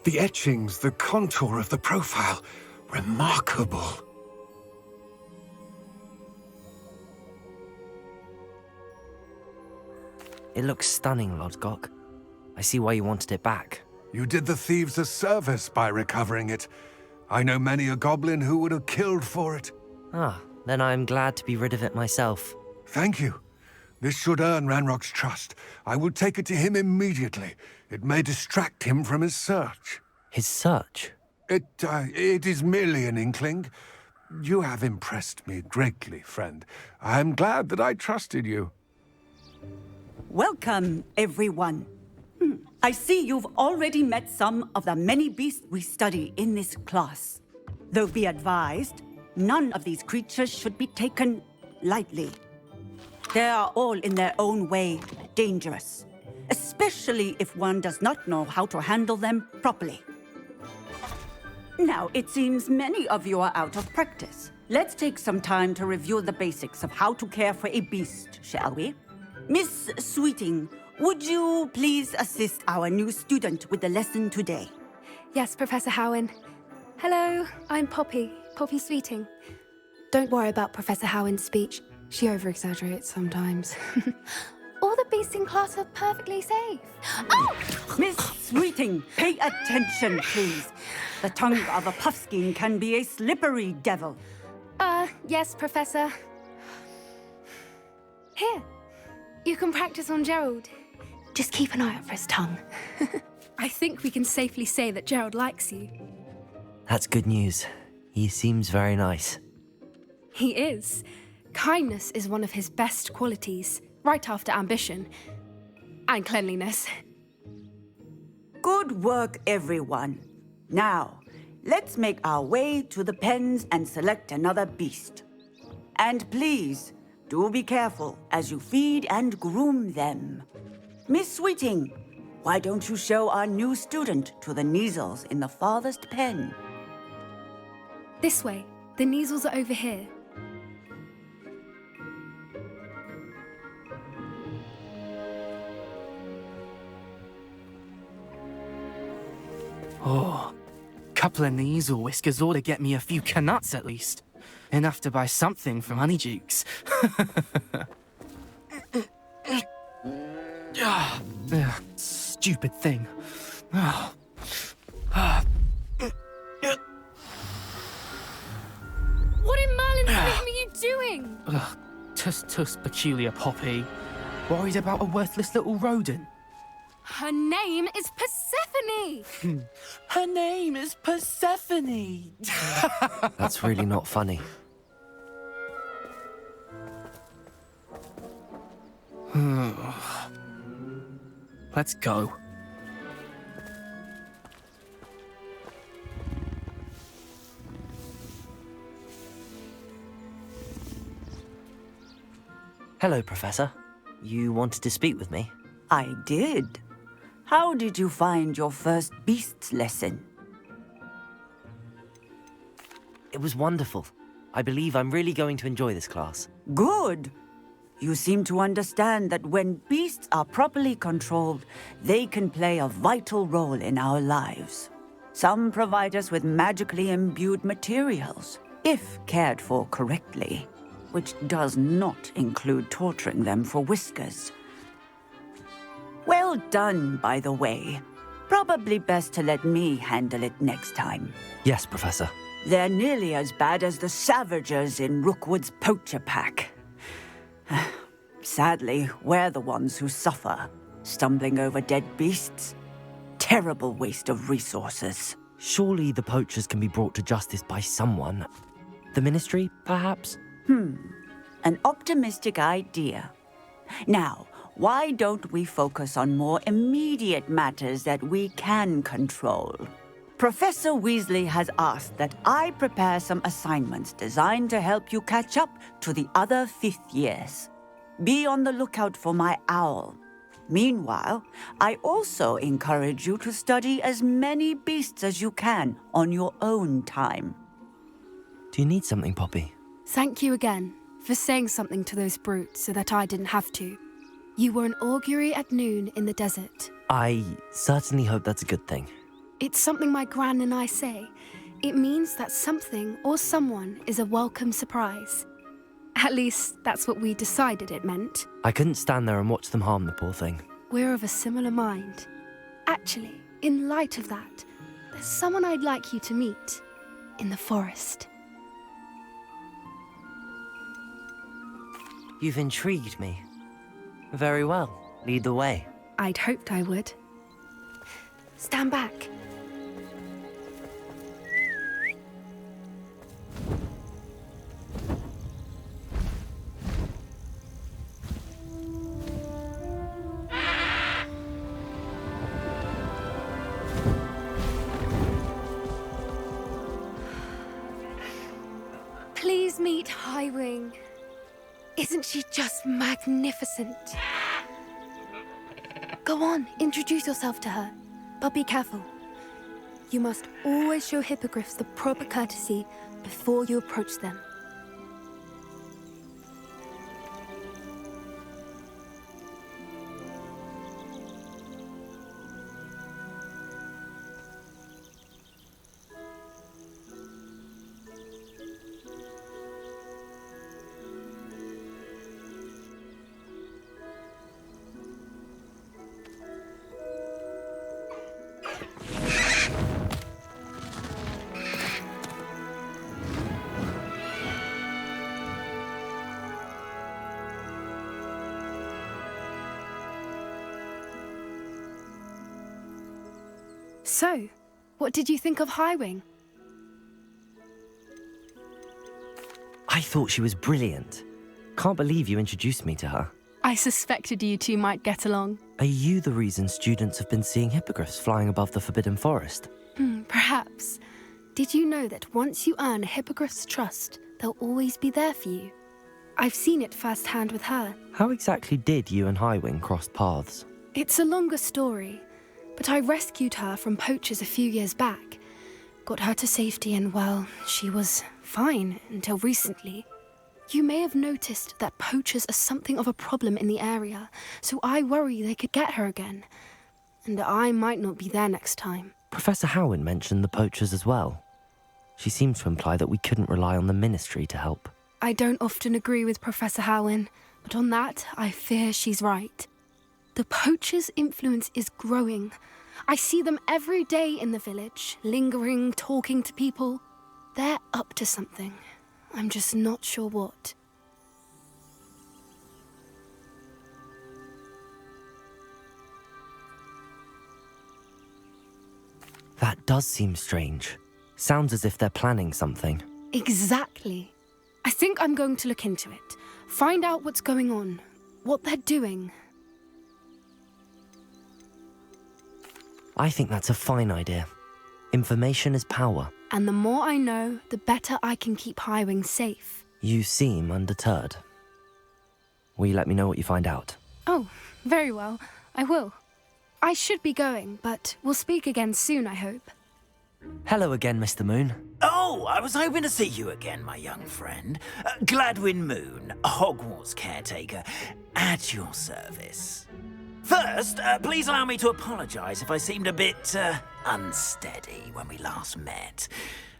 The etchings, the contour of the profile, remarkable. It looks stunning, Lord Gok. I see why you wanted it back. You did the thieves a service by recovering it. I know many a goblin who would have killed for it. Ah, then I am glad to be rid of it myself. Thank you. This should earn Ranrock's trust. I will take it to him immediately. It may distract him from his search. His search? It is merely an inkling. You have impressed me greatly, friend. I am glad that I trusted you. Welcome, everyone. I see you've already met some of the many beasts we study in this class. Though be advised, none of these creatures should be taken lightly. They are all in their own way dangerous, especially if one does not know how to handle them properly. Now, it seems many of you are out of practice. Let's take some time to review the basics of how to care for a beast, shall we? Miss Sweeting, would you please assist our new student with the lesson today? Yes, Professor Howen. Hello, I'm Poppy Sweeting. Don't worry about Professor Howen's speech. She over-exaggerates sometimes. All the beasts in class are perfectly safe. Oh! Miss Sweeting, pay attention, please. The tongue of a puffskein can be a slippery devil. Yes, Professor. Here, you can practice on Gerald. Just keep an eye out for his tongue. I think we can safely say that Gerald likes you. That's good news. He seems very nice. He is. Kindness is one of his best qualities, right after ambition. And cleanliness. Good work, everyone. Now, let's make our way to the pens and select another beast. And please, do be careful as you feed and groom them. Miss Sweeting, why don't you show our new student to the Neasels in the farthest pen? This way. The Neasels are over here. Oh, couple of Neasel whiskers ought to get me a few canuts at least. Enough to buy something from Honeydukes. Stupid thing. What in Merlin's name are you doing? Tuss, peculiar Poppy. Worried about a worthless little rodent. Her name is Persephone! Her name is Persephone! That's really not funny. Let's go. Hello, Professor. You wanted to speak with me? I did. How did you find your first beasts lesson? It was wonderful. I believe I'm really going to enjoy this class. Good. You seem to understand that when beasts are properly controlled, they can play a vital role in our lives. Some provide us with magically imbued materials, if cared for correctly, which does not include torturing them for whiskers. Well done, by the way. Probably best to let me handle it next time. Yes, Professor. They're nearly as bad as the Savagers in Rookwood's poacher pack. Sadly, we're the ones who suffer, stumbling over dead beasts. terrible waste of resources. Surely the poachers can be brought to justice by someone. The Ministry, perhaps? An optimistic idea. Now, why don't we focus on more immediate matters that we can control? Professor Weasley has asked that I prepare some assignments designed to help you catch up to the other 5th years. Be on the lookout for my owl. Meanwhile, I also encourage you to study as many beasts as you can on your own time. Do you need something, Poppy? Thank you again for saying something to those brutes so that I didn't have to. You were an augury at noon in the desert. I certainly hope that's a good thing. It's something my gran and I say. It means that something or someone is a welcome surprise. At least, that's what we decided it meant. I couldn't stand there and watch them harm the poor thing. We're of a similar mind. Actually, in light of that, there's someone I'd like you to meet. In the forest. You've intrigued me. Very well. Lead the way. I'd hoped I would. Stand back. Please meet Highwing. Isn't she just magnificent? Go on, introduce yourself to her. But be careful. You must always show hippogriffs the proper courtesy before you approach them. So, what did you think of Highwing? I thought she was brilliant. Can't believe you introduced me to her. I suspected you two might get along. Are you the reason students have been seeing hippogriffs flying above the Forbidden Forest? Perhaps. Did you know that once you earn a hippogriff's trust, they'll always be there for you? I've seen it firsthand with her. How exactly did you and Highwing cross paths? It's a longer story, but I rescued her from poachers a few years back. Got her to safety and, well, she was fine until recently. You may have noticed that poachers are something of a problem in the area, so I worry they could get her again. And I might not be there next time. Professor Howin mentioned the poachers as well. She seemed to imply that we couldn't rely on the Ministry to help. I don't often agree with Professor Howin, but on that, I fear she's right. The poachers' influence is growing. I see them every day in the village, lingering, talking to people. They're up to something. I'm just not sure what. That does seem strange. Sounds as if they're planning something. Exactly. I think I'm going to look into it. Find out what's going on, what they're doing. I think that's a fine idea. Information is power. And the more I know, the better I can keep Highwing safe. You seem undeterred. Will you let me know what you find out? Oh, very well. I will. I should be going, but we'll speak again soon, I hope. Hello again, Mr. Moon. Oh, I was hoping to see you again, my young friend. Gladwin Moon, Hogwarts caretaker, at your service. First, please allow me to apologise if I seemed a bit, unsteady when we last met.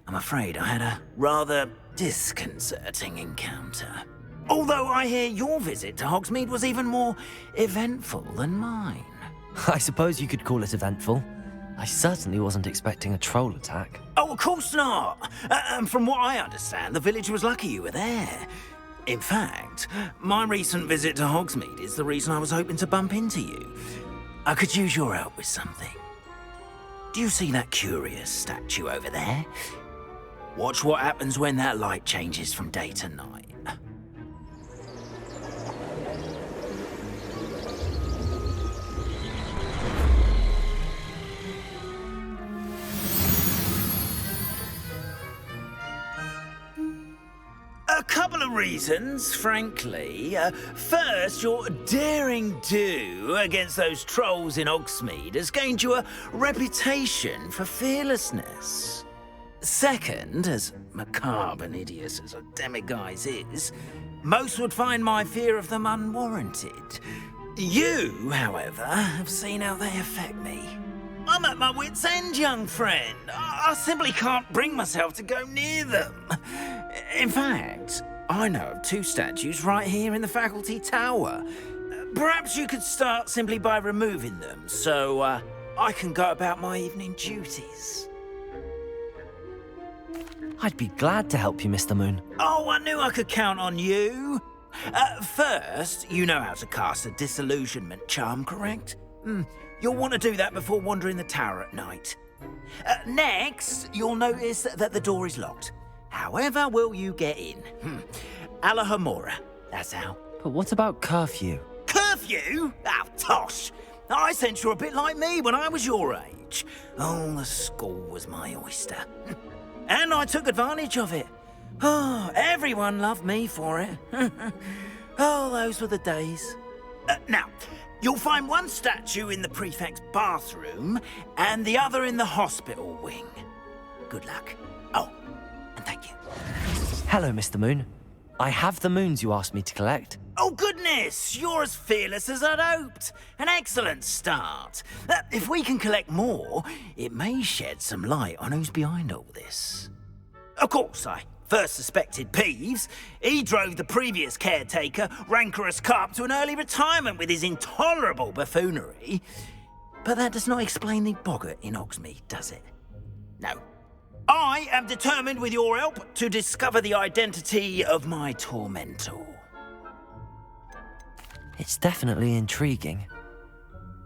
I'm afraid I had a rather disconcerting encounter. Although I hear your visit to Hogsmeade was even more eventful than mine. I suppose you could call it eventful. I certainly wasn't expecting a troll attack. Oh, of course not! And from what I understand, the village was lucky you were there. In fact, my recent visit to Hogsmeade is the reason I was hoping to bump into you. I could use your help with something. do you see that curious statue over there? Watch what happens when that light changes from day to night. A couple of reasons, frankly. First, your daring do against those trolls in Hogsmeade has gained you a reputation for fearlessness. Second, as macabre and hideous as a demiguise is, most would find my fear of them unwarranted. You, however, have seen how they affect me. I'm at my wit's end, young friend. I simply can't bring myself to go near them. In fact, I know of 2 statues right here in the faculty tower. Perhaps you could start simply by removing them, so I can go about my evening duties. I'd be glad to help you, Mr. Moon. Oh, I knew I could count on you. First, you know how to cast a disillusionment charm, correct? You'll want to do that before wandering the tower at night. Next, you'll notice that the door is locked. However will you get in? Alahomora, that's how. But what about curfew? Curfew? Oh, tosh. I sense you're a bit like me when I was your age. Oh, the school was my oyster. And I took advantage of it. Oh, everyone loved me for it. Oh, those were the days. Now, you'll find one statue in the prefect's bathroom and the other in the hospital wing. Good luck. Oh, and thank you. Hello, Mr. Moon. I have the moons you asked me to collect. Oh, goodness! You're as fearless as I'd hoped. An excellent start. If we can collect more, it may shed some light on who's behind all this. Of course, I first suspected Peeves. He drove the previous caretaker, Rancorous Carp, to an early retirement with his intolerable buffoonery. But that does not explain the boggart in Hogsmeade, does it? No. I am determined, with your help, to discover the identity of my tormentor. It's definitely intriguing.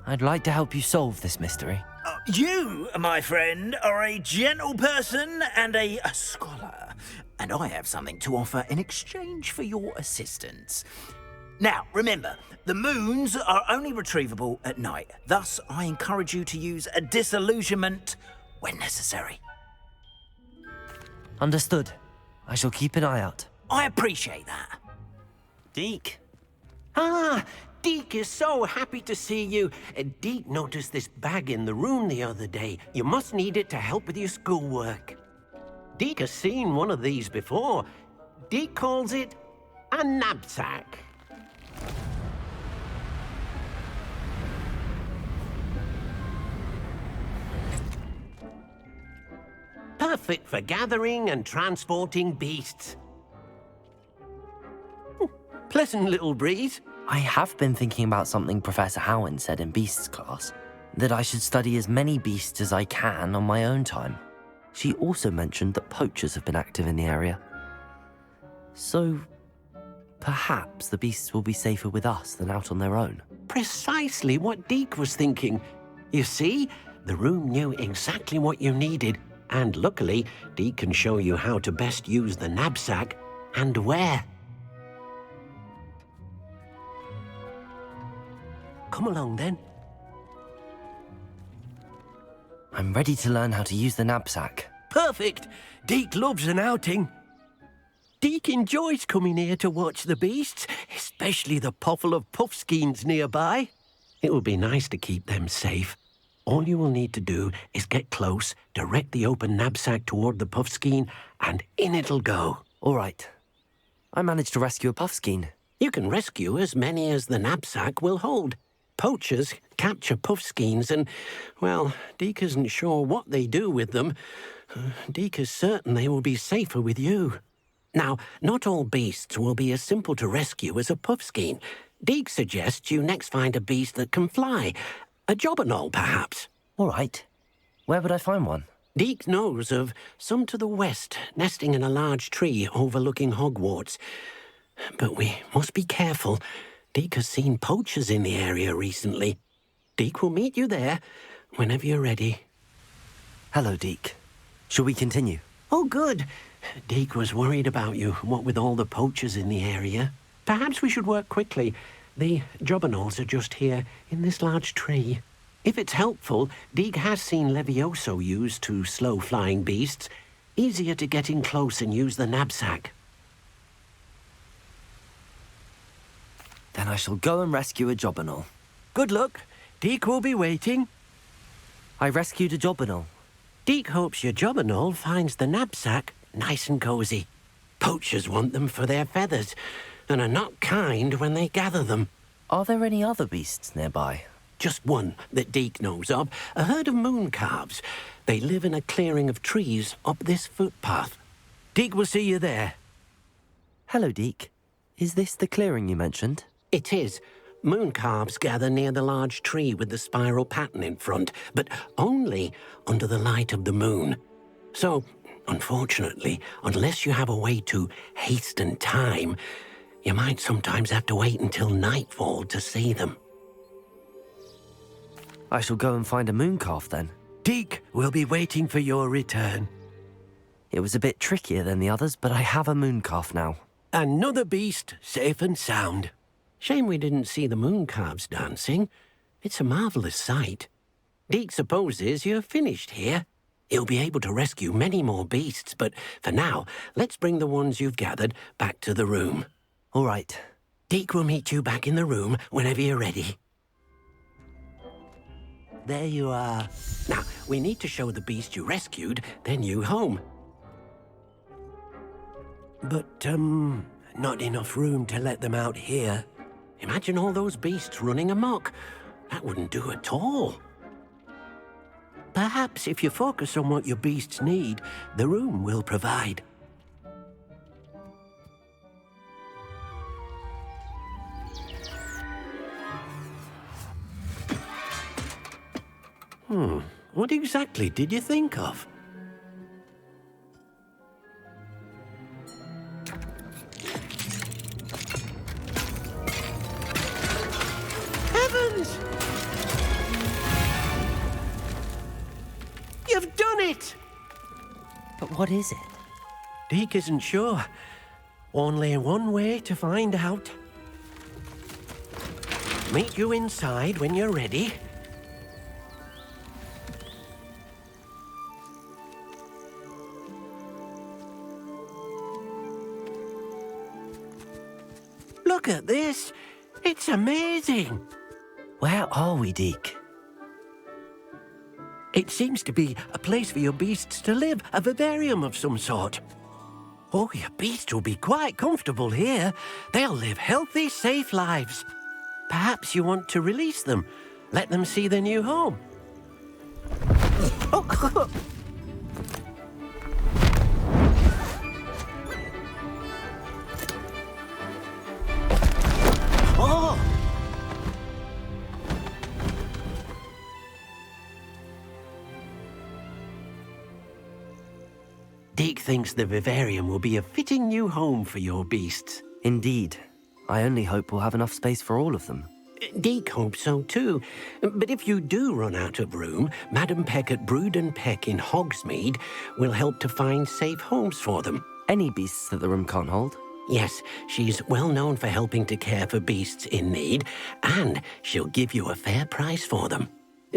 I'd like to help you solve this mystery. You, my friend, are a gentle person and a scholar, and I have something to offer in exchange for your assistance. Now, remember, the moons are only retrievable at night. Thus, I encourage you to use a disillusionment when necessary. Understood. I shall keep an eye out. I appreciate that. Deke. Ah, Deke is so happy to see you. Deke noticed this bag in the room the other day. You must need it to help with your schoolwork. Deke has seen one of these before. Deke calls it a knapsack. Perfect for gathering and transporting beasts. Pleasant little breeze. I have been thinking about something Professor Howin said in Beasts class, that I should study as many beasts as I can on my own time. She also mentioned that poachers have been active in the area. So, perhaps the beasts will be safer with us than out on their own. Precisely what Deke was thinking. You see, the room knew exactly what you needed, and luckily, Deke can show you how to best use the knapsack and where. Come along, then. I'm ready to learn how to use the knapsack. Perfect. Deke loves an outing. Deke enjoys coming here to watch the beasts, especially the poffle of puffskeins nearby. It will be nice to keep them safe. All you will need to do is get close, direct the open knapsack toward the puffskein, and in it'll go. All right. I managed to rescue a puffskein. You can rescue as many as the knapsack will hold. Poachers capture puffskeins and, well, Deke isn't sure what they do with them. Deke is certain they will be safer with you. Now, not all beasts will be as simple to rescue as a puffskein. Deke suggests you next find a beast that can fly. A jobberknoll, perhaps. All right. Where would I find one? Deke knows of some to the west, nesting in a large tree overlooking Hogwarts. But we must be careful. Deke has seen poachers in the area recently. Deke will meet you there whenever you're ready. Hello, Deke. Shall we continue? Oh, good. Deke was worried about you, what with all the poachers in the area. Perhaps we should work quickly. The jobberknolls are just here, in this large tree. If it's helpful, Deke has seen Levioso used to slow flying beasts. Easier to get in close and use the knapsack. Then I shall go and rescue a jobberknoll. Good luck. Deke will be waiting. I rescued a jobberknoll. Deke hopes your jobberknoll finds the knapsack nice and cozy. Poachers want them for their feathers, and are not kind when they gather them. Are there any other beasts nearby? Just one that Deke knows of, a herd of moon calves. They live in a clearing of trees up this footpath. Deke will see you there. Hello, Deke. Is this the clearing you mentioned? It is. Moon calves gather near the large tree with the spiral pattern in front, but only under the light of the moon. So, unfortunately, unless you have a way to hasten time, you might sometimes have to wait until nightfall to see them. I shall go and find a mooncalf then. Deke will be waiting for your return. It was a bit trickier than the others, but I have a mooncalf now. Another beast, safe and sound. Shame we didn't see the mooncalves dancing. It's a marvellous sight. Deke supposes you're finished here. He'll be able to rescue many more beasts, but for now, let's bring the ones you've gathered back to the room. All right. Deke will meet you back in the room whenever you're ready. There you are. Now, we need to show the beast you rescued their new home. But, not enough room to let them out here. Imagine all those beasts running amok. That wouldn't do at all. Perhaps if you focus on what your beasts need, the room will provide. What exactly did you think of? Heavens! You've done it! But what is it? Deke isn't sure. Only one way to find out. Meet you inside when you're ready. Look at this. It's amazing. Where are we, Deke? It seems to be a place for your beasts to live, a vivarium of some sort. Oh, your beasts will be quite comfortable here. They'll live healthy, safe lives. Perhaps you want to release them. Let them see their new home. Oh. Oh! Deke thinks the vivarium will be a fitting new home for your beasts. Indeed. I only hope we'll have enough space for all of them. Deke hopes so too. But if you do run out of room, Madam Peck at Brood and Peck in Hogsmeade will help to find safe homes for them. Any beasts that the room can't hold? Yes, she's well known for helping to care for beasts in need, and she'll give you a fair price for them.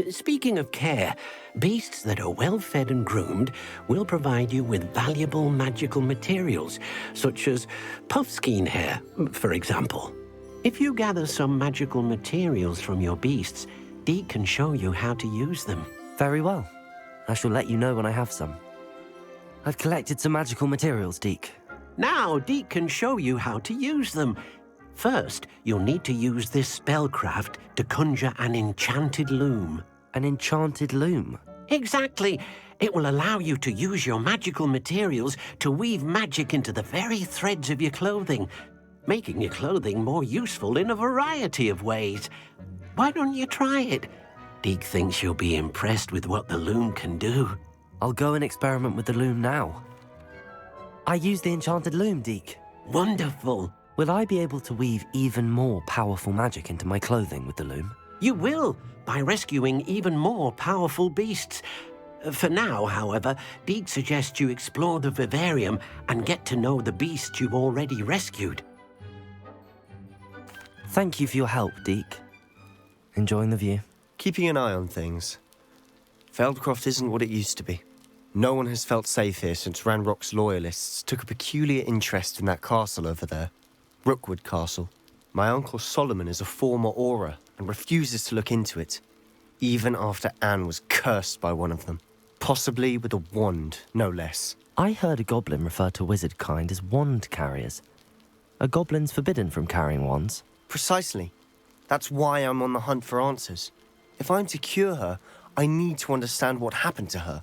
Speaking of care, beasts that are well fed and groomed will provide you with valuable magical materials, such as puffskein hair, for example. If you gather some magical materials from your beasts, Deke can show you how to use them. Very well. I shall let you know when I have some. I've collected some magical materials, Deke. Now Deke can show you how to use them. First, you'll need to use this spellcraft to conjure an enchanted loom. An enchanted loom? Exactly. It will allow you to use your magical materials to weave magic into the very threads of your clothing, making your clothing more useful in a variety of ways. Why don't you try it? Deke thinks you'll be impressed with what the loom can do. I'll go and experiment with the loom now. I use the enchanted loom, Deke. Wonderful. Will I be able to weave even more powerful magic into my clothing with the loom? You will, by rescuing even more powerful beasts. For now, however, Deek suggests you explore the vivarium and get to know the beast you've already rescued. Thank you for your help, Deek. Enjoying the view? Keeping an eye on things. Feldcroft isn't what it used to be. No one has felt safe here since Ranrock's loyalists took a peculiar interest in that castle over there. Rookwooda Castle. My uncle Solomon is a former Auror and refuses to look into it, even after Anne was cursed by one of them. Possibly with a wand, no less. I heard a goblin refer to wizard kind as wand carriers. Are goblins forbidden from carrying wands? Precisely. That's why I'm on the hunt for answers. If I'm to cure her, I need to understand what happened to her.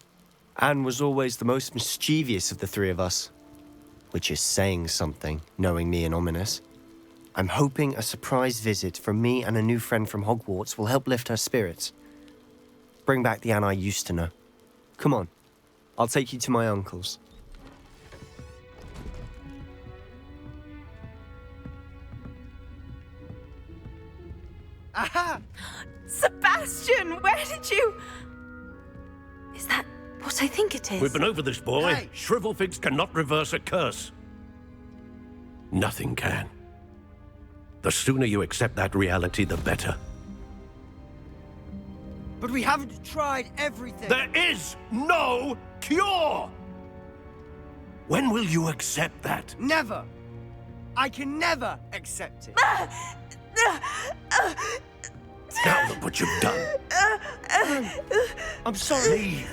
Anne was always the most mischievous of the three of us. Which is saying something, knowing me and Ominous. I'm hoping a surprise visit from me and a new friend from Hogwarts will help lift her spirits. Bring back the Anne I used to know. Come on, I'll take you to my uncle's. Aha! Sebastian, where did you... Is that what I think it is? We've been over this, boy. Hey. Shrivelfigs cannot reverse a curse. Nothing can. The sooner you accept that reality, the better. But we haven't tried everything. There is no cure! When will you accept that? Never. I can never accept it. Now look what you've done. I'm sorry.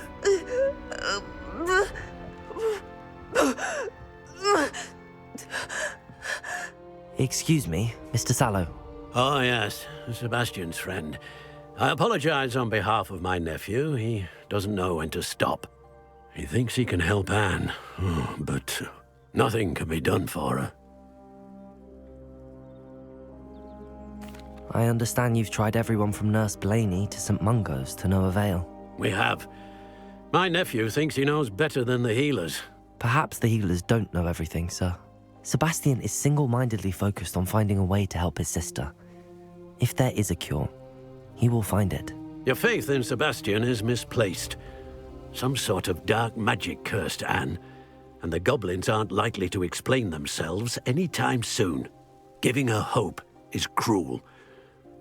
Excuse me, Mr. Sallow. Oh, yes, Sebastian's friend. I apologize on behalf of my nephew. He doesn't know when to stop. He thinks he can help Anne, but nothing can be done for her. I understand you've tried everyone from Nurse Blaney to St. Mungo's to no avail. We have. My nephew thinks he knows better than the healers. Perhaps the healers don't know everything, sir. Sebastian is single-mindedly focused on finding a way to help his sister. If there is a cure, he will find it. Your faith in Sebastian is misplaced. Some sort of dark magic cursed Anne, and the goblins aren't likely to explain themselves anytime soon. Giving her hope is cruel.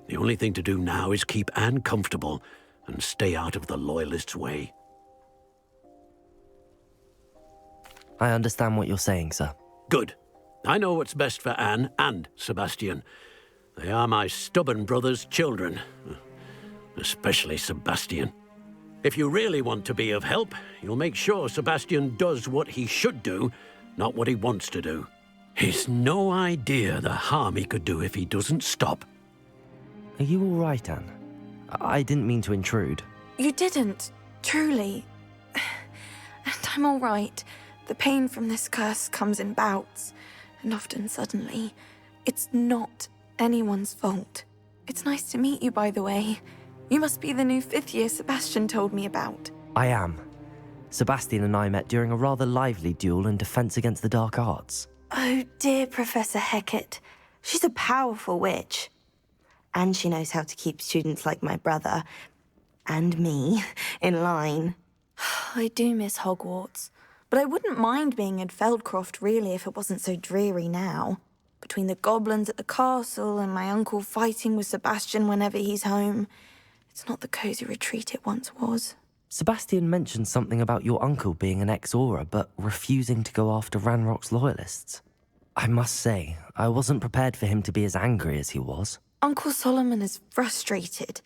The only thing to do now is keep Anne comfortable and stay out of the Loyalists' way. I understand what you're saying, sir. Good. I know what's best for Anne and Sebastian. They are my stubborn brother's children. Especially Sebastian. If you really want to be of help, you'll make sure Sebastian does what he should do, not what he wants to do. He's no idea the harm he could do if he doesn't stop. Are you all right, Anne? I didn't mean to intrude. You didn't, truly. And I'm all right. The pain from this curse comes in bouts, and often suddenly. It's not anyone's fault. It's nice to meet you, by the way. You must be the new 5th year Sebastian told me about. I am. Sebastian and I met during a rather lively duel in defense against the dark arts. Oh dear, Professor Hecat. She's a powerful witch. And she knows how to keep students like my brother, and me, in line. I do miss Hogwarts, but I wouldn't mind being in Feldcroft, really, if it wasn't so dreary now. Between the goblins at the castle and my uncle fighting with Sebastian whenever he's home, it's not the cozy retreat it once was. Sebastian mentioned something about your uncle being an ex-Auror, but refusing to go after Ranrock's loyalists. I must say, I wasn't prepared for him to be as angry as he was. Uncle Solomon is frustrated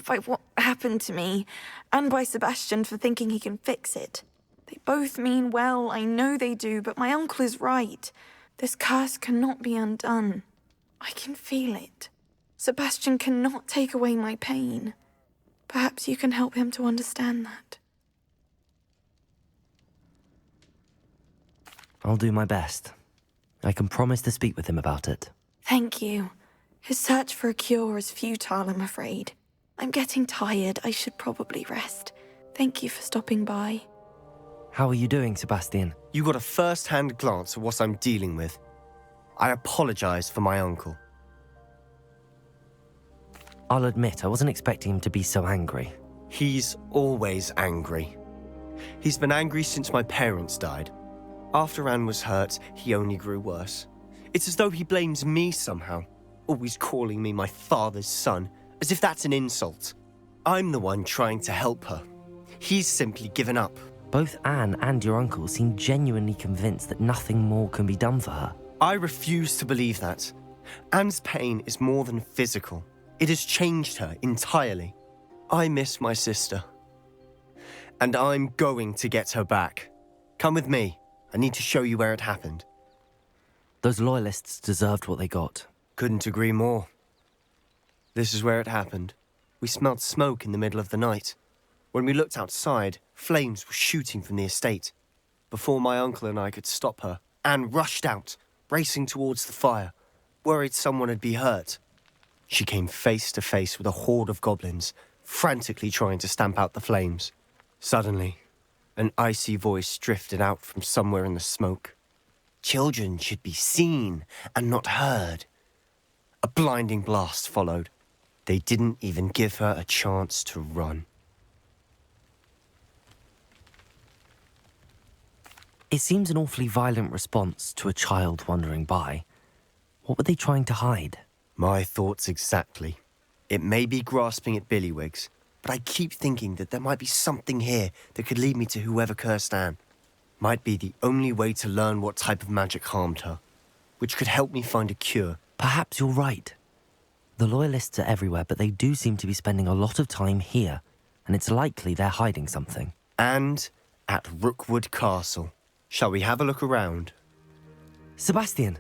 by what happened to me, and by Sebastian for thinking he can fix it. They both mean well, I know they do, but my uncle is right. This curse cannot be undone. I can feel it. Sebastian cannot take away my pain. Perhaps you can help him to understand that. I'll do my best. I can promise to speak with him about it. Thank you. His search for a cure is futile, I'm afraid. I'm getting tired. I should probably rest. Thank you for stopping by. How are you doing, Sebastian? You got a first-hand glance at what I'm dealing with. I apologize for my uncle. I'll admit, I wasn't expecting him to be so angry. He's always angry. He's been angry since my parents died. After Anne was hurt, he only grew worse. It's as though he blames me somehow, always calling me my father's son, as if that's an insult. I'm the one trying to help her. He's simply given up. Both Anne and your uncle seem genuinely convinced that nothing more can be done for her. I refuse to believe that. Anne's pain is more than physical. It has changed her entirely. I miss my sister. And I'm going to get her back. Come with me. I need to show you where it happened. Those loyalists deserved what they got. Couldn't agree more. This is where it happened. We smelled smoke in the middle of the night. When we looked outside, flames were shooting from the estate. Before my uncle and I could stop her, Anne rushed out, racing towards the fire, worried someone had been hurt. She came face to face with a horde of goblins, frantically trying to stamp out the flames. Suddenly, an icy voice drifted out from somewhere in the smoke. Children should be seen and not heard. A blinding blast followed. They didn't even give her a chance to run. It seems an awfully violent response to a child wandering by. What were they trying to hide? My thoughts exactly. It may be grasping at billywhigs, but I keep thinking that there might be something here that could lead me to whoever cursed Anne. Might be the only way to learn what type of magic harmed her, which could help me find a cure. Perhaps you're right. The Loyalists are everywhere, but they do seem to be spending a lot of time here, and it's likely they're hiding something. And at Rookwood Castle. Shall we have a look around? Sebastian,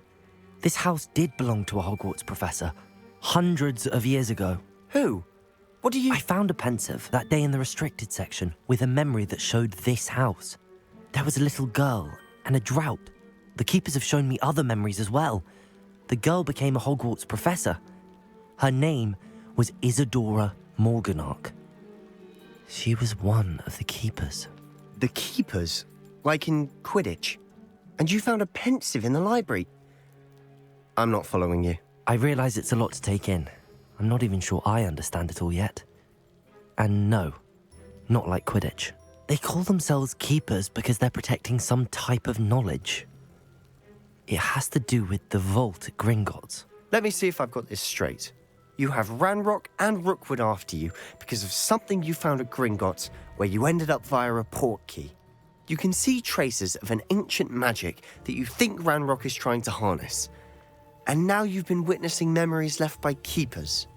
this house did belong to a Hogwarts professor, hundreds of years ago. Who? What do you... I found a pensive that day in the restricted section with a memory that showed this house. There was a little girl and a drought. The keepers have shown me other memories as well. The girl became a Hogwarts professor. Her name was Isadora Morganach. She was one of the keepers. The keepers? Like in Quidditch? And you found a pensive in the library? I'm not following you. I realise it's a lot to take in. I'm not even sure I understand it all yet. And no, not like Quidditch. They call themselves keepers because they're protecting some type of knowledge. It has to do with the vault at Gringotts. Let me see if I've got this straight. You have Ranrock and Rookwood after you because of something you found at Gringotts where you ended up via a port key. You can see traces of an ancient magic that you think Ranrock is trying to harness. And now you've been witnessing memories left by keepers.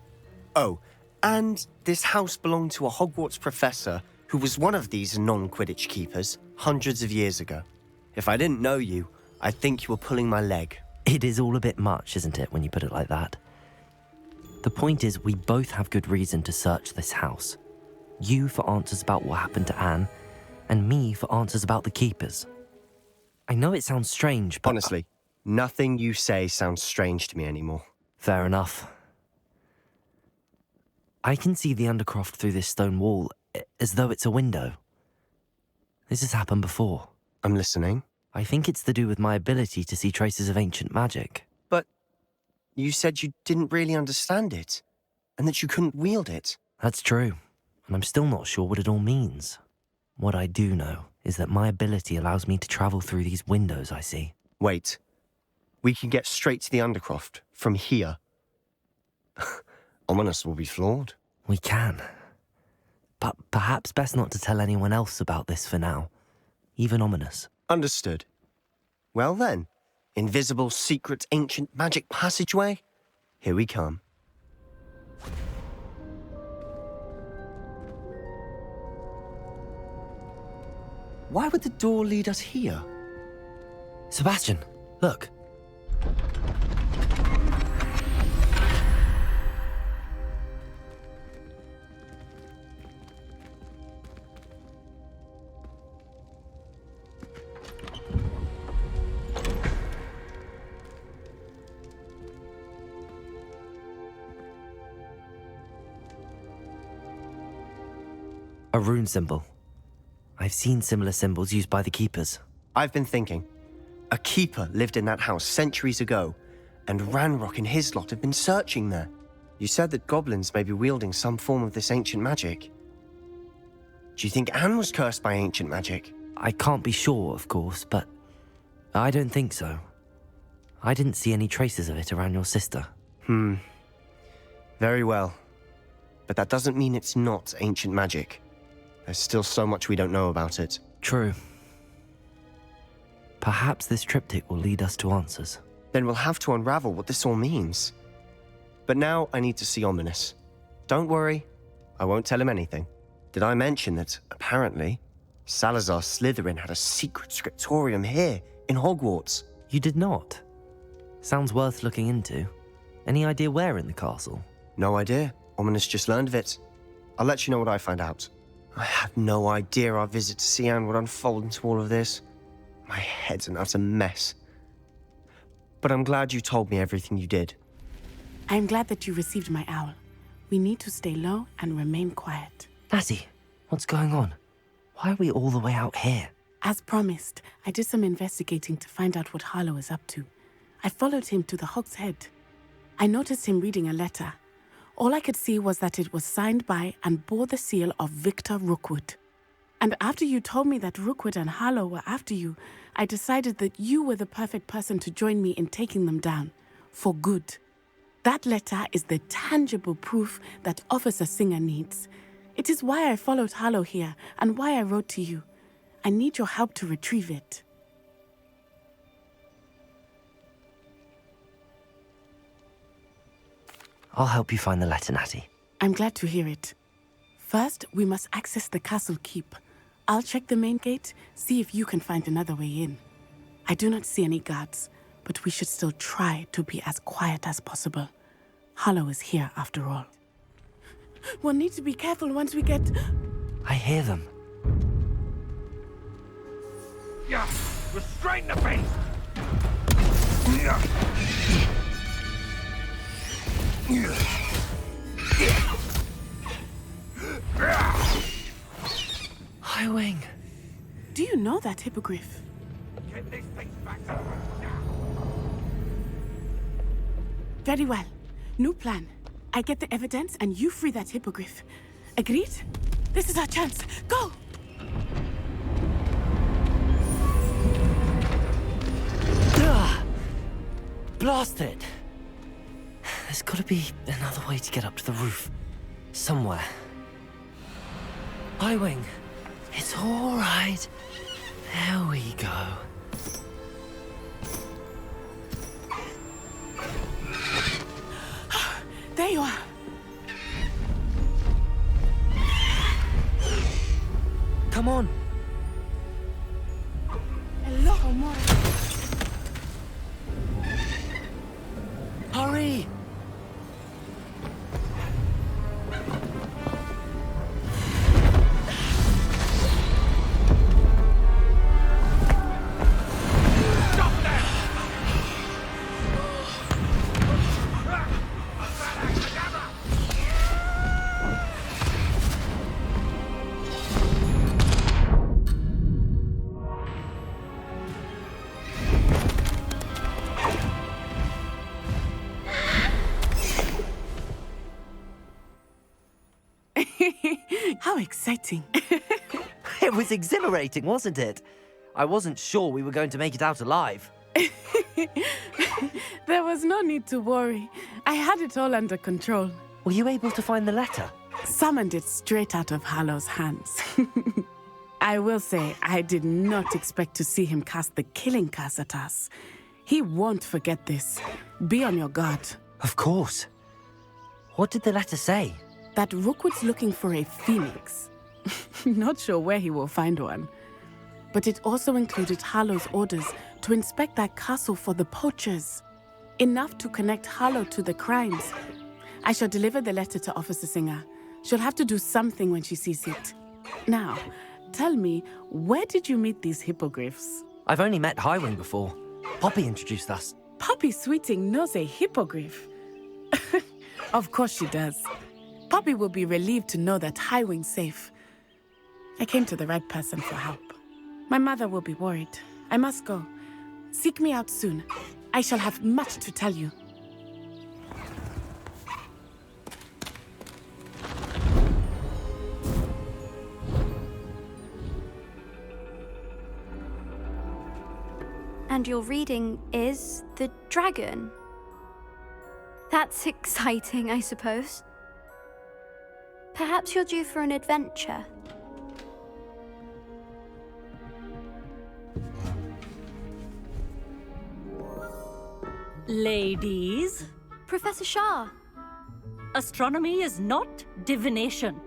Oh, and this house belonged to a Hogwarts professor who was one of these non-Quidditch keepers hundreds of years ago. If I didn't know you, I'd think you were pulling my leg. It is all a bit much, isn't it, when you put it like that? The point is, we both have good reason to search this house. You for answers about what happened to Anne, and me for answers about the keepers. I know it sounds strange, but... Honestly, nothing you say sounds strange to me anymore. Fair enough. I can see the Undercroft through this stone wall, as though it's a window. This has happened before. I'm listening. I think it's to do with my ability to see traces of ancient magic. But you said you didn't really understand it, and that you couldn't wield it. That's true, and I'm still not sure what it all means. What I do know is that my ability allows me to travel through these windows I see. Wait. We can get straight to the Undercroft from here. Ominous will be flawed. We can. But perhaps best not to tell anyone else about this for now. Even Ominous. Understood. Well then, invisible, secret, ancient magic passageway? Here we come. Why would the door lead us here? Sebastian, look. A rune symbol. I've seen similar symbols used by the keepers. I've been thinking. A keeper lived in that house centuries ago, and Ranrock and his lot have been searching there. You said that goblins may be wielding some form of this ancient magic. Do you think Anne was cursed by ancient magic? I can't be sure, of course, but I don't think so. I didn't see any traces of it around your sister. Very well. But that doesn't mean it's not ancient magic. There's still so much we don't know about it. True. Perhaps this triptych will lead us to answers. Then we'll have to unravel what this all means. But now I need to see Ominous. Don't worry, I won't tell him anything. Did I mention that, apparently, Salazar Slytherin had a secret scriptorium here in Hogwarts? You did not? Sounds worth looking into. Any idea where in the castle? No idea. Ominous just learned of it. I'll let you know what I find out. I had no idea our visit to see Anne would unfold into all of this. My head's an utter mess. But I'm glad you told me everything you did. I'm glad that you received my owl. We need to stay low and remain quiet. Natty, what's going on? Why are we all the way out here? As promised, I did some investigating to find out what Harlow is up to. I followed him to the Hog's Head. I noticed him reading a letter. All I could see was that it was signed by and bore the seal of Victor Rookwood. And after you told me that Rookwood and Harlow were after you, I decided that you were the perfect person to join me in taking them down. For good. That letter is the tangible proof that Officer Singer needs. It is why I followed Harlow here and why I wrote to you. I need your help to retrieve it. I'll help you find the letter, Natty. I'm glad to hear it. First, we must access the castle keep. I'll check the main gate, see if you can find another way in. I do not see any guards, but we should still try to be as quiet as possible. Harlow is here after all. We'll need to be careful once we get... I hear them. Yeah, restrain the beast! Highwing. Do you know that hippogriff? Get this thing back to Very well. New plan. I get the evidence and you free that hippogriff. Agreed? This is our chance. Go! Blast it! There's gotta be another way to get up to the roof. Somewhere. Highwing. It's all right. There we go. There you are. Come on. Hello, amore. Hurry! How exciting. It was exhilarating, wasn't it? I wasn't sure we were going to make it out alive. There was no need to worry. I had it all under control. Were you able to find the letter? Summoned it straight out of Harlow's hands. I will say, I did not expect to see him cast the killing curse at us. He won't forget this. Be on your guard. Of course. What did the letter say? That Rookwood's looking for a phoenix. Not sure where he will find one. But it also included Harlow's orders to inspect that castle for the poachers. Enough to connect Harlow to the crimes. I shall deliver the letter to Officer Singer. She'll have to do something when she sees it. Now, tell me, where did you meet these hippogriffs? I've only met Highwing before. Poppy introduced us. Poppy Sweeting knows a hippogriff. Of course she does. Poppy will be relieved to know that Highwing's safe. I came to the right person for help. My mother will be worried. I must go. Seek me out soon. I shall have much to tell you. And your reading is The Dragon. That's exciting, I suppose. Perhaps you're due for an adventure. Ladies. Professor Shah. Astronomy is not divination.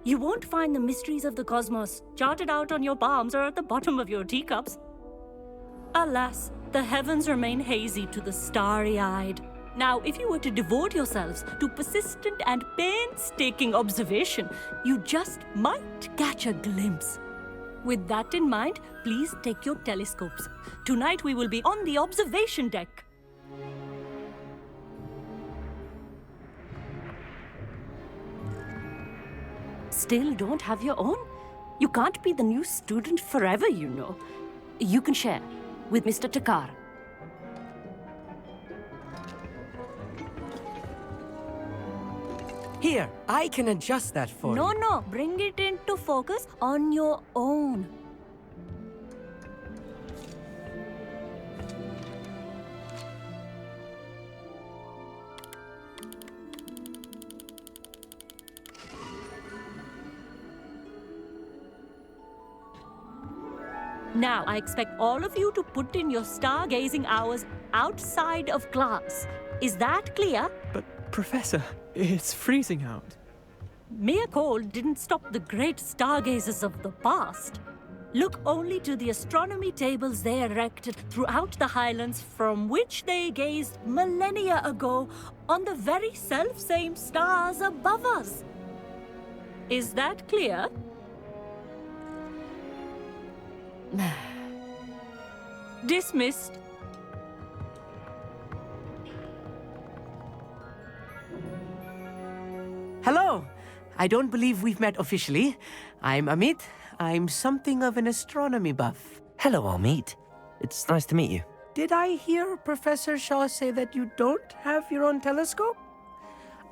You won't find the mysteries of the cosmos charted out on your palms or at the bottom of your teacups. Alas, the heavens remain hazy to the starry-eyed. Now, if you were to devote yourselves to persistent and painstaking observation, you just might catch a glimpse. With that in mind, please take your telescopes. Tonight we will be on the observation deck. Still don't have your own? You can't be the new student forever, you know. You can share with Mr. Takar. Here, I can adjust that for you. No, bring it into focus on your own. Now, I expect all of you to put in your stargazing hours outside of class. Is that clear? But, Professor, it's freezing out. Mere cold didn't stop the great stargazers of the past. Look only to the astronomy tables they erected throughout the Highlands from which they gazed millennia ago on the very self-same stars above us. Is that clear? Dismissed. Hello. I don't believe we've met officially. I'm Amit. I'm something of an astronomy buff. Hello, Amit. It's nice to meet you. Did I hear Professor Shaw say that you don't have your own telescope?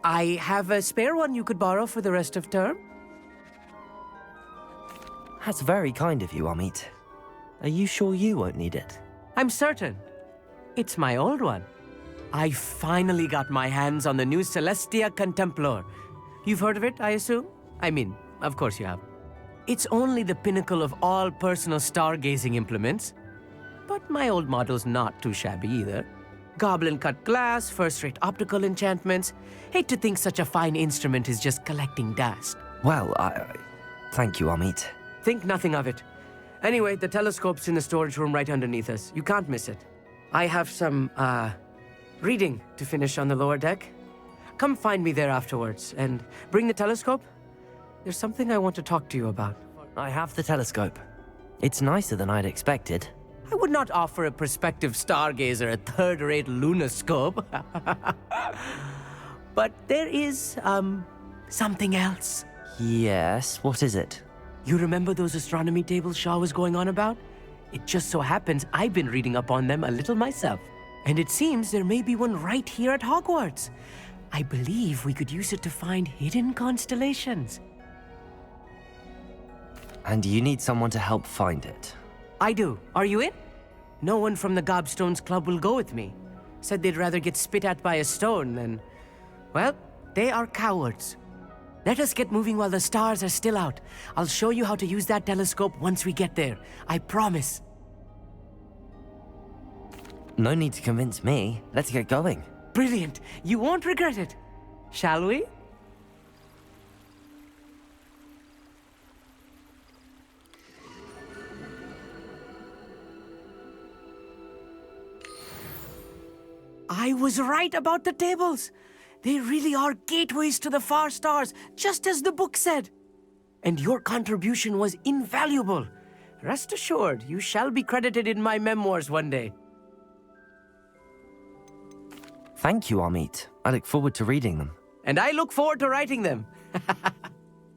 I have a spare one you could borrow for the rest of term. That's very kind of you, Amit. Are you sure you won't need it? I'm certain. It's my old one. I finally got my hands on the new Celestia Contemplar. You've heard of it, I assume? I mean, of course you have. It's only the pinnacle of all personal stargazing implements. But my old model's not too shabby either. Goblin-cut glass, first-rate optical enchantments. Hate to think such a fine instrument is just collecting dust. Well, thank you, Amit. Think nothing of it. Anyway, the telescope's in the storage room right underneath us. You can't miss it. I have some, reading to finish on the lower deck. Come find me there afterwards, and bring the telescope. There's something I want to talk to you about. I have the telescope. It's nicer than I'd expected. I would not offer a prospective stargazer a third-rate lunoscope. But there is, something else. Yes, what is it? You remember those astronomy tables Shaw was going on about? It just so happens I've been reading up on them a little myself. And it seems there may be one right here at Hogwarts. I believe we could use it to find hidden constellations. And you need someone to help find it? I do. Are you in? No one from the Gobstones Club will go with me. Said they'd rather get spit at by a stone than... Well, they are cowards. Let us get moving while the stars are still out. I'll show you how to use that telescope once we get there. I promise. No need to convince me. Let's get going. Brilliant. You won't regret it. Shall we? I was right about the tables. They really are gateways to the far stars, just as the book said. And your contribution was invaluable. Rest assured, you shall be credited in my memoirs one day. Thank you, Amit. I look forward to reading them. And I look forward to writing them.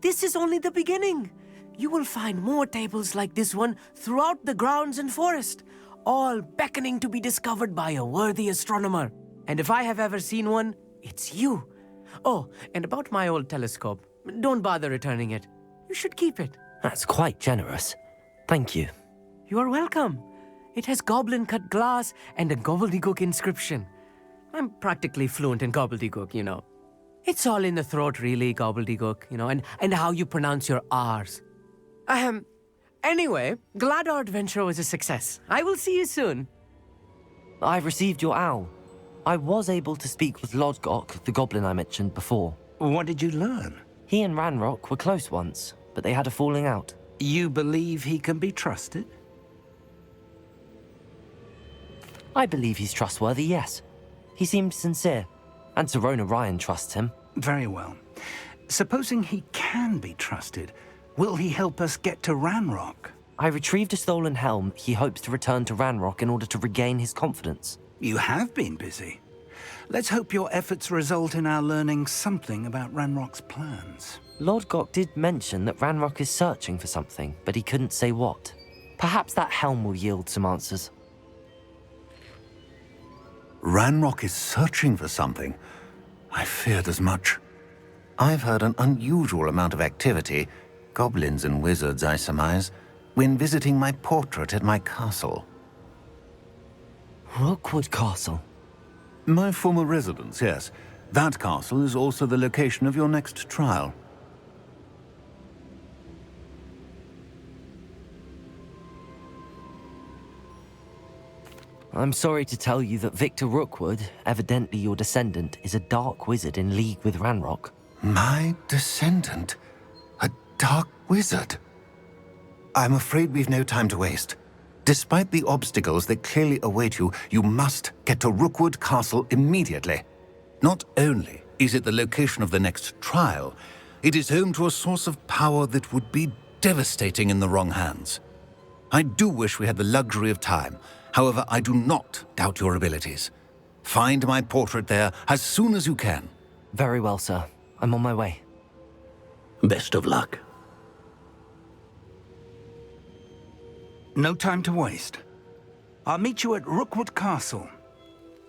This is only the beginning. You will find more tables like this one throughout the grounds and forest, all beckoning to be discovered by a worthy astronomer. And if I have ever seen one, it's you. Oh, and about my old telescope, don't bother returning it. You should keep it. That's quite generous. Thank you. You are welcome. It has goblin-cut glass and a gobbledygook inscription. I'm practically fluent in gobbledygook, you know. It's all in the throat, really, gobbledygook, you know, and how you pronounce your R's. Anyway, glad our adventure was a success. I will see you soon. I received your owl. I was able to speak with Lodgok, the goblin I mentioned before. What did you learn? He and Ranrock were close once, but they had a falling out. You believe he can be trusted? I believe he's trustworthy, yes. He seemed sincere, and Serona Ryan trusts him. Very well. Supposing he can be trusted, will he help us get to Ranrock? I retrieved a stolen helm he hopes to return to Ranrock in order to regain his confidence. You have been busy. Let's hope your efforts result in our learning something about Ranrock's plans. Lodgok did mention that Ranrock is searching for something, but he couldn't say what. Perhaps that helm will yield some answers. Ranrock is searching for something? I feared as much. I've heard an unusual amount of activity, goblins and wizards, I surmise, when visiting my portrait at my castle. Rookwood Castle? My former residence, yes. That castle is also the location of your next trial. I'm sorry to tell you that Victor Rookwood, evidently your descendant, is a dark wizard in league with Ranrock. My descendant? A dark wizard? I'm afraid we've no time to waste. Despite the obstacles that clearly await you, you must get to Rookwood Castle immediately. Not only is it the location of the next trial, it is home to a source of power that would be devastating in the wrong hands. I do wish we had the luxury of time. However, I do not doubt your abilities. Find my portrait there as soon as you can. Very well, sir. I'm on my way. Best of luck. No time to waste. I'll meet you at Rookwood Castle.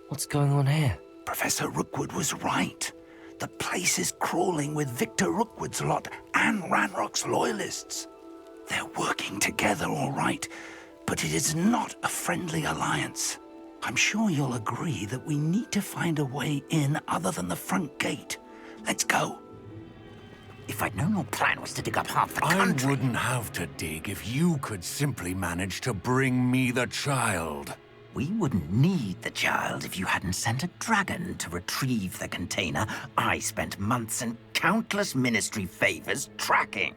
What's going on here? Professor Rookwood was right. The place is crawling with Victor Rookwood's lot and Ranrock's loyalists. They're working together, all right, but it is not a friendly alliance. I'm sure you'll agree that we need to find a way in other than the front gate. Let's go. If I'd known your plan was to dig up half the country... I wouldn't have to dig if you could simply manage to bring me the child. We wouldn't need the child if you hadn't sent a dragon to retrieve the container I spent months and countless ministry favors tracking.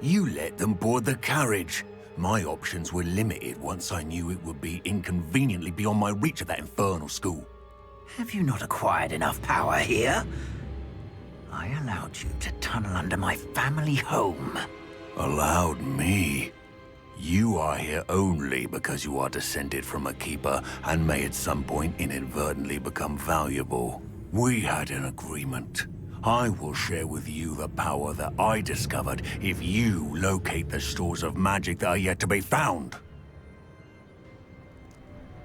You let them board the carriage. My options were limited once I knew it would be inconveniently beyond my reach at that infernal school. Have you not acquired enough power here? I allowed you to tunnel under my family home. Allowed me? You are here only because you are descended from a keeper and may at some point inadvertently become valuable. We had an agreement. I will share with you the power that I discovered if you locate the stores of magic that are yet to be found.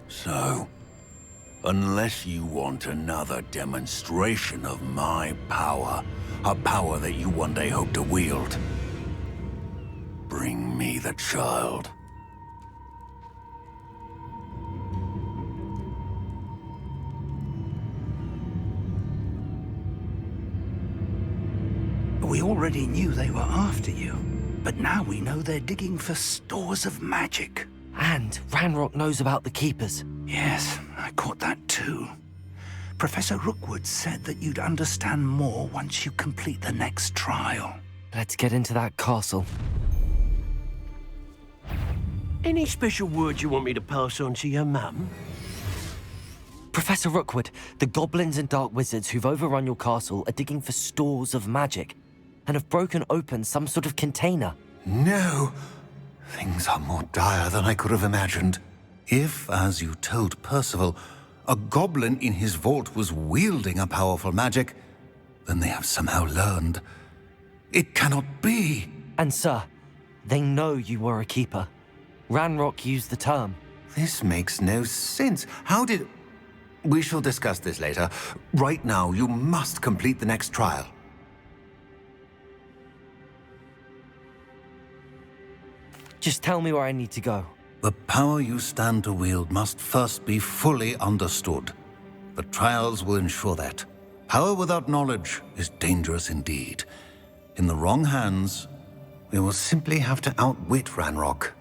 So, unless you want another demonstration of my power, a power that you one day hope to wield, bring me the child. We already knew they were after you, but now we know they're digging for stores of magic. And Ranrock knows about the Keepers. Yes, I caught that too. Professor Rookwood said that you'd understand more once you complete the next trial. Let's get into that castle. Any special words you want me to pass on to your mum? Professor Rookwood, the goblins and dark wizards who've overrun your castle are digging for stores of magic and have broken open some sort of container. No! Things are more dire than I could have imagined. If, as you told Percival, a goblin in his vault was wielding a powerful magic, then they have somehow learned. It cannot be! And sir, they know you were a keeper. Ranrock used the term. This makes no sense. How did... We shall discuss this later. Right now, you must complete the next trial. Just tell me where I need to go. The power you stand to wield must first be fully understood. The trials will ensure that. Power without knowledge is dangerous indeed. In the wrong hands, we will simply have to outwit Ranrock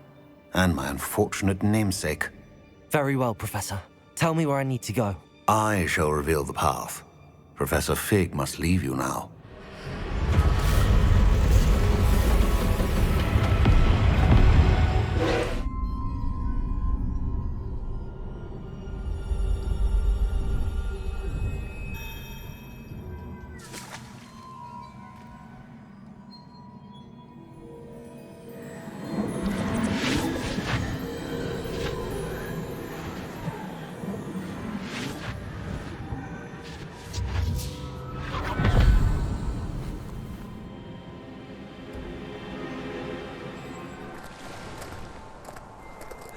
and my unfortunate namesake. Very well, Professor. Tell me where I need to go. I shall reveal the path. Professor Fig must leave you now.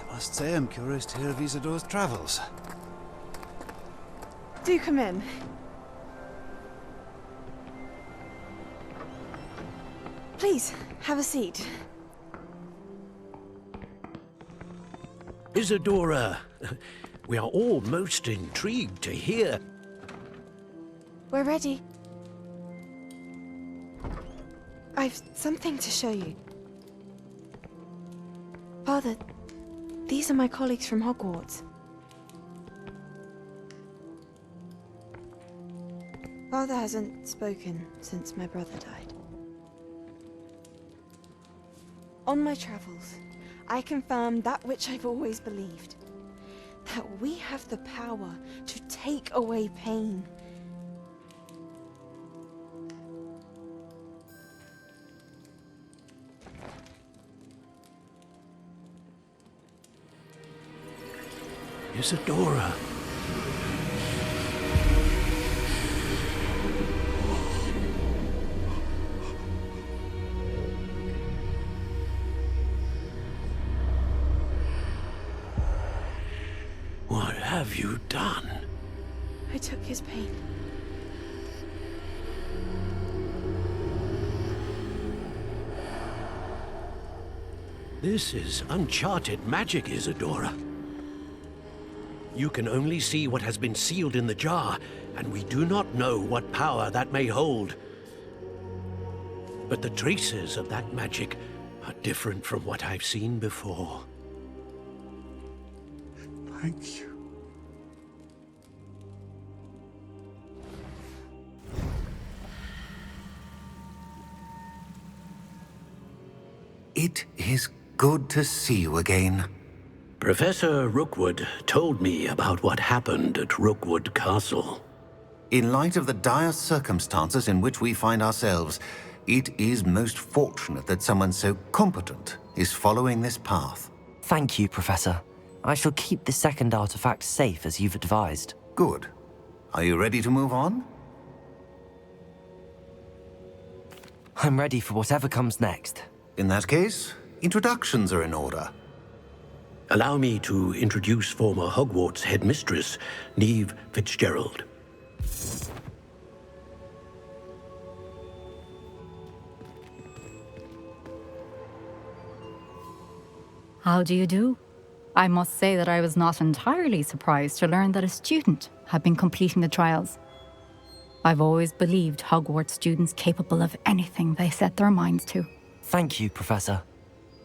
I must say I'm curious to hear of Isadora's travels. Do come in. Please, have a seat. Isadora, we are all most intrigued to hear. We're ready. I've something to show you. Father, these are my colleagues from Hogwarts. Father hasn't spoken since my brother died. On my travels, I confirmed that which I've always believed. That we have the power to take away pain. Isadora. What have you done? I took his pain. This is uncharted magic, Isadora. You can only see what has been sealed in the jar, and we do not know what power that may hold. But the traces of that magic are different from what I've seen before. Thank you. It is good to see you again. Professor Rookwood told me about what happened at Rookwood Castle. In light of the dire circumstances in which we find ourselves, it is most fortunate that someone so competent is following this path. Thank you, Professor. I shall keep the second artifact safe as you've advised. Good. Are you ready to move on? I'm ready for whatever comes next. In that case, introductions are in order. Allow me to introduce former Hogwarts headmistress, Neve Fitzgerald. How do you do? I must say that I was not entirely surprised to learn that a student had been completing the trials. I've always believed Hogwarts students capable of anything they set their minds to. Thank you, Professor.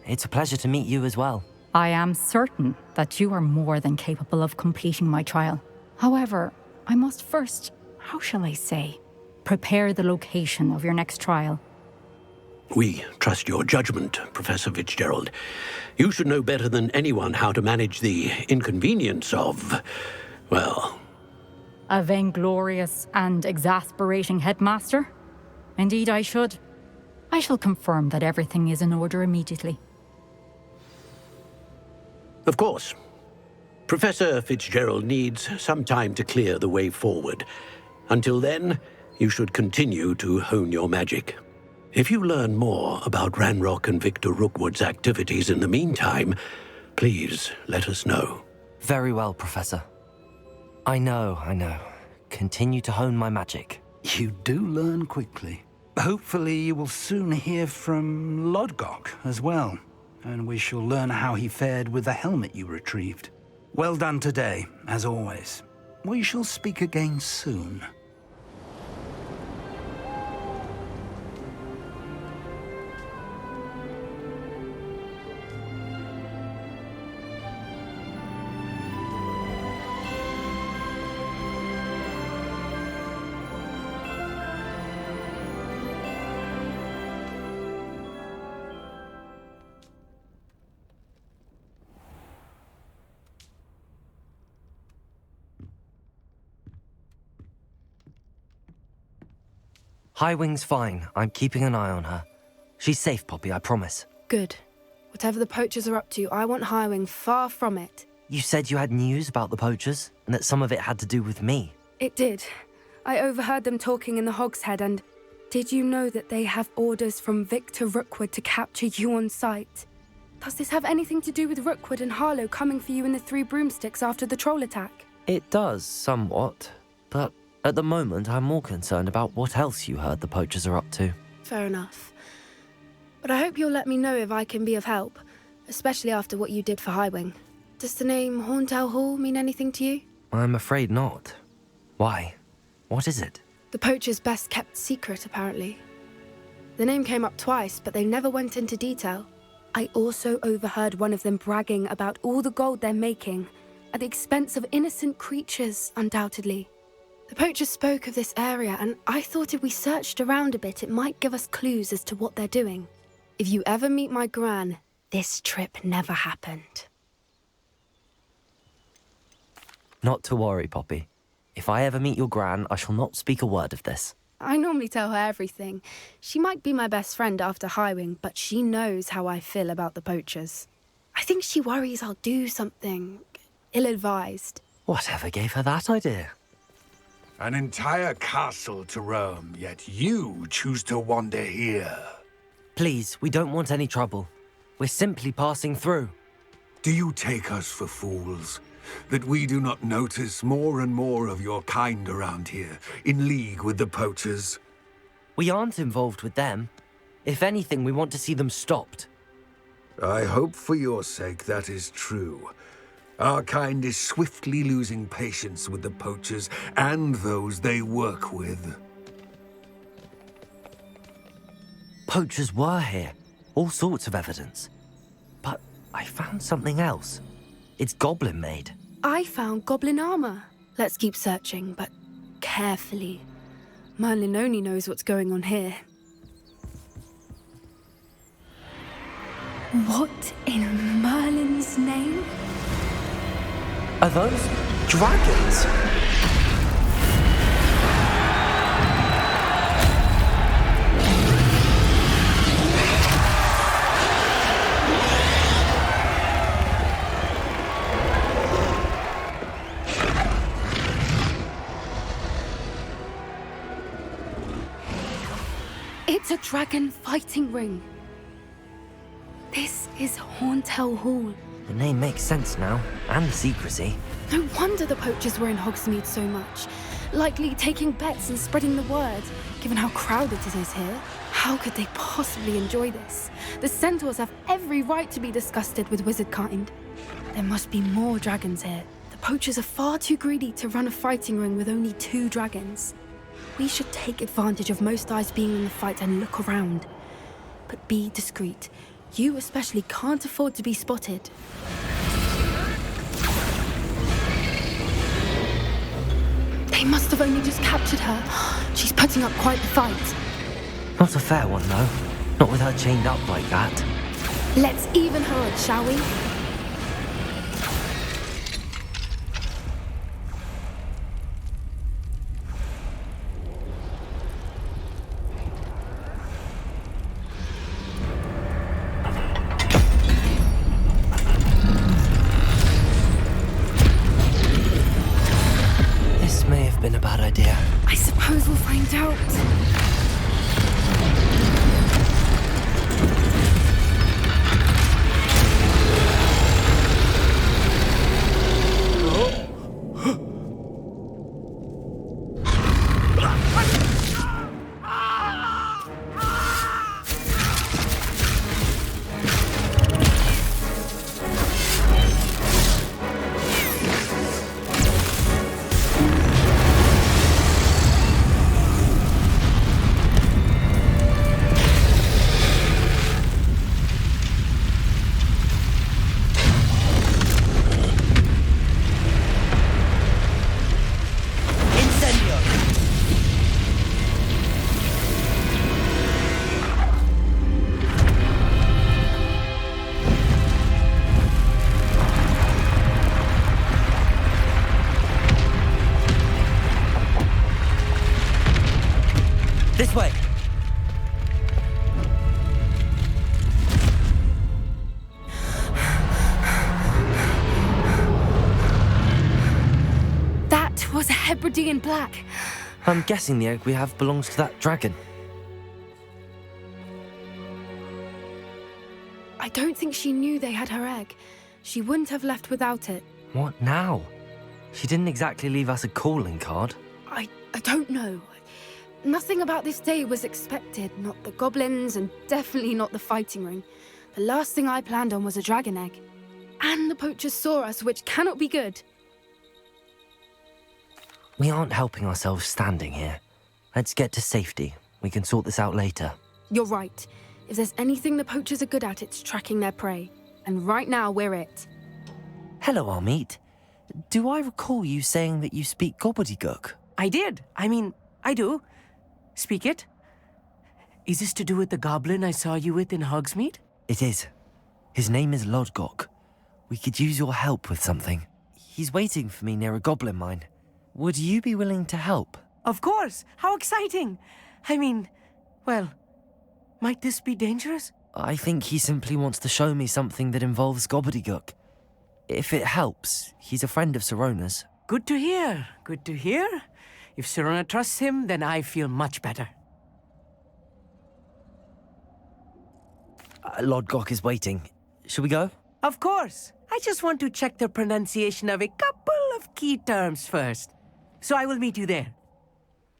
It's a pleasure to meet you as well. I am certain that you are more than capable of completing my trial. However, I must first, how shall I say, prepare the location of your next trial. We trust your judgment, Professor Fitzgerald. You should know better than anyone how to manage the inconvenience of, well... A vainglorious and exasperating headmaster? Indeed, I should. I shall confirm that everything is in order immediately. Of course. Professor Fitzgerald needs some time to clear the way forward. Until then, you should continue to hone your magic. If you learn more about Ranrock and Victor Rookwood's activities in the meantime, please let us know. Very well, Professor. I know. Continue to hone my magic. You do learn quickly. Hopefully you will soon hear from Lodgok as well. and we shall learn how he fared with the helmet you retrieved. Well done today, as always. We shall speak again soon. Highwing's fine. I'm keeping an eye on her. She's safe, Poppy, I promise. Good. Whatever the poachers are up to, I want Highwing far from it. You said you had news about the poachers, and that some of it had to do with me. It did. I overheard them talking in the Hogshead, and did you know that they have orders from Victor Rookwood to capture you on sight? Does this have anything to do with Rookwood and Harlow coming for you in the Three Broomsticks after the troll attack? It does, somewhat. But at the moment, I'm more concerned about what else you heard the poachers are up to. Fair enough. But I hope you'll let me know if I can be of help, especially after what you did for Highwing. Does the name Horntail Hall mean anything to you? I'm afraid not. Why? What is it? The poachers' best-kept secret, apparently. The name came up twice, but they never went into detail. I also overheard one of them bragging about all the gold they're making, at the expense of innocent creatures, undoubtedly. The poachers spoke of this area, and I thought if we searched around a bit, it might give us clues as to what they're doing. If you ever meet my gran, this trip never happened. Not to worry, Poppy. If I ever meet your gran, I shall not speak a word of this. I normally tell her everything. She might be my best friend after Highwing, but she knows how I feel about the poachers. I think she worries I'll do something ill-advised. Whatever gave her that idea? An entire castle to roam, yet you choose to wander here. Please, we don't want any trouble. We're simply passing through. Do you take us for fools? That we do not notice more and more of your kind around here, in league with the poachers? We aren't involved with them. If anything, we want to see them stopped. I hope for your sake that is true. Our kind is swiftly losing patience with the poachers and those they work with. Poachers were here. All sorts of evidence. But I found something else. It's goblin-made. I found goblin armor. Let's keep searching, but carefully. Merlin only knows what's going on here. What in Merlin's name? Are those dragons? It's a dragon fighting ring. This is Horntail Hall. The name makes sense now, and the secrecy. No wonder the poachers were in Hogsmeade so much. Likely taking bets and spreading the word, given how crowded it is here. How could they possibly enjoy this? The centaurs have every right to be disgusted with wizard kind. There must be more dragons here. The poachers are far too greedy to run a fighting ring with only 2 dragons. We should take advantage of most eyes being in the fight and look around. But be discreet. You especially can't afford to be spotted. They must have only just captured her. She's putting up quite the fight. Not a fair one, though. Not with her chained up like that. Let's even her odds, shall we? Been a bad idea. I suppose we'll find out. This way! That was a Hebridean black. I'm guessing the egg we have belongs to that dragon. I don't think she knew they had her egg. She wouldn't have left without it. What now? She didn't exactly leave us a calling card. I don't know. Nothing about this day was expected. Not the goblins, and definitely not the fighting ring. The last thing I planned on was a dragon egg. And the poachers saw us, which cannot be good. We aren't helping ourselves standing here. Let's get to safety. We can sort this out later. You're right. If there's anything the poachers are good at, it's tracking their prey. And right now, we're it. Hello, Amit. Do I recall you saying that you speak gobbledygook? I did. I mean, I do. Speak it. Is this to do with the goblin I saw you with in Hogsmeade? It is. His name is Lodgok. We could use your help with something. He's waiting for me near a goblin mine. Would you be willing to help? Of course. How exciting. I mean, well, might this be dangerous? I think he simply wants to show me something that involves gobbledygook. If it helps, he's a friend of Sirona's. Good to hear. Good to hear. If Sirona trusts him, then I feel much better. Lodgok is waiting. Shall we go? Of course. I just want to check the pronunciation of a couple of key terms first. So I will meet you there.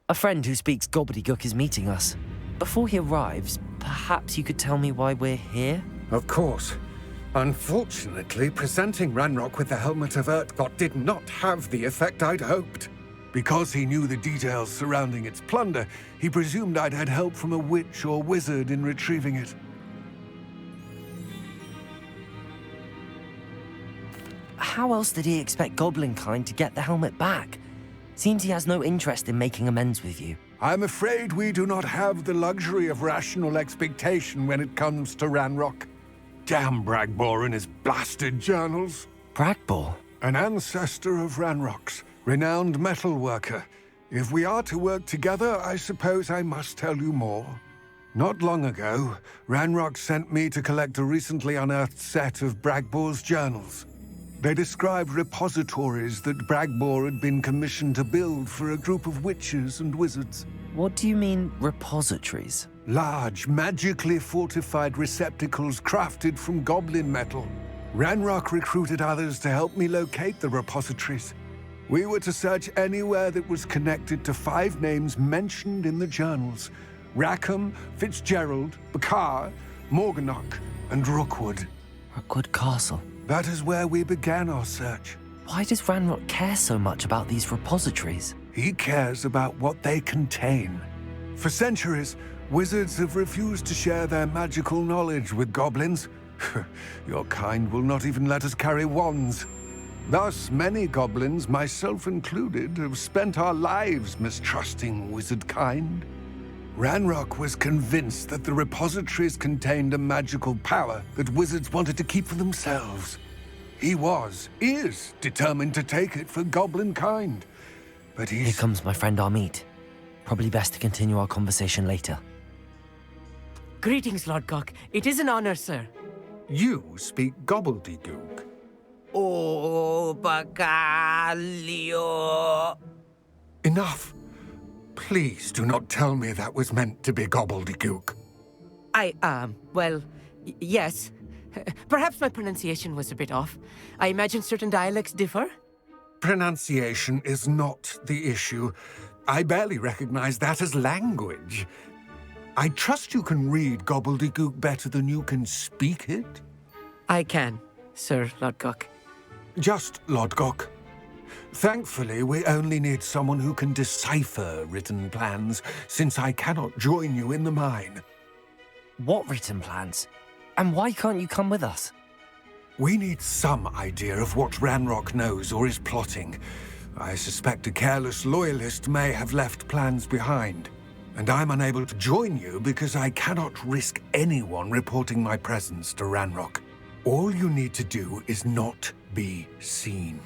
A friend who speaks gobbledygook is meeting us. Before he arrives, perhaps you could tell me why we're here? Of course. Unfortunately, presenting Ranrock with the Helmet of Urtkot did not have the effect I'd hoped. Because he knew the details surrounding its plunder, he presumed I'd had help from a witch or wizard in retrieving it. How else did he expect Goblinkind to get the helmet back? Seems he has no interest in making amends with you. I'm afraid we do not have the luxury of rational expectation when it comes to Ranrock. Damn Bragbor and his blasted journals. Bragbor? An ancestor of Ranrock's, renowned metal worker. If we are to work together, I suppose I must tell you more. Not long ago, Ranrock sent me to collect a recently unearthed set of Bragbor's journals. They described repositories that Bragbor had been commissioned to build for a group of witches and wizards. What do you mean, repositories? Large, magically fortified receptacles crafted from goblin metal. Ranrock recruited others to help me locate the repositories. We were to search anywhere that was connected to 5 names mentioned in the journals: Rackham, Fitzgerald, Bakar, Morganach, and Rookwood. Rookwood Castle. That is where we began our search. Why does Ranrock care so much about these repositories? He cares about what they contain. For centuries, wizards have refused to share their magical knowledge with goblins. Your kind will not even let us carry wands. Thus, many goblins, myself included, have spent our lives mistrusting wizard kind. Ranrock was convinced that the repositories contained a magical power that wizards wanted to keep for themselves. He is determined to take it for goblin kind. But Here comes my friend Amit. Probably best to continue our conversation later. Greetings, Lodgok. It is an honor, sir. You speak gobbledygook. Oh, Bacalio. Enough. Please do not tell me that was meant to be gobbledygook. Yes. Perhaps my pronunciation was a bit off. I imagine certain dialects differ. Pronunciation is not the issue. I barely recognize that as language. I trust you can read gobbledygook better than you can speak it? I can, Sir Lodgok. Just Lodgok. Thankfully, we only need someone who can decipher written plans, since I cannot join you in the mine. What written plans? And why can't you come with us? We need some idea of what Ranrock knows or is plotting. I suspect a careless loyalist may have left plans behind. And I'm unable to join you because I cannot risk anyone reporting my presence to Ranrock. All you need to do is not be seen.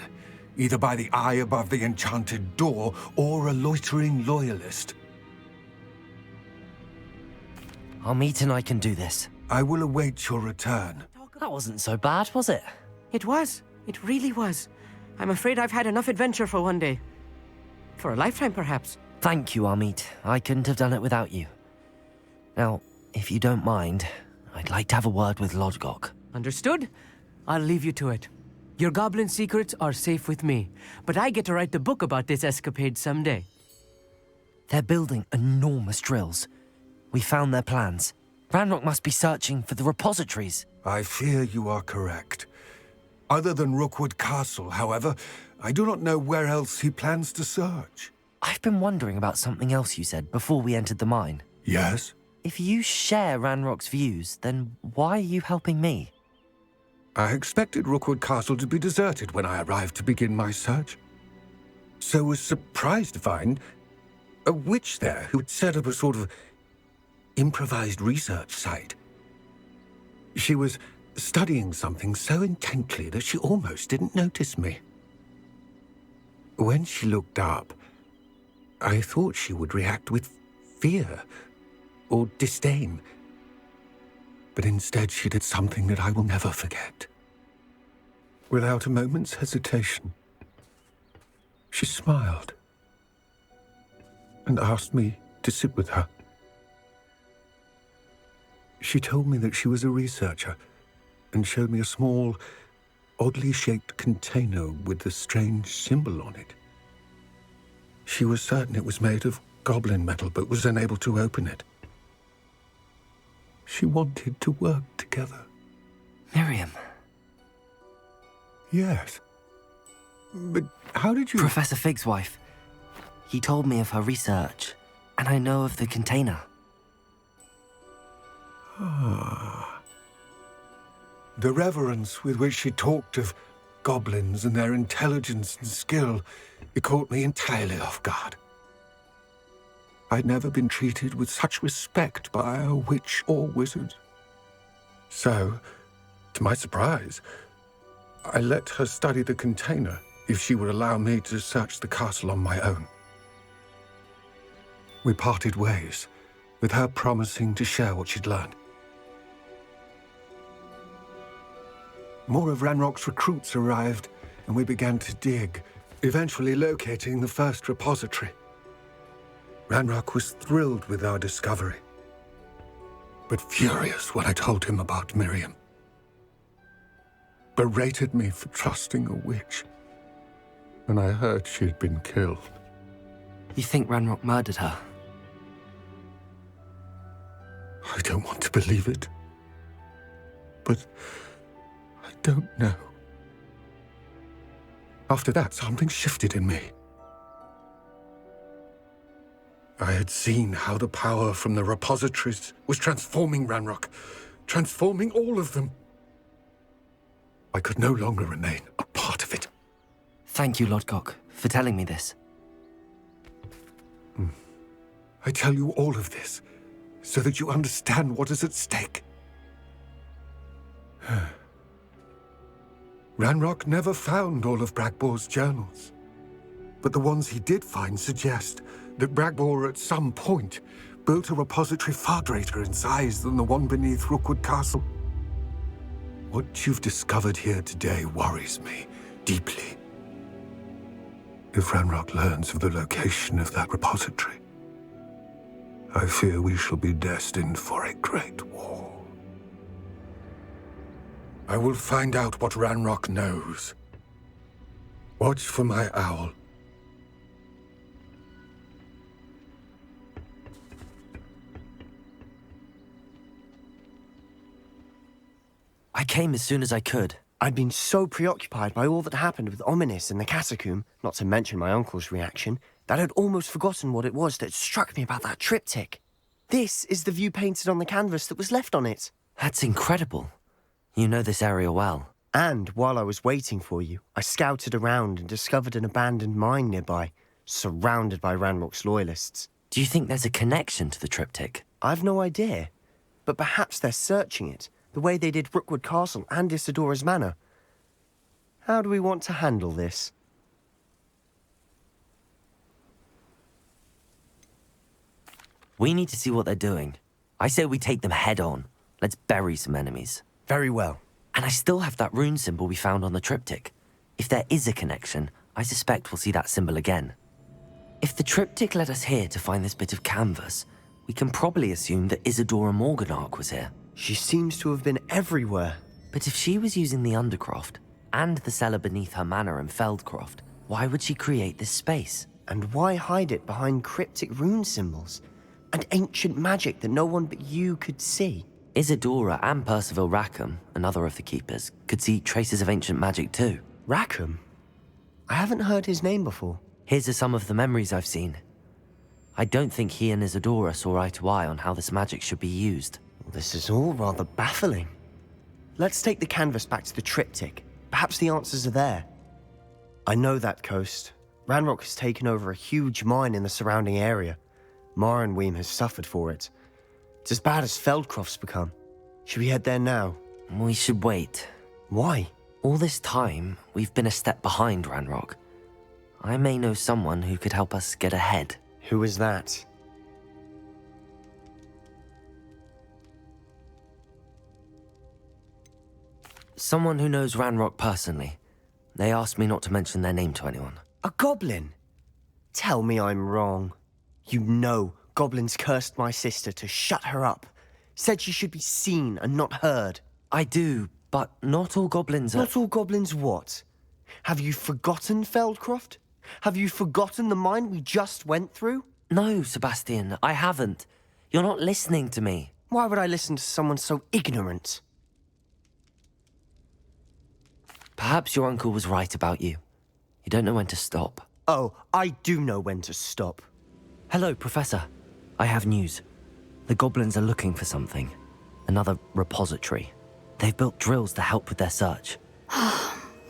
Either by the eye above the enchanted door, or a loitering loyalist. Armit and I can do this. I will await your return. That wasn't so bad, was it? It was. It really was. I'm afraid I've had enough adventure for one day. For a lifetime, perhaps. Thank you, Armit. I couldn't have done it without you. Now, if you don't mind, I'd like to have a word with Lodgok. Understood? I'll leave you to it. Your goblin secrets are safe with me, but I get to write the book about this escapade someday. They're building enormous drills. We found their plans. Ranrock must be searching for the repositories. I fear you are correct. Other than Rookwood Castle, however, I do not know where else he plans to search. I've been wondering about something else you said before we entered the mine. Yes? If you share Ranrock's views, then why are you helping me? I expected Rookwood Castle to be deserted when I arrived to begin my search. So was surprised to find a witch there who had set up a sort of improvised research site. She was studying something so intently that she almost didn't notice me. When she looked up, I thought she would react with fear or disdain. But instead she did something that I will never forget. Without a moment's hesitation, she smiled and asked me to sit with her. She told me that she was a researcher and showed me a small, oddly shaped container with a strange symbol on it. She was certain it was made of goblin metal, but was unable to open it. She wanted to work together. Miriam. Yes. But how did you... Professor Fig's wife. He told me of her research, and I know of the container. Ah. The reverence with which she talked of goblins and their intelligence and skill, it caught me entirely off guard. I'd never been treated with such respect by a witch or wizard. So, to my surprise, I let her study the container if she would allow me to search the castle on my own. We parted ways, with her promising to share what she'd learned. More of Ranrock's recruits arrived, and we began to dig, eventually locating the first repository. Ranrock was thrilled with our discovery, but furious when I told him about Miriam. Berated me for trusting a witch, and I heard she had been killed. You think Ranrock murdered her? I don't want to believe it, but I don't know. After that, something shifted in me. I had seen how the power from the repositories was transforming Ranrock, transforming all of them. I could no longer remain a part of it. Thank you, Lodgok, for telling me this. I tell you all of this so that you understand what is at stake. Ranrock never found all of Bragbor's journals, but the ones he did find suggest that Bragbor at some point built a repository far greater in size than the one beneath Rookwood Castle. What you've discovered here today worries me deeply. If Ranrock learns of the location of that repository, I fear we shall be destined for a great war. I will find out what Ranrock knows. Watch for my owl. I came as soon as I could. I'd been so preoccupied by all that happened with Ominis and the catacomb, not to mention my uncle's reaction, that I'd almost forgotten what it was that struck me about that triptych. This is the view painted on the canvas that was left on it. That's incredible. You know this area well. And while I was waiting for you, I scouted around and discovered an abandoned mine nearby, surrounded by Ranrock's loyalists. Do you think there's a connection to the triptych? I've no idea, but perhaps they're searching it, the way they did Rookwood Castle and Isidora's Manor. How do we want to handle this? We need to see what they're doing. I say we take them head on. Let's bury some enemies. Very well. And I still have that rune symbol we found on the triptych. If there is a connection, I suspect we'll see that symbol again. If the triptych led us here to find this bit of canvas, we can probably assume that Isadora Morganach was here. She seems to have been everywhere. But if she was using the Undercroft and the cellar beneath her manor in Feldcroft, why would she create this space? And why hide it behind cryptic rune symbols and ancient magic that no one but you could see? Isadora and Percival Rackham, another of the keepers, could see traces of ancient magic too. Rackham? I haven't heard his name before. Here's are some of the memories I've seen. I don't think he and Isadora saw eye to eye on how this magic should be used. This is all rather baffling. Let's take the canvas back to the triptych. Perhaps the answers are there. I know that coast. Ranrock has taken over a huge mine in the surrounding area. Marrenweem has suffered for it. It's as bad as Feldcroft's become. Should we head there now? We should wait. Why? All this time, we've been a step behind Ranrock. I may know someone who could help us get ahead. Who is that? Someone who knows Ranrock personally. They asked me not to mention their name to anyone. A goblin? Tell me I'm wrong. You know goblins cursed my sister to shut her up. Said she should be seen and not heard. I do, but not all goblins are... Not all goblins what? Have you forgotten Feldcroft? Have you forgotten the mine we just went through? No, Sebastian, I haven't. You're not listening to me. Why would I listen to someone so ignorant? Perhaps your uncle was right about you. You don't know when to stop. Oh, I do know when to stop. Hello, Professor. I have news. The goblins are looking for something. Another repository. They've built drills to help with their search.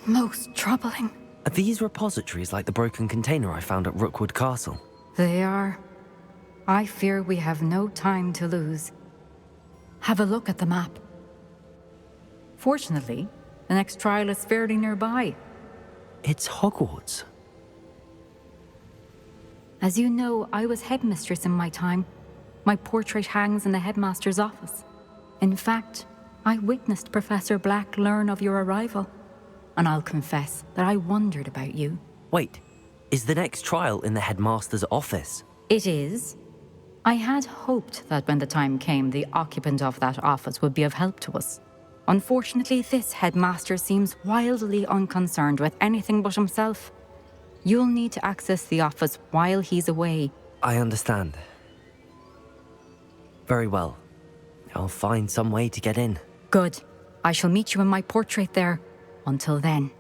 Most troubling. Are these repositories like the broken container I found at Rookwood Castle? They are. I fear we have no time to lose. Have a look at the map. Fortunately, the next trial is fairly nearby. It's Hogwarts. As you know, I was headmistress in my time. My portrait hangs in the headmaster's office. In fact, I witnessed Professor Black learn of your arrival. And I'll confess that I wondered about you. Wait, is the next trial in the headmaster's office? It is. I had hoped that when the time came, the occupant of that office would be of help to us. Unfortunately, this headmaster seems wildly unconcerned with anything but himself. You'll need to access the office while he's away. I understand. Very well. I'll find some way to get in. Good. I shall meet you in my portrait there. Until then.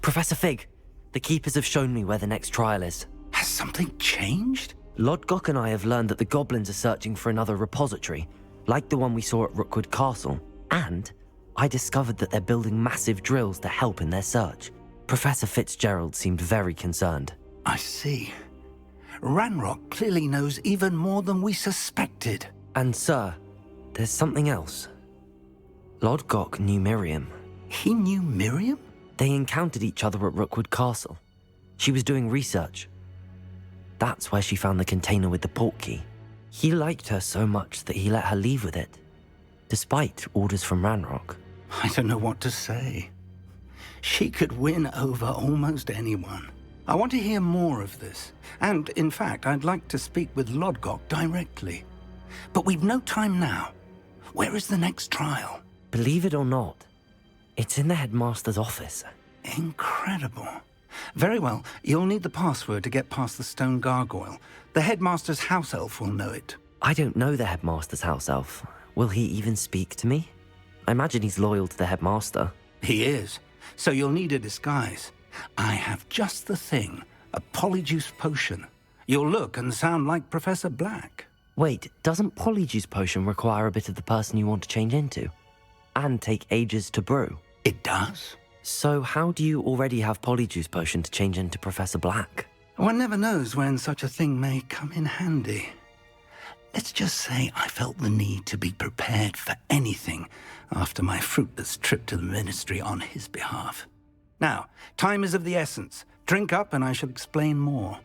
Professor Fig, the keepers have shown me where the next trial is. Has something changed? Lodgok and I have learned that the goblins are searching for another repository, like the one we saw at Rookwood Castle. And I discovered that they're building massive drills to help in their search. Professor Fitzgerald seemed very concerned. I see. Ranrock clearly knows even more than we suspected. And sir, there's something else. Lodgok knew Miriam. He knew Miriam? They encountered each other at Rookwood Castle. She was doing research. That's where she found the container with the portkey. He liked her so much that he let her leave with it, despite orders from Ranrock. I don't know what to say. She could win over almost anyone. I want to hear more of this. And, in fact, I'd like to speak with Lodgok directly. But we've no time now. Where is the next trial? Believe it or not, it's in the headmaster's office. Incredible. Very well. You'll need the password to get past the stone gargoyle. The headmaster's house elf will know it. I don't know the headmaster's house elf. Will he even speak to me? I imagine he's loyal to the headmaster. He is. So you'll need a disguise. I have just the thing. A polyjuice potion. You'll look and sound like Professor Black. Wait, doesn't Polyjuice Potion require a bit of the person you want to change into? And take ages to brew? It does. So how do you already have Polyjuice Potion to change into Professor Black? One never knows when such a thing may come in handy. Let's just say I felt the need to be prepared for anything after my fruitless trip to the ministry on his behalf. Now, time is of the essence. Drink up and I shall explain more.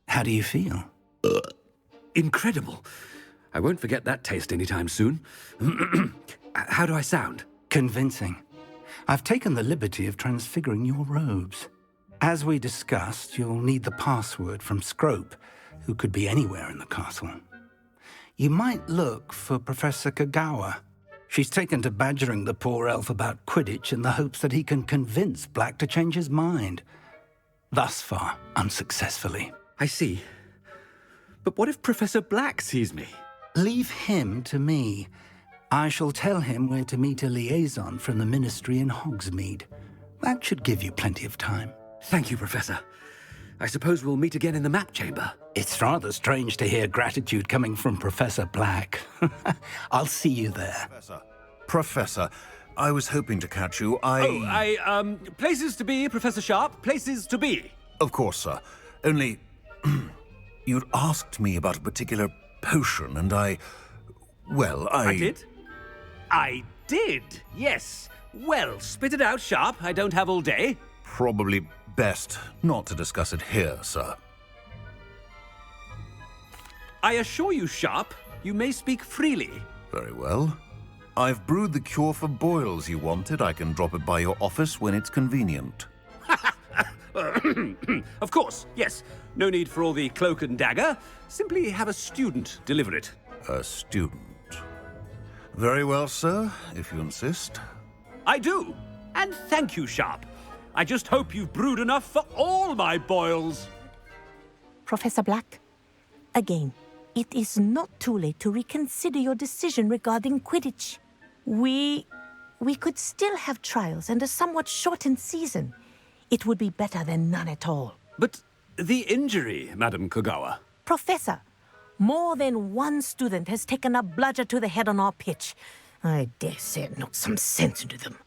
How do you feel? Incredible. I won't forget that taste anytime soon. How do I sound? Convincing. I've taken the liberty of transfiguring your robes. As we discussed, you'll need the password from Scrope, who could be anywhere in the castle. You might look for Professor Kagawa. She's taken to badgering the poor elf about Quidditch in the hopes that he can convince Black to change his mind. Thus far, unsuccessfully. I see. But what if Professor Black sees me? Leave him to me. I shall tell him where to meet a liaison from the Ministry in Hogsmeade. That should give you plenty of time. Thank you, Professor. I suppose we'll meet again in the map chamber. It's rather strange to hear gratitude coming from Professor Black. I'll see you there. Professor, I was hoping to catch you. Places to be, Professor Sharp. Places to be. Of course, sir. Only, you'd asked me about a particular potion, and I did? I did, yes. Well, spit it out, Sharp. I don't have all day. Probably best not to discuss it here, sir. I assure you, Sharp, you may speak freely. Very well. I've brewed the cure for boils you wanted. I can drop it by your office when it's convenient. Of course, yes. No need for all the cloak and dagger. Simply have a student deliver it. A student? Very well, sir, if you insist. I do. And thank you, Sharp. I just hope you've brewed enough for all my boils. Professor Black, again, it is not too late to reconsider your decision regarding Quidditch. We could still have trials and a somewhat shortened season. It would be better than none at all. But the injury, Madam Kagawa. Professor, more than one student has taken a bludger to the head on our pitch. I dare say it knocked some sense into them.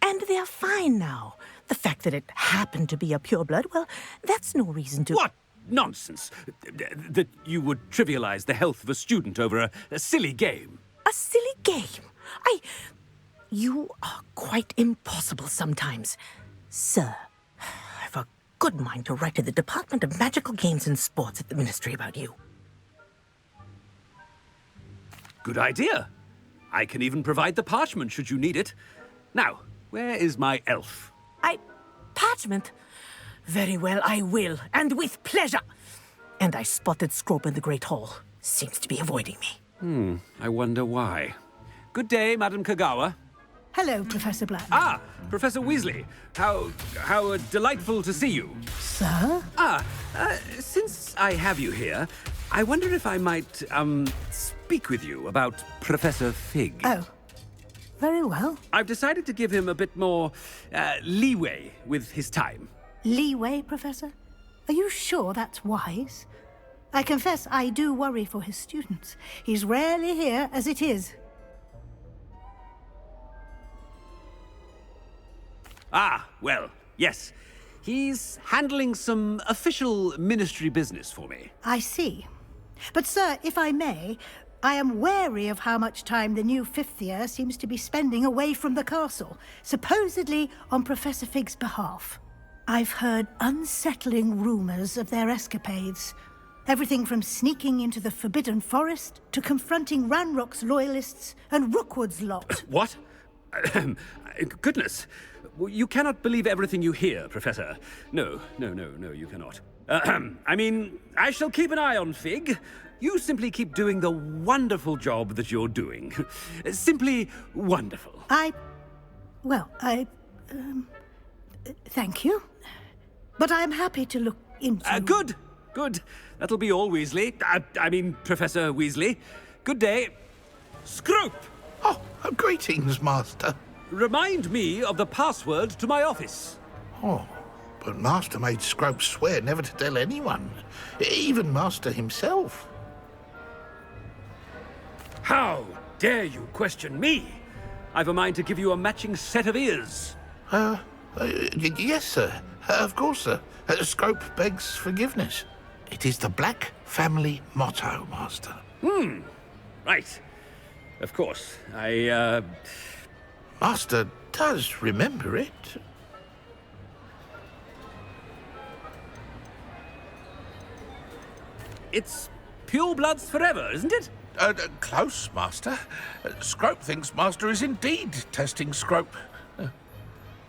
And they're fine now. The fact that it happened to be a pureblood, well, that's no reason to... What nonsense! That you would trivialize the health of a student over a silly game. A silly game? You are quite impossible sometimes. Sir, I've a good mind to write to the Department of Magical Games and Sports at the Ministry about you. Good idea. I can even provide the parchment should you need it. Now, where is my elf? Parchment? Very well, I will, and with pleasure. And I spotted Scrope in the Great Hall. Seems to be avoiding me. I wonder why. Good day, Madam Kagawa. Hello, Professor Black. Ah, Professor Weasley. How delightful to see you. Sir? Since I have you here, I wonder if I might, speak with you about Professor Fig. Oh. Very well. I've decided to give him a bit more leeway with his time. Leeway, Professor? Are you sure that's wise? I confess I do worry for his students. He's rarely here as it is. Well, yes. He's handling some official ministry business for me. I see. But, sir, if I may, I am wary of how much time the new fifth year seems to be spending away from the castle, supposedly on Professor Fig's behalf. I've heard unsettling rumors of their escapades. Everything from sneaking into the Forbidden Forest to confronting Ranrock's loyalists and Rookwood's lot. What? Goodness. You cannot believe everything you hear, Professor. No, you cannot. I mean, I shall keep an eye on Fig. You simply keep doing the wonderful job that you're doing. Simply wonderful. Thank you. But I'm happy to look into... Good. That'll be all, Weasley. I mean, Professor Weasley. Good day. Scrope! Oh, greetings, Master. Remind me of the password to my office. Oh, but Master made Scrope swear never to tell anyone, even Master himself. How dare you question me? I've a mind to give you a matching set of ears. Yes, sir. Of course, sir. Scrope begs forgiveness. It is the Black family motto, Master. Right. Of course. Master does remember it. It's pure bloods forever, isn't it? Close, Master. Scrope thinks Master is indeed testing Scrope.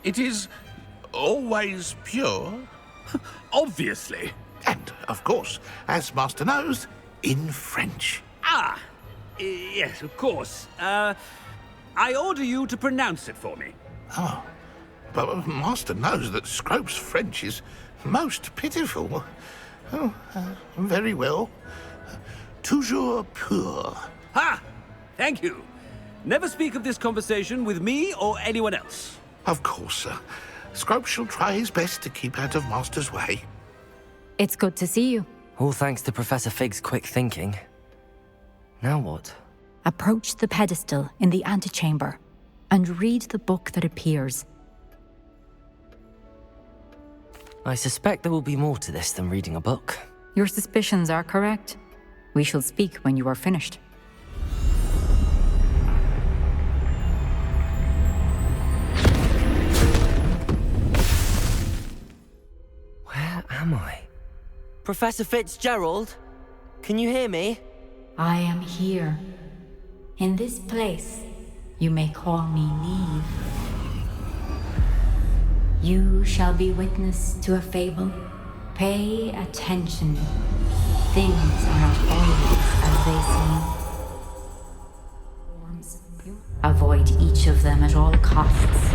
It is always pure. Obviously. And, of course, as Master knows, in French. Ah, yes, of course. I order you to pronounce it for me. Oh, but Master knows that Scrope's French is most pitiful. Oh, very well. Toujours pur. Ha! Thank you. Never speak of this conversation with me or anyone else. Of course, sir. Scrope shall try his best to keep out of Master's way. It's good to see you. All thanks to Professor Fig's quick thinking. Now what? Approach the pedestal in the antechamber and read the book that appears. I suspect there will be more to this than reading a book. Your suspicions are correct. We shall speak when you are finished. Where am I? Professor Fitzgerald? Can you hear me? I am here. In this place, you may call me Neve. You shall be witness to a fable. Pay attention. Things are not always as they seem. Avoid each of them at all costs.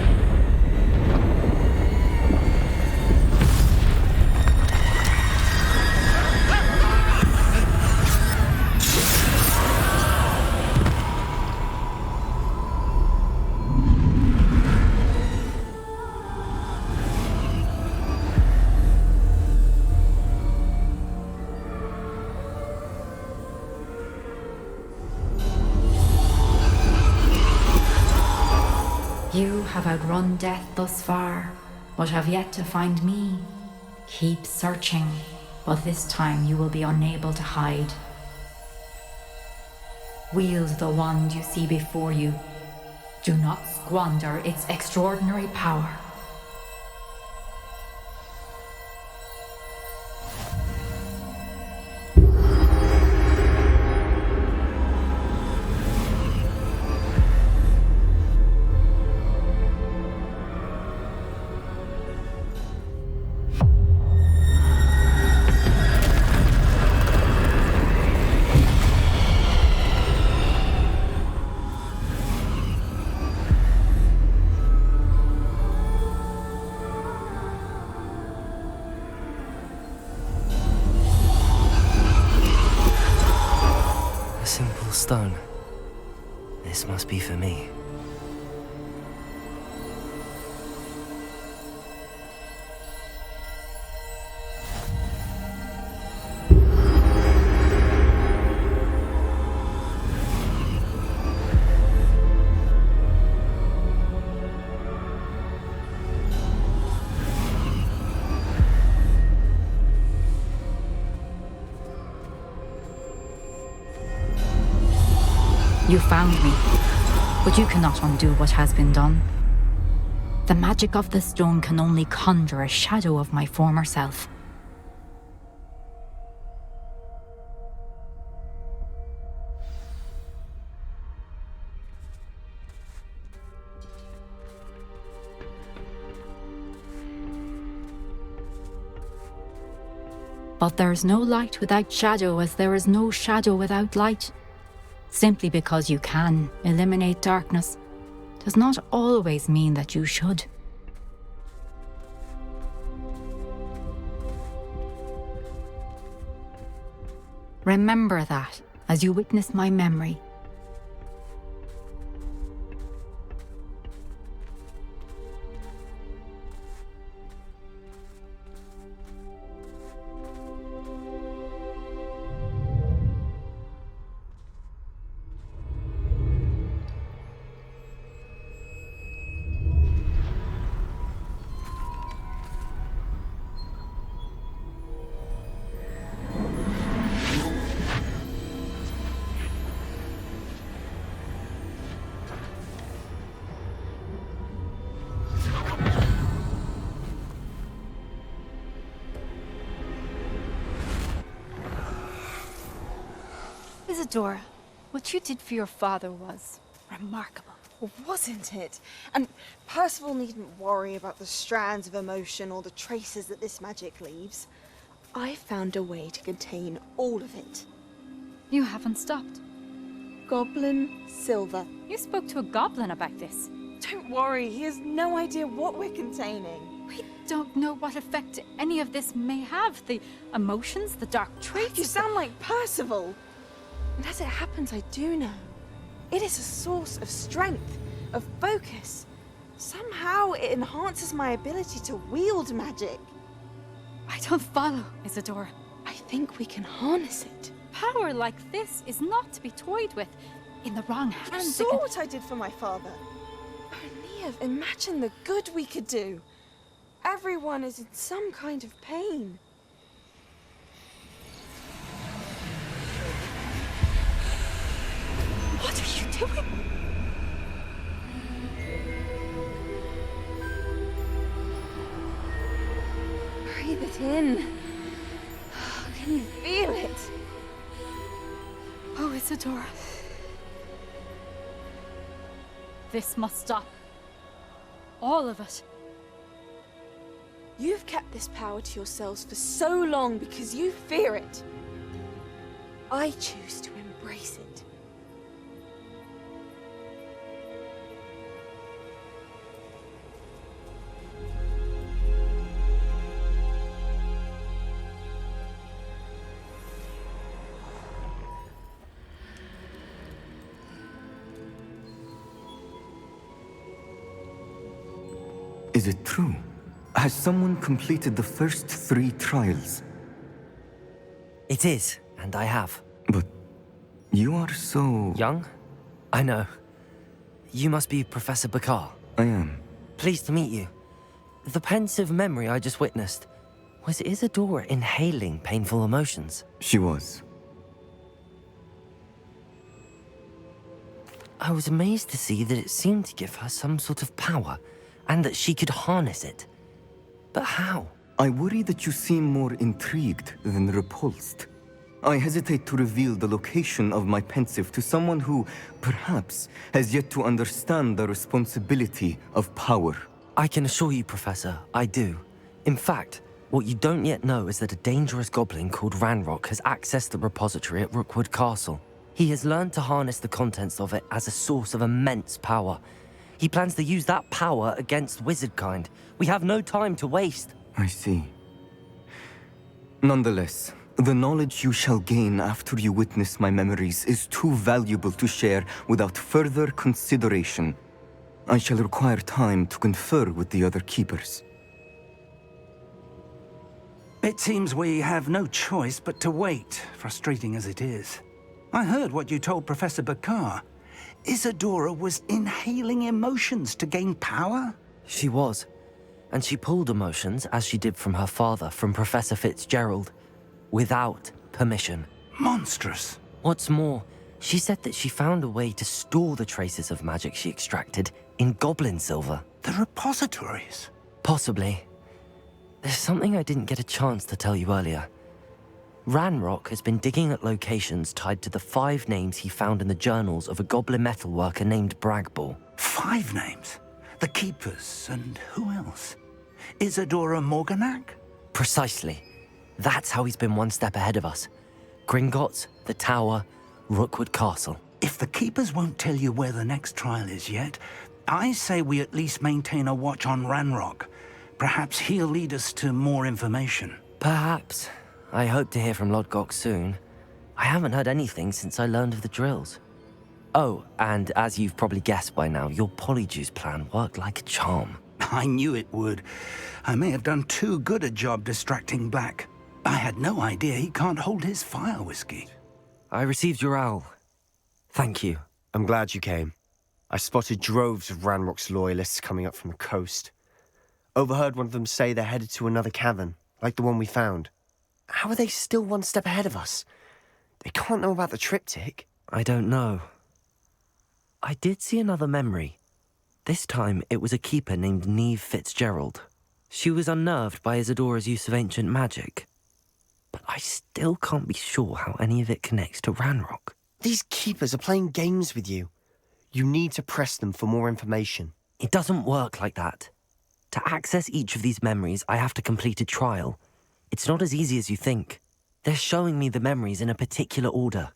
You have outrun death thus far, but have yet to find me. Keep searching, but this time you will be unable to hide. Wield the wand you see before you. Do not squander its extraordinary power. Stone. This must be for me. You found me, but you cannot undo what has been done. The magic of the stone can only conjure a shadow of my former self. But there is no light without shadow, as there is no shadow without light. Simply because you can eliminate darkness does not always mean that you should. Remember that as you witness my memory. Isadora, what you did for your father was remarkable. Well, wasn't it? And Percival needn't worry about the strands of emotion or the traces that this magic leaves. I found a way to contain all of it. You haven't stopped. Goblin Silver. You spoke to a goblin about this. Don't worry, he has no idea what we're containing. We don't know what effect any of this may have. The emotions, the dark traits. You sound like Percival. And as it happens, I do know. It is a source of strength, of focus. Somehow it enhances my ability to wield magic. I don't follow, Isadora. I think we can harness it. Power like this is not to be toyed with. In the wrong hands, You saw what I did for my father. O'Neill, imagine the good we could do. Everyone is in some kind of pain. What are you doing? Breathe it in. Can you feel it? Oh, Isadora. This must stop. All of it. You've kept this power to yourselves for so long because you fear it. I choose to embrace it. Is it true? Has someone completed the first 3 trials? It is, and I have. But you are so... Young? I know. You must be Professor Bakar. I am. Pleased to meet you. The pensive memory I just witnessed, was Isadora inhaling painful emotions? She was. I was amazed to see that it seemed to give her some sort of power, and that she could harness it. But how? I worry that you seem more intrigued than repulsed. I hesitate to reveal the location of my pensive to someone who, perhaps, has yet to understand the responsibility of power. I can assure you, Professor, I do. In fact, what you don't yet know is that a dangerous goblin called Ranrock has accessed the repository at Rookwood Castle. He has learned to harness the contents of it as a source of immense power. He plans to use that power against wizardkind. We have no time to waste. I see. Nonetheless, the knowledge you shall gain after you witness my memories is too valuable to share without further consideration. I shall require time to confer with the other keepers. It seems we have no choice but to wait, frustrating as it is. I heard what you told Professor Bakar. Isadora was inhaling emotions to gain power? She was. And she pulled emotions, as she did from her father, from Professor Fitzgerald, without permission. Monstrous. What's more, she said that she found a way to store the traces of magic she extracted in goblin silver. The repositories? Possibly. There's something I didn't get a chance to tell you earlier. Ranrock has been digging at locations tied to the 5 names he found in the journals of a goblin metalworker named Bragball. 5 names? The Keepers, and who else? Isadora Morganac? Precisely. That's how he's been one step ahead of us. Gringotts, the Tower, Rookwood Castle. If the Keepers won't tell you where the next trial is yet, I say we at least maintain a watch on Ranrock. Perhaps he'll lead us to more information. Perhaps. I hope to hear from Lodgok soon. I haven't heard anything since I learned of the drills. Oh, and as you've probably guessed by now, your Polyjuice plan worked like a charm. I knew it would. I may have done too good a job distracting Black. I had no idea he can't hold his fire whiskey. I received your owl. Thank you. I'm glad you came. I spotted droves of Ranrock's loyalists coming up from the coast. Overheard one of them say they're headed to another cavern, like the one we found. How are they still one step ahead of us? They can't know about the triptych. I don't know. I did see another memory. This time, it was a keeper named Neve Fitzgerald. She was unnerved by Isadora's use of ancient magic. But I still can't be sure how any of it connects to Ranrock. These keepers are playing games with you. You need to press them for more information. It doesn't work like that. To access each of these memories, I have to complete a trial. It's not as easy as you think. They're showing me the memories in a particular order.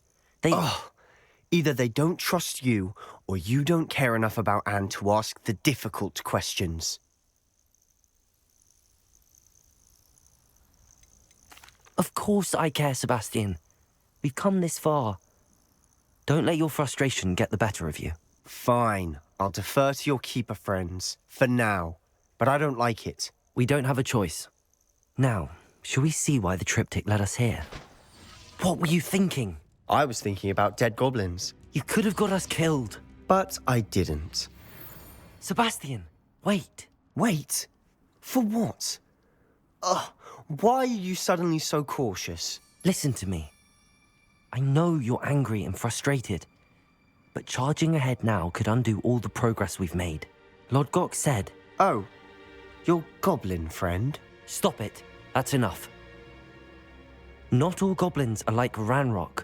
Either they don't trust you, or you don't care enough about Anne to ask the difficult questions. Of course I care, Sebastian. We've come this far. Don't let your frustration get the better of you. Fine. I'll defer to your keeper friends, for now. But I don't like it. We don't have a choice. Now, shall we see why the triptych led us here? What were you thinking? I was thinking about dead goblins. You could have got us killed. But I didn't. Sebastian, wait. Wait? For what? Why are you suddenly so cautious? Listen to me. I know you're angry and frustrated, but charging ahead now could undo all the progress we've made. Lord Gok said... Oh, your goblin friend? Stop it. That's enough. Not all goblins are like Ranrock.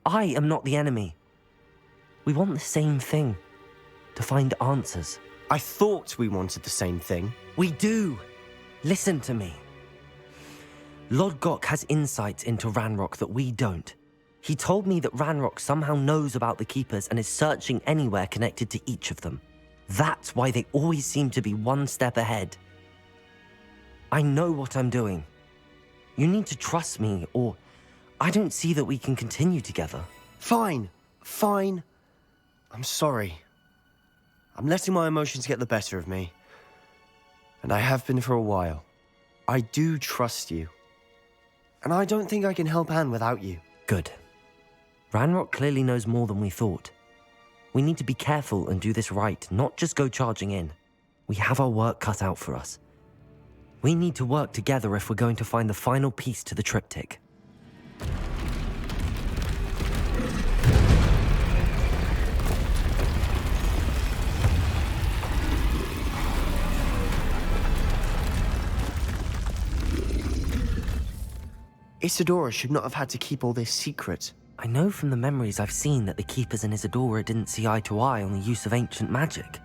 I am not the enemy. We want the same thing. To find answers. I thought we wanted the same thing. We do. Listen to me. Lord Gok has insights into Ranrock that we don't. He told me that Ranrock somehow knows about the Keepers and is searching anywhere connected to each of them. That's why they always seem to be one step ahead. I know what I'm doing. You need to trust me, or I don't see that we can continue together. Fine. I'm sorry. I'm letting my emotions get the better of me. And I have been for a while. I do trust you. And I don't think I can help Anne without you. Good. Ranrock clearly knows more than we thought. We need to be careful and do this right, not just go charging in. We have our work cut out for us. We need to work together if we're going to find the final piece to the triptych. Isadora should not have had to keep all this secret. I know from the memories I've seen that the Keepers and Isadora didn't see eye to eye on the use of ancient magic.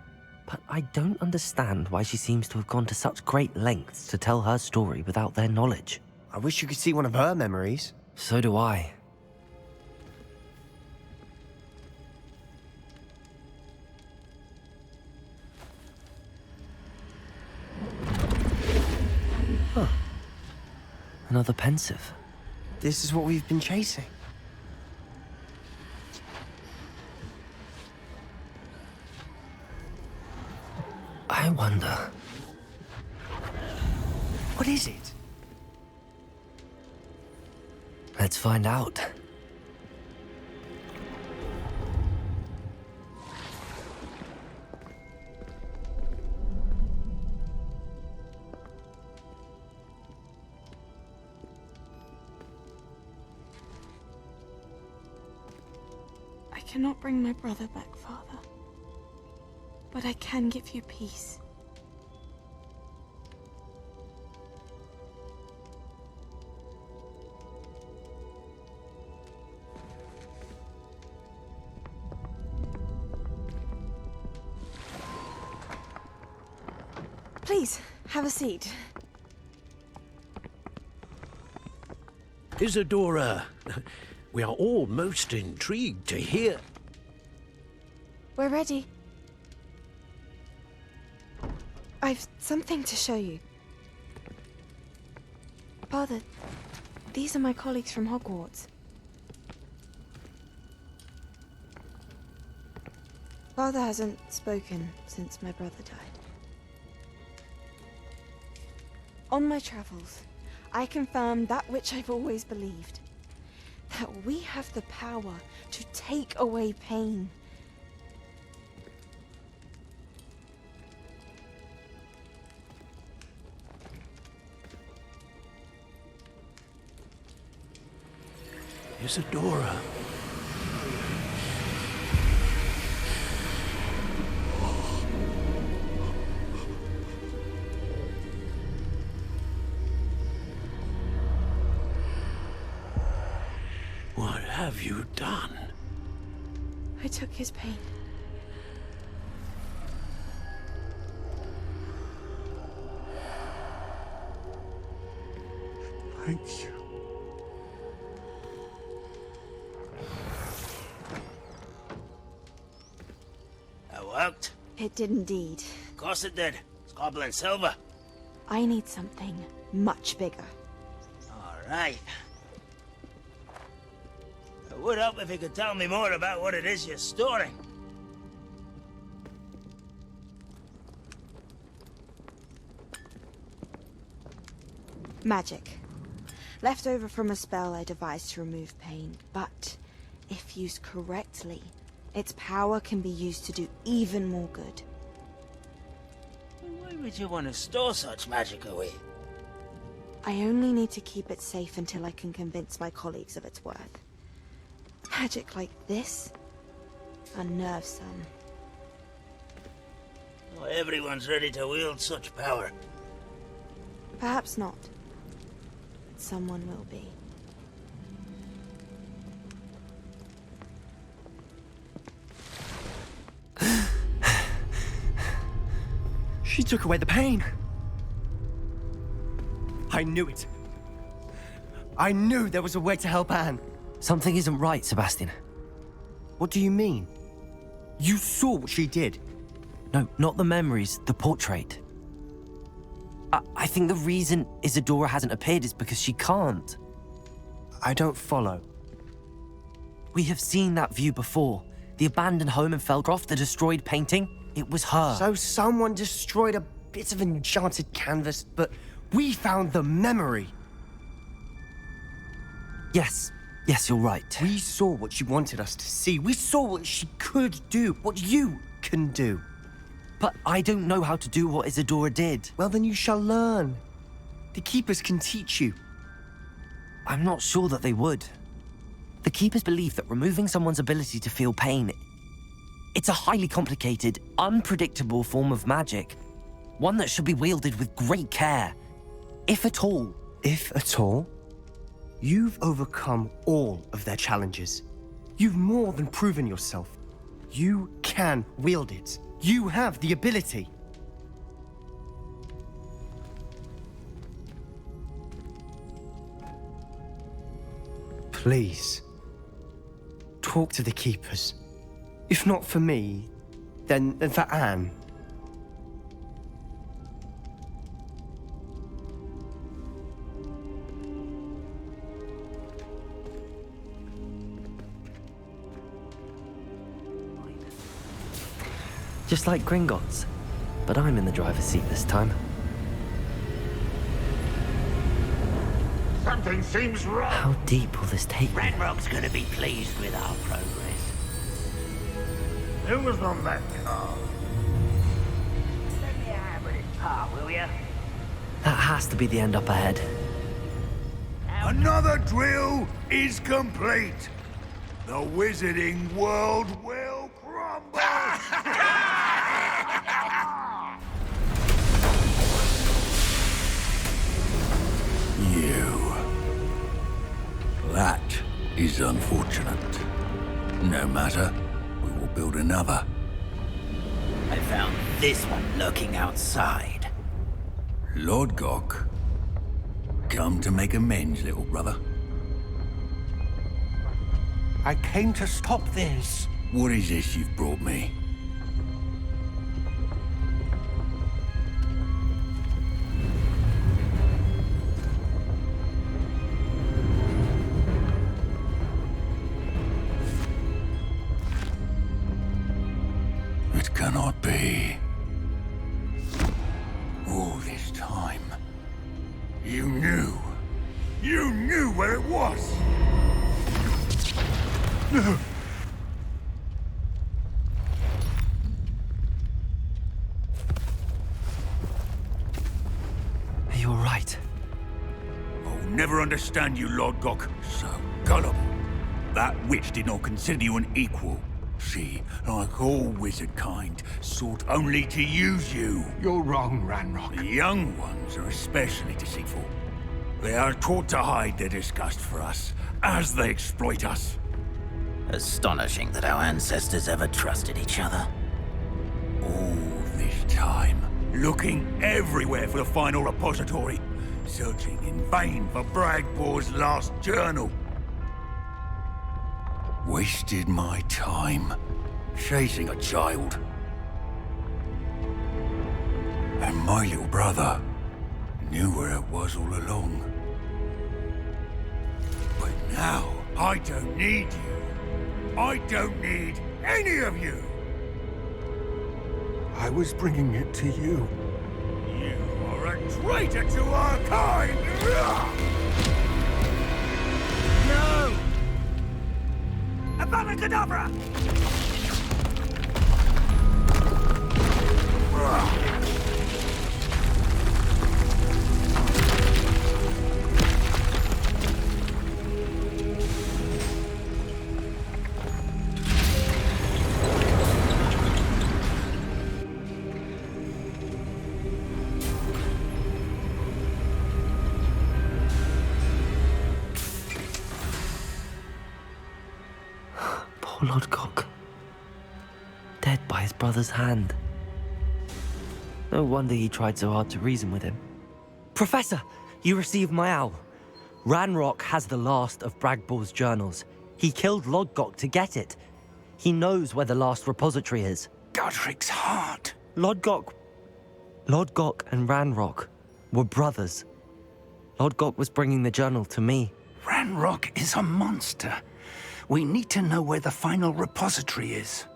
But I don't understand why she seems to have gone to such great lengths to tell her story without their knowledge. I wish you could see one of her memories. So do I. Huh. Another pensive. This is what we've been chasing. I wonder... What is it? Let's find out. I cannot bring my brother back, Father. But I can give you peace. Please, have a seat. Isadora, we are all most intrigued to hear... We're ready. I've something to show you. Father, these are my colleagues from Hogwarts. Father hasn't spoken since my brother died. On my travels, I confirmed that which I've always believed. That we have the power to take away pain. Isadora. What have you done? I took his pain. Thank you. That worked? It did indeed. Of course it did. It's goblin silver. I need something much bigger. All right. It would help if you could tell me more about what it is you're storing. Magic. Left over from a spell I devised to remove pain, but if used correctly, its power can be used to do even more good. Why would you want to store such magic away? I only need to keep it safe until I can convince my colleagues of its worth. Magic like this? Unnervesome. Not everyone's ready to wield such power. Perhaps not. But someone will be. She took away the pain. I knew it. I knew there was a way to help Anne. Something isn't right, Sebastian. What do you mean? You saw what she did. No, not the memories, the portrait. I think the reason Isadora hasn't appeared is because she can't. I don't follow. We have seen that view before. The abandoned home in Felcroft, the destroyed painting. It was her. So someone destroyed a bit of enchanted canvas, but we found the memory. Yes, you're right. We saw what she wanted us to see. We saw what she could do, what you can do. But I don't know how to do what Isadora did. Well, then you shall learn. The Keepers can teach you. I'm not sure that they would. The Keepers believe that removing someone's ability to feel pain, it's a highly complicated, unpredictable form of magic. One that should be wielded with great care. If at all. If at all? You've overcome all of their challenges. You've more than proven yourself. You can wield it. You have the ability. Please, talk to the Keepers. If not for me, then for Anne. Just like Gringotts, but I'm in the driver's seat this time. Something seems wrong. How deep will this take me? Ranrock's gonna be pleased with our progress. Who was on that car? Let me have it, Pa, will ya? That has to be the end up ahead. Another drill is complete. The wizarding world will crumble. That is unfortunate. No matter, we will build another. I found this one lurking outside. Lord Gok, come to make amends, little brother. I came to stop this. What is this you've brought me? It cannot be. All this time, you knew. You knew where it was. No. Are you all right? I'll never understand you, Lord Gok. So gullible. That witch did not consider you an equal. She, like all wizard kind, sought only to use you. You're wrong, Ranrock. The young ones are especially deceitful. They are taught to hide their disgust for us, as they exploit us. Astonishing that our ancestors ever trusted each other. All this time, looking everywhere for the final repository, searching in vain for Bragbor's last journal. Wasted my time, chasing a child. And my little brother knew where it was all along. But now, I don't need you. I don't need any of you. I was bringing it to you. You are a traitor to our kind! No! Avada Kedavra! Poor Lodgok. Dead by his brother's hand. No wonder he tried so hard to reason with him. Professor, you received my owl. Ranrock has the last of Bragbor's journals. He killed Lodgok to get it. He knows where the last repository is. Godric's heart. Lodgok and Ranrock were brothers. Lodgok was bringing the journal to me. Ranrock is a monster. We need to know where the final repository is.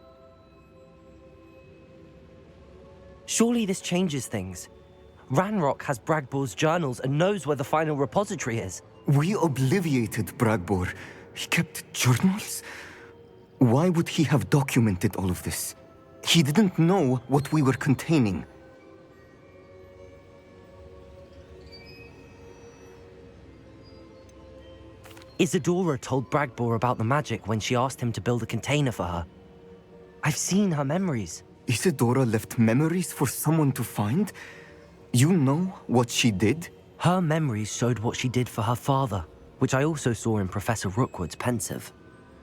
Surely this changes things. Ranrock has Bragbor's journals and knows where the final repository is. We obliviated Bragbor. He kept journals? Why would he have documented all of this? He didn't know what we were containing. Isadora told Bragbor about the magic when she asked him to build a container for her. I've seen her memories. Isadora left memories for someone to find? You know what she did? Her memories showed what she did for her father, which I also saw in Professor Rookwood's pensive.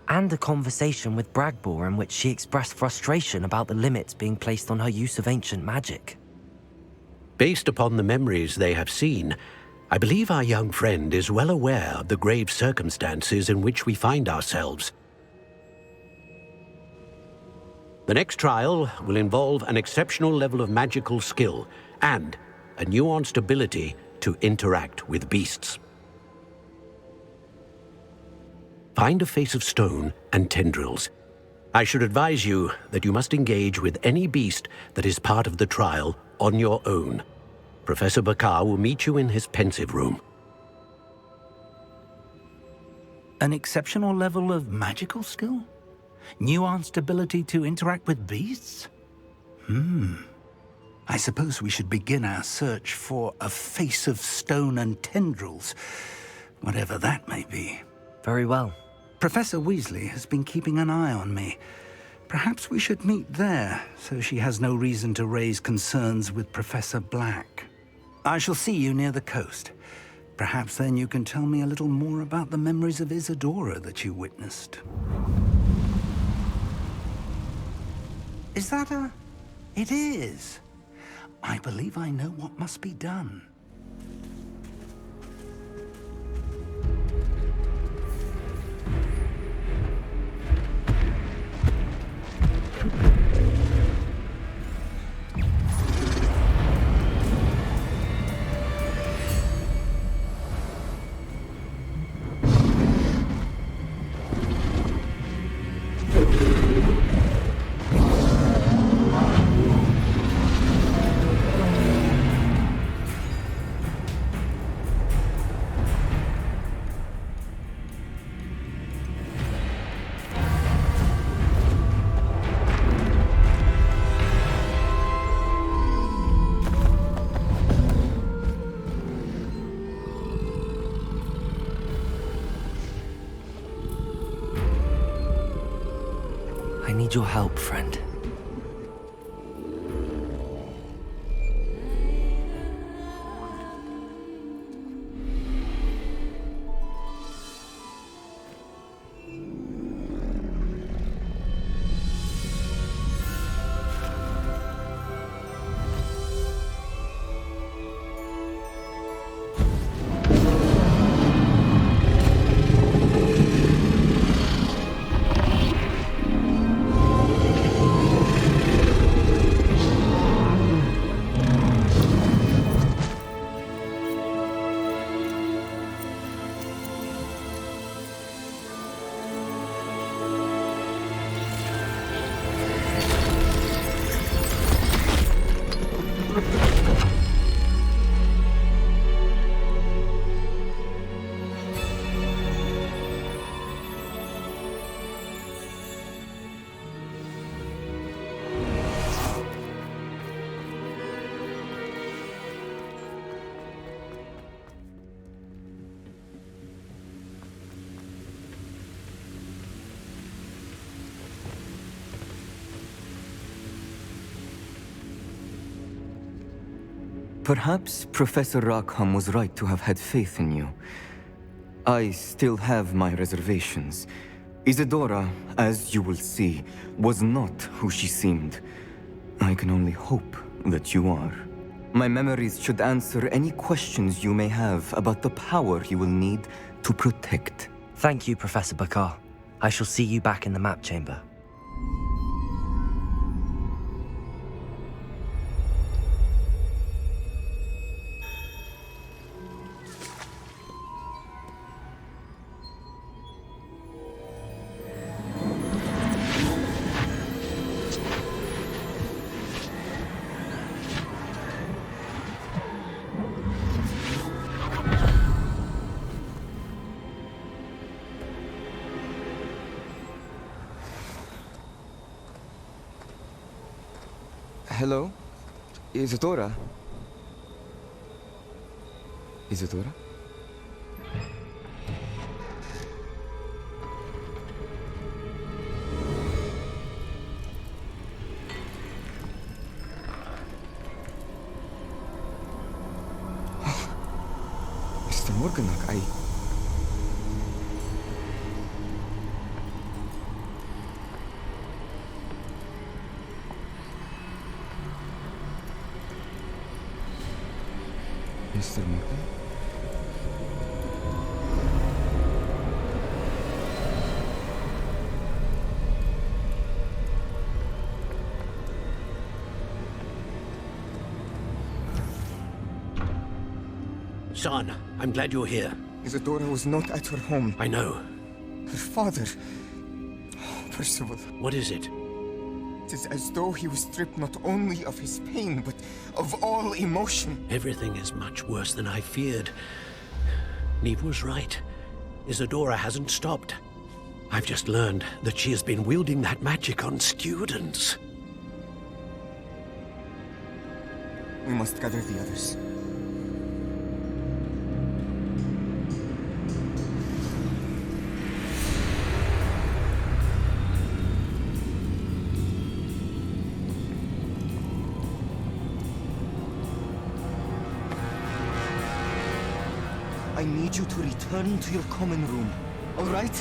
And a conversation with Bragbor in which she expressed frustration about the limits being placed on her use of ancient magic. Based upon the memories they have seen, I believe our young friend is well aware of the grave circumstances in which we find ourselves. The next trial will involve an exceptional level of magical skill and a nuanced ability to interact with beasts. Find a face of stone and tendrils. I should advise you that you must engage with any beast that is part of the trial on your own. Professor Bakar will meet you in his pensive room. An exceptional level of magical skill? Nuanced ability to interact with beasts? I suppose we should begin our search for a face of stone and tendrils, whatever that may be. Very well. Professor Weasley has been keeping an eye on me. Perhaps we should meet there, so she has no reason to raise concerns with Professor Black. I shall see you near the coast. Perhaps then you can tell me a little more about the memories of Isadora that you witnessed. Is that a... It is. I believe I know what must be done. I need your help, friend. Perhaps Professor Rackham was right to have had faith in you. I still have my reservations. Isadora, as you will see, was not who she seemed. I can only hope that you are. My memories should answer any questions you may have about the power you will need to protect. Thank you, Professor Bakar. I shall see you back in the map chamber. Hello? Isadora? Isadora? Mr. Morganach, Mr. Morgan? Son, I'm glad you're here. Isadora was not at her home. I know. Her father... Percival. What is it? It is as though he was stripped not only of his pain, but of all emotion. Everything is much worse than I feared. Neve was right. Isadora hasn't stopped. I've just learned that she has been wielding that magic on students. We must gather the others. I need you to return to your common room, all right?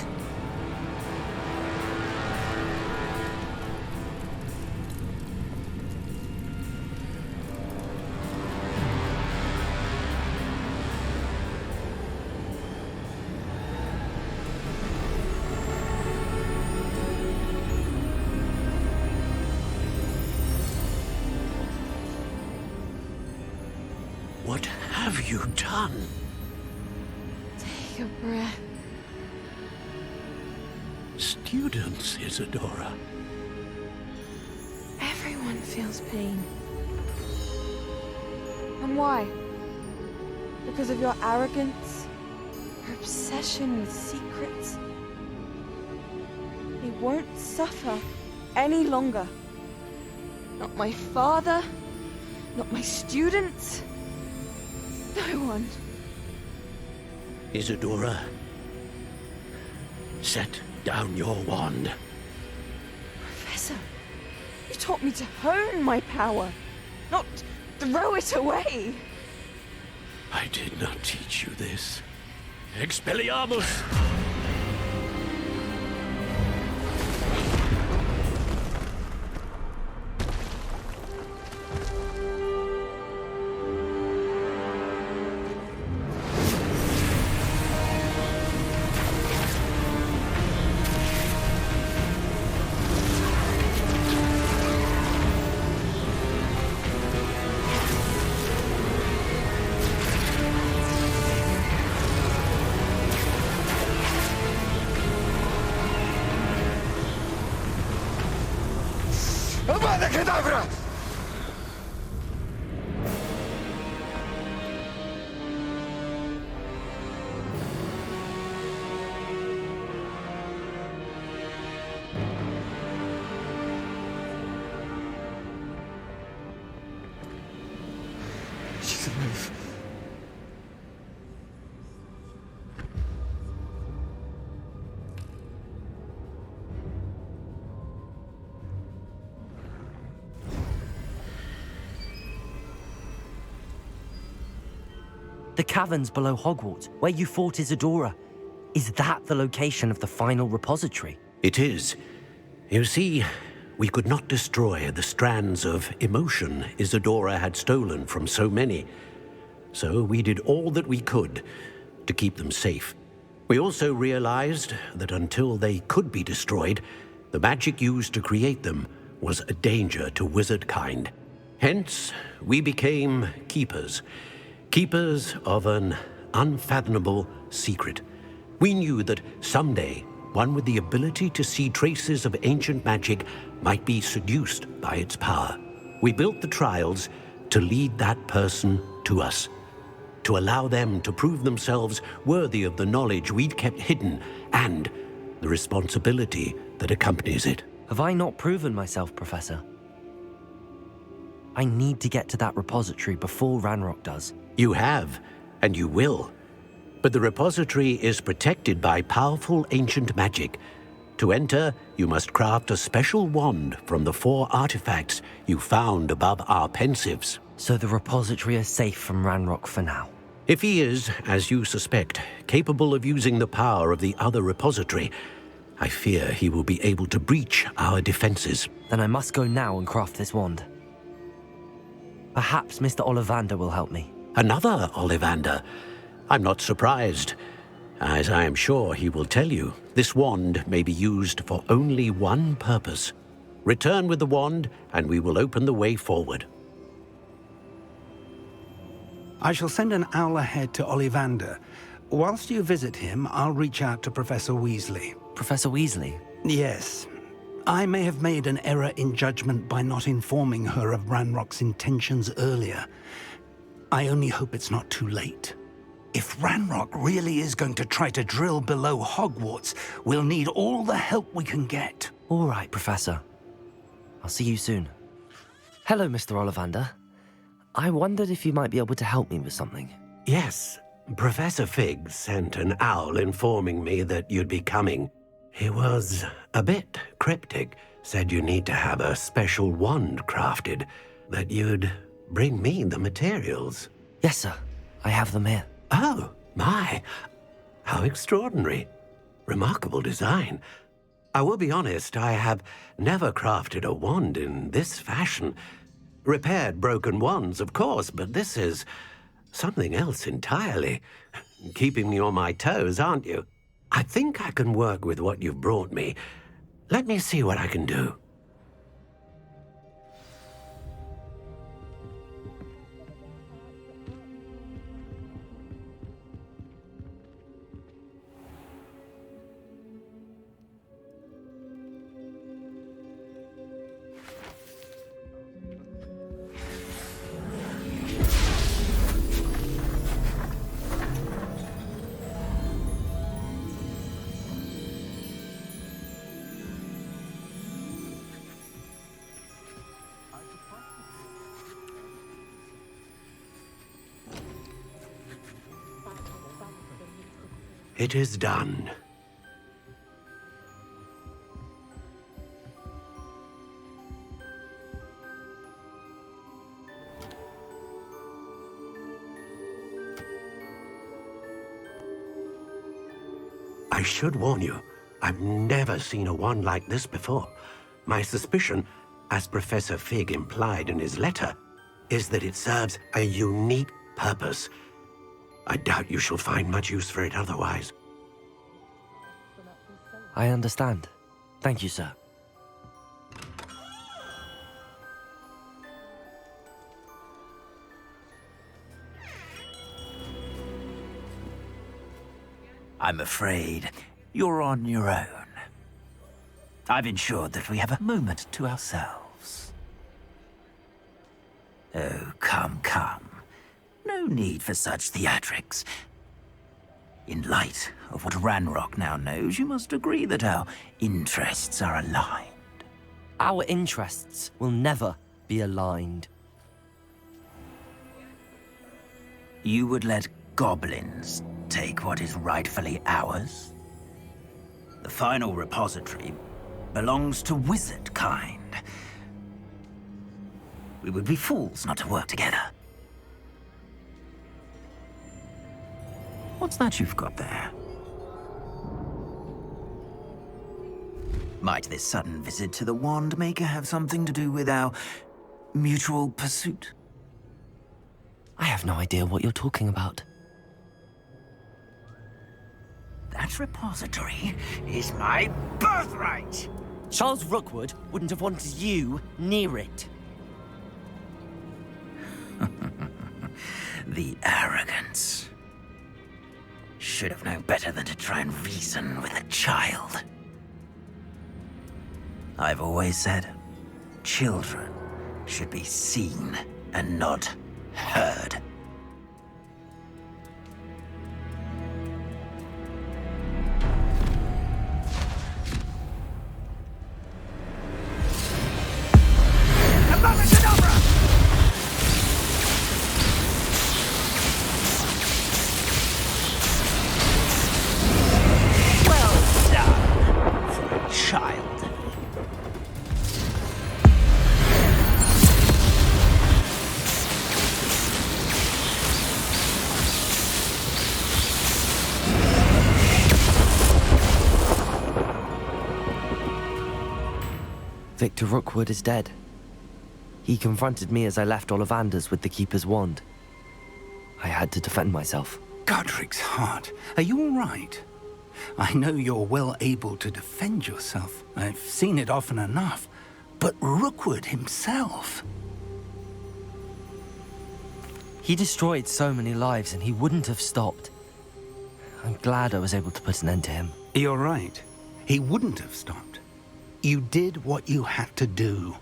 What have you done? Take a breath. Students, Isadora. Everyone feels pain. And why? Because of your arrogance? Your obsession with secrets? They won't suffer any longer. Not my father, not my students, no one. Isadora, set down your wand. Professor, you taught me to hone my power, not throw it away. I did not teach you this. Expelliarmus! Avada Kedavra! She's alive. The caverns below Hogwarts, where you fought Isadora. Is that the location of the final repository? It is. You see, we could not destroy the strands of emotion Isadora had stolen from so many. So we did all that we could to keep them safe. We also realized that until they could be destroyed, the magic used to create them was a danger to wizard kind. Hence, we became keepers. Keepers of an unfathomable secret. We knew that someday, one with the ability to see traces of ancient magic might be seduced by its power. We built the trials to lead that person to us, to allow them to prove themselves worthy of the knowledge we'd kept hidden and the responsibility that accompanies it. Have I not proven myself, Professor? I need to get to that repository before Ranrock does. You have, and you will. But the repository is protected by powerful ancient magic. To enter, you must craft a special wand from the 4 artifacts you found above our pensives. So the repository is safe from Ranrock for now? If he is, as you suspect, capable of using the power of the other repository, I fear he will be able to breach our defenses. Then I must go now and craft this wand. Perhaps Mr. Ollivander will help me. Another Ollivander? I'm not surprised. As I am sure he will tell you, this wand may be used for only one purpose. Return with the wand, and we will open the way forward. I shall send an owl ahead to Ollivander. Whilst you visit him, I'll reach out to Professor Weasley. Professor Weasley? Yes. I may have made an error in judgment by not informing her of Ranrock's intentions earlier. I only hope it's not too late. If Ranrock really is going to try to drill below Hogwarts, we'll need all the help we can get. All right, Professor. I'll see you soon. Hello, Mr. Ollivander. I wondered if you might be able to help me with something. Yes. Professor Fig sent an owl informing me that you'd be coming. He was a bit cryptic, said you need to have a special wand crafted, that you'd bring me the materials. Yes, sir. I have them here. Oh, my. How extraordinary. Remarkable design. I will be honest, I have never crafted a wand in this fashion. Repaired broken wands, of course, but this is something else entirely. Keeping me on my toes, aren't you? I think I can work with what you've brought me. Let me see what I can do. It is done. I should warn you, I've never seen a wand like this before. My suspicion, as Professor Fig implied in his letter, is that it serves a unique purpose. I doubt you shall find much use for it otherwise. I understand. Thank you, sir. I'm afraid you're on your own. I've ensured that we have a moment to ourselves. Oh, come, come. No need for such theatrics. In light of what Ranrock now knows, you must agree that our interests are aligned. Our interests will never be aligned. You would let goblins take what is rightfully ours? The final repository belongs to wizard kind. We would be fools not to work together. What's that you've got there? Might this sudden visit to the Wand Maker have something to do with our mutual pursuit? I have no idea what you're talking about. That repository is my birthright! Charles Rookwood wouldn't have wanted you near it. The arrogance. Should have known better than to try and reason with a child. I've always said, children should be seen and not heard. Victor Rookwood is dead. He confronted me as I left Ollivander's with the Keeper's wand. I had to defend myself. Godric's heart, are you all right? I know you're well able to defend yourself. I've seen it often enough. But Rookwood himself... He destroyed so many lives and he wouldn't have stopped. I'm glad I was able to put an end to him. You're right. He wouldn't have stopped. You did what you had to do.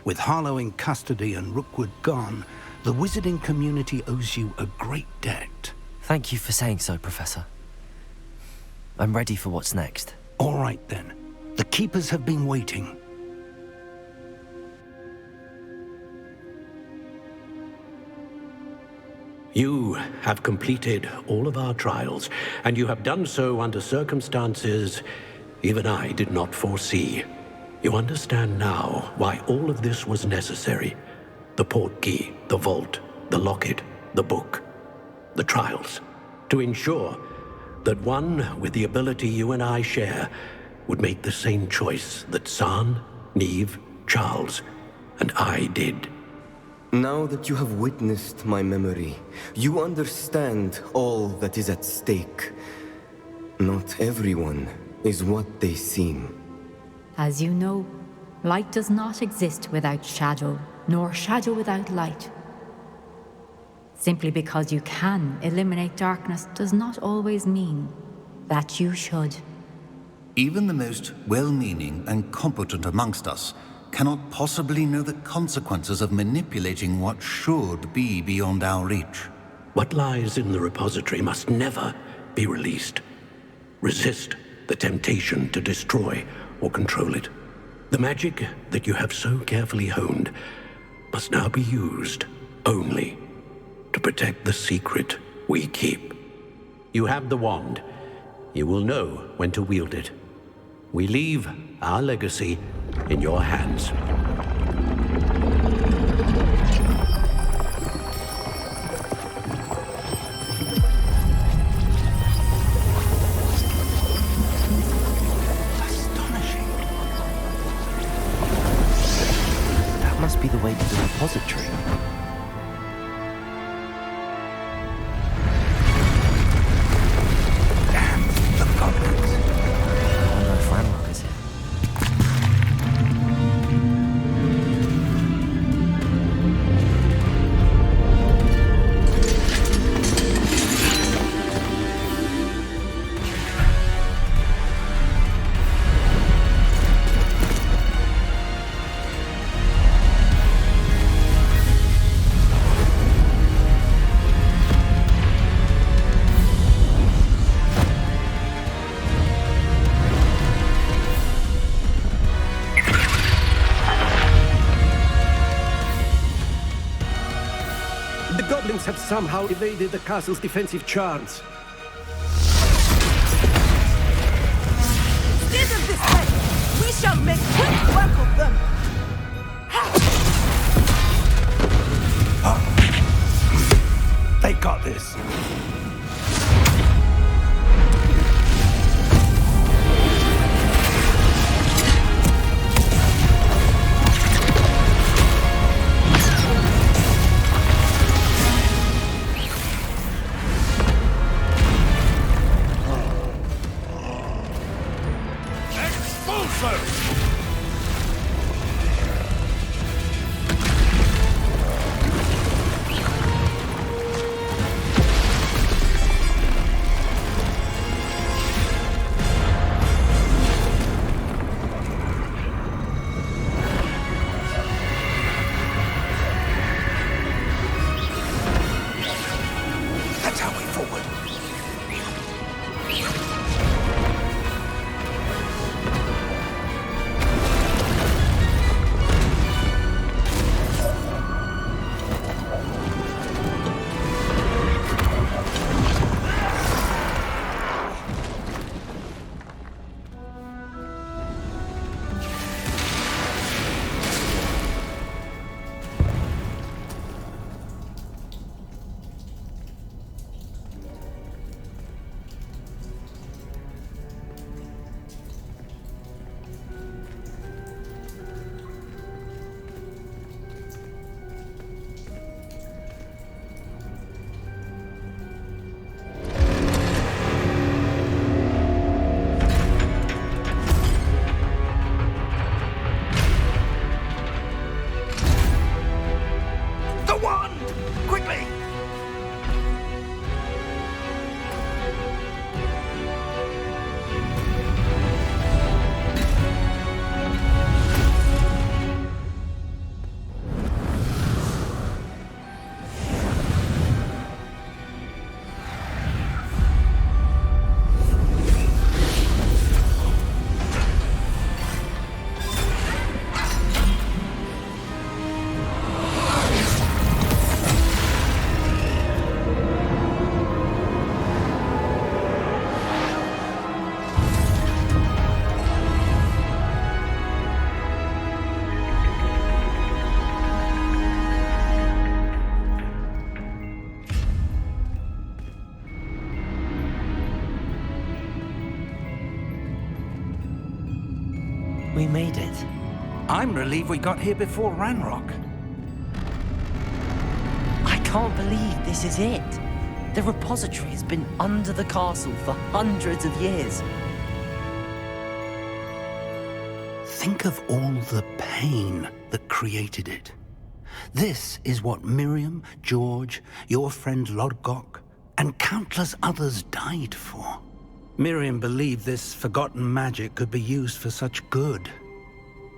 With Harlow in custody and Rookwood gone, the wizarding community owes you a great debt. Thank you for saying so, Professor. I'm ready for what's next. All right, then. The Keepers have been waiting. You have completed all of our trials, and you have done so under circumstances even I did not foresee. You understand now why all of this was necessary. The portkey, the vault, the locket, the book, the trials. To ensure that one with the ability you and I share would make the same choice that San, Neve, Charles, and I did. Now that you have witnessed my memory, you understand all that is at stake. Not everyone is what they seem. As you know, light does not exist without shadow, nor shadow without light. Simply because you can eliminate darkness does not always mean that you should. Even the most well-meaning and competent amongst us cannot possibly know the consequences of manipulating what should be beyond our reach. What lies in the repository must never be released. Resist the temptation to destroy or control it. The magic that you have so carefully honed must now be used only to protect the secret we keep. You have the wand. You will know when to wield it. We leave our legacy in your hands. Be the way to the repository. Damn the goblins. I wonder if Ranrock is here. Have somehow evaded the castle's defensive charms. Instead of this way, we shall make quick work of them. They got this. We made it. I'm relieved we got here before Ranrock. I can't believe this is it. The repository has been under the castle for hundreds of years. Think of all the pain that created it. This is what Miriam, George, your friend Lodgok, and countless others died for. Miriam believed this forgotten magic could be used for such good,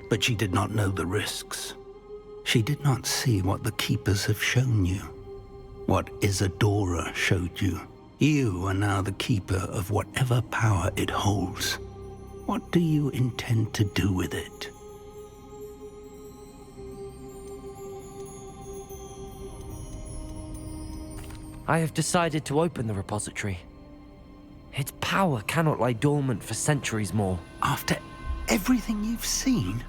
but she did not know the risks. She did not see what the Keepers have shown you, what Isadora showed you. You are now the Keeper of whatever power it holds. What do you intend to do with it? I have decided to open the repository. Its power cannot lie dormant for centuries more. After everything you've seen,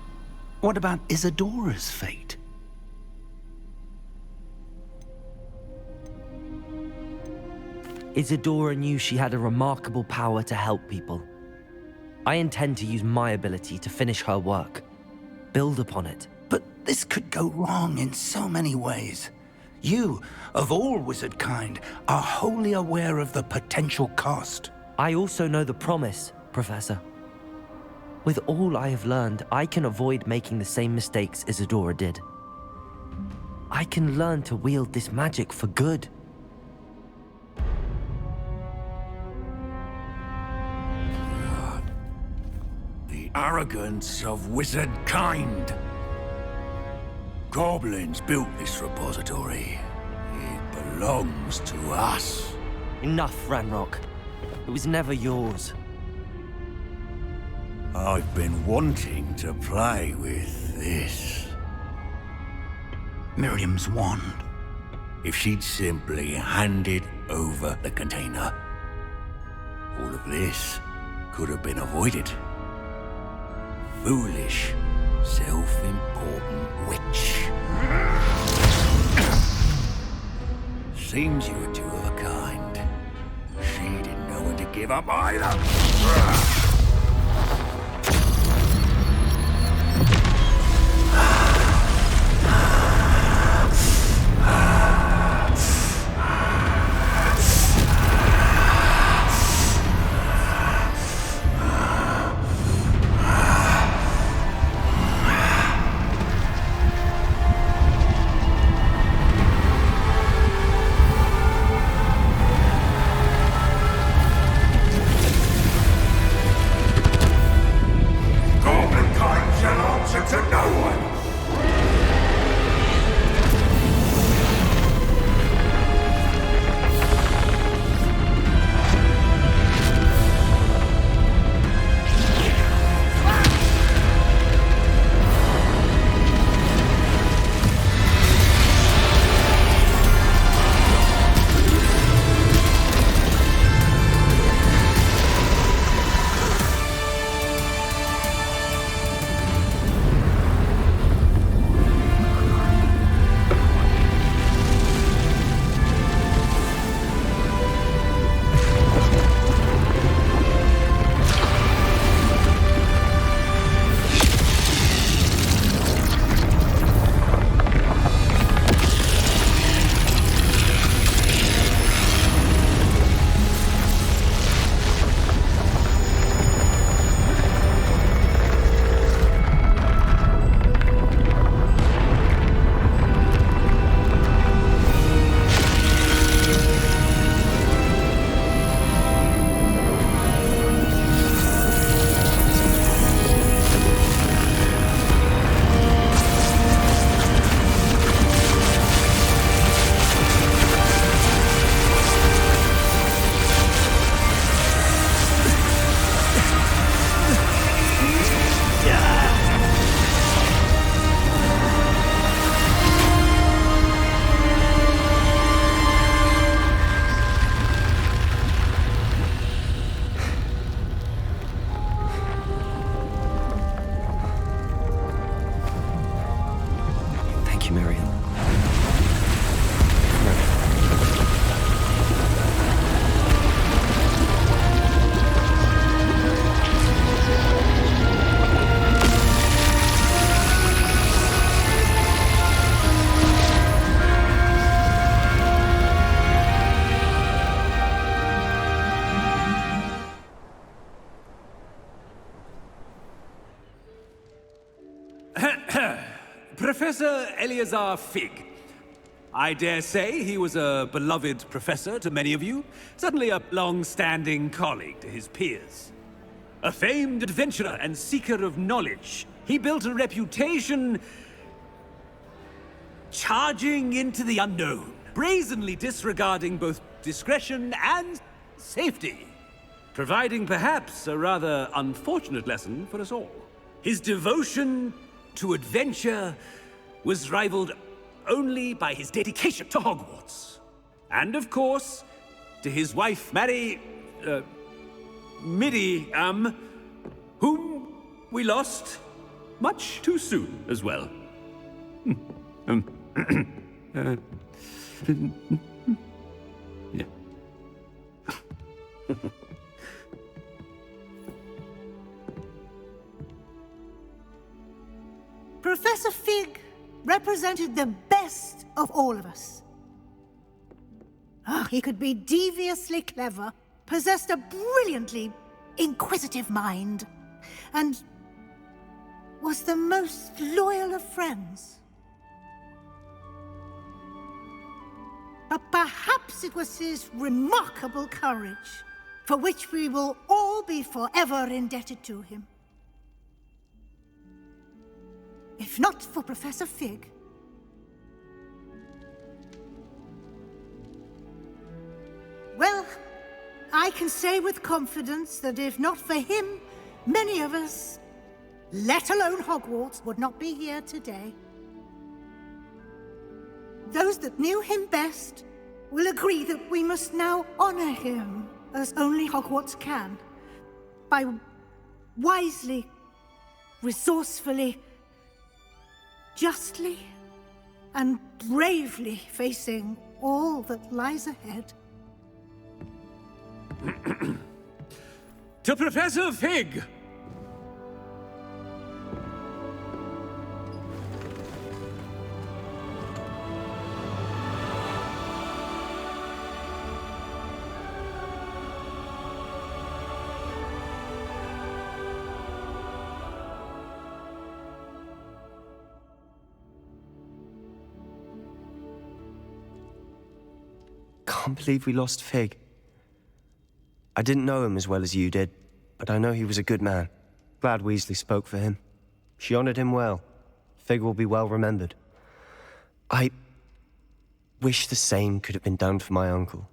what about Isadora's fate? Isadora knew she had a remarkable power to help people. I intend to use my ability to finish her work, build upon it. But this could go wrong in so many ways. You, of all wizard kind, are wholly aware of the potential cost. I also know the promise, Professor. With all I have learned, I can avoid making the same mistakes Isadora did. I can learn to wield this magic for good. The arrogance of wizard kind. Goblins built this repository. It belongs to us. Enough, Ranrock. It was never yours. I've been wanting to play with this. Miriam's wand. If she'd simply handed over the container, all of this could have been avoided. Foolish, self-important witch. Seems you were two of a kind. She didn't know when to give up either. Professor Eleazar Fig. I dare say he was a beloved professor to many of you, certainly a long-standing colleague to his peers. A famed adventurer and seeker of knowledge, he built a reputation charging into the unknown, brazenly disregarding both discretion and safety, providing perhaps a rather unfortunate lesson for us all. His devotion to adventure was rivaled only by his dedication to Hogwarts. And of course, to his wife, Middy, whom we lost much too soon as well. Yeah. Professor Fig represented the best of all of us. He could be deviously clever, possessed a brilliantly inquisitive mind, and was the most loyal of friends. But perhaps it was his remarkable courage, for which we will all be forever indebted to him. If not for Professor Fig, well, I can say with confidence that if not for him, many of us, let alone Hogwarts, would not be here today. Those that knew him best will agree that we must now honor him as only Hogwarts can, by wisely, resourcefully, justly, and bravely facing all that lies ahead. To Professor Fig! Can't believe we lost Fig. I didn't know him as well as you did, but I know he was a good man. Glad Weasley spoke for him. She honored him well. Fig will be well remembered. I wish the same could have been done for my uncle.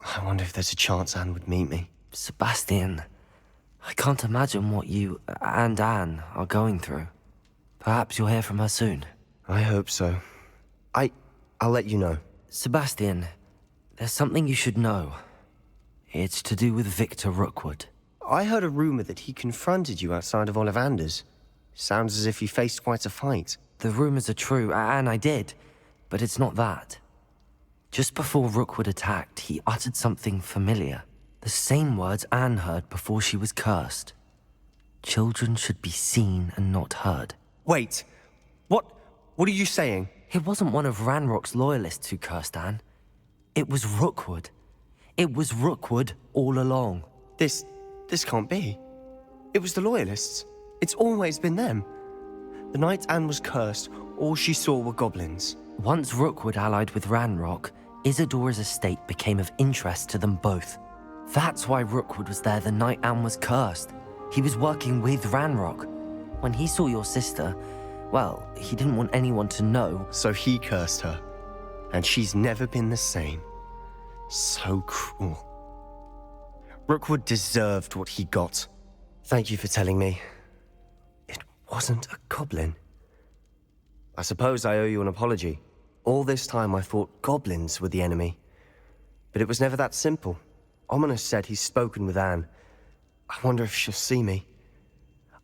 I wonder if there's a chance Anne would meet me. Sebastian, I can't imagine what you and Anne are going through. Perhaps you'll hear from her soon. I hope so. I'll let you know. Sebastian, there's something you should know. It's to do with Victor Rookwood. I heard a rumor that he confronted you outside of Ollivander's. Sounds as if you faced quite a fight. The rumors are true, and I did, but it's not that. Just before Rookwood attacked, he uttered something familiar. The same words Anne heard before she was cursed. Children should be seen and not heard. Wait, what are you saying? It wasn't one of Ranrock's loyalists who cursed Anne. It was Rookwood. It was Rookwood all along. This can't be. It was the Loyalists. It's always been them. The night Anne was cursed, all she saw were goblins. Once Rookwood allied with Ranrock, Isadora's estate became of interest to them both. That's why Rookwood was there the night Anne was cursed. He was working with Ranrock. When he saw your sister, well, he didn't want anyone to know. So he cursed her. And she's never been the same. So cruel. Rookwood deserved what he got. Thank you for telling me. It wasn't a goblin. I suppose I owe you an apology. All this time I thought goblins were the enemy. But it was never that simple. Ominous said he's spoken with Anne. I wonder if she'll see me.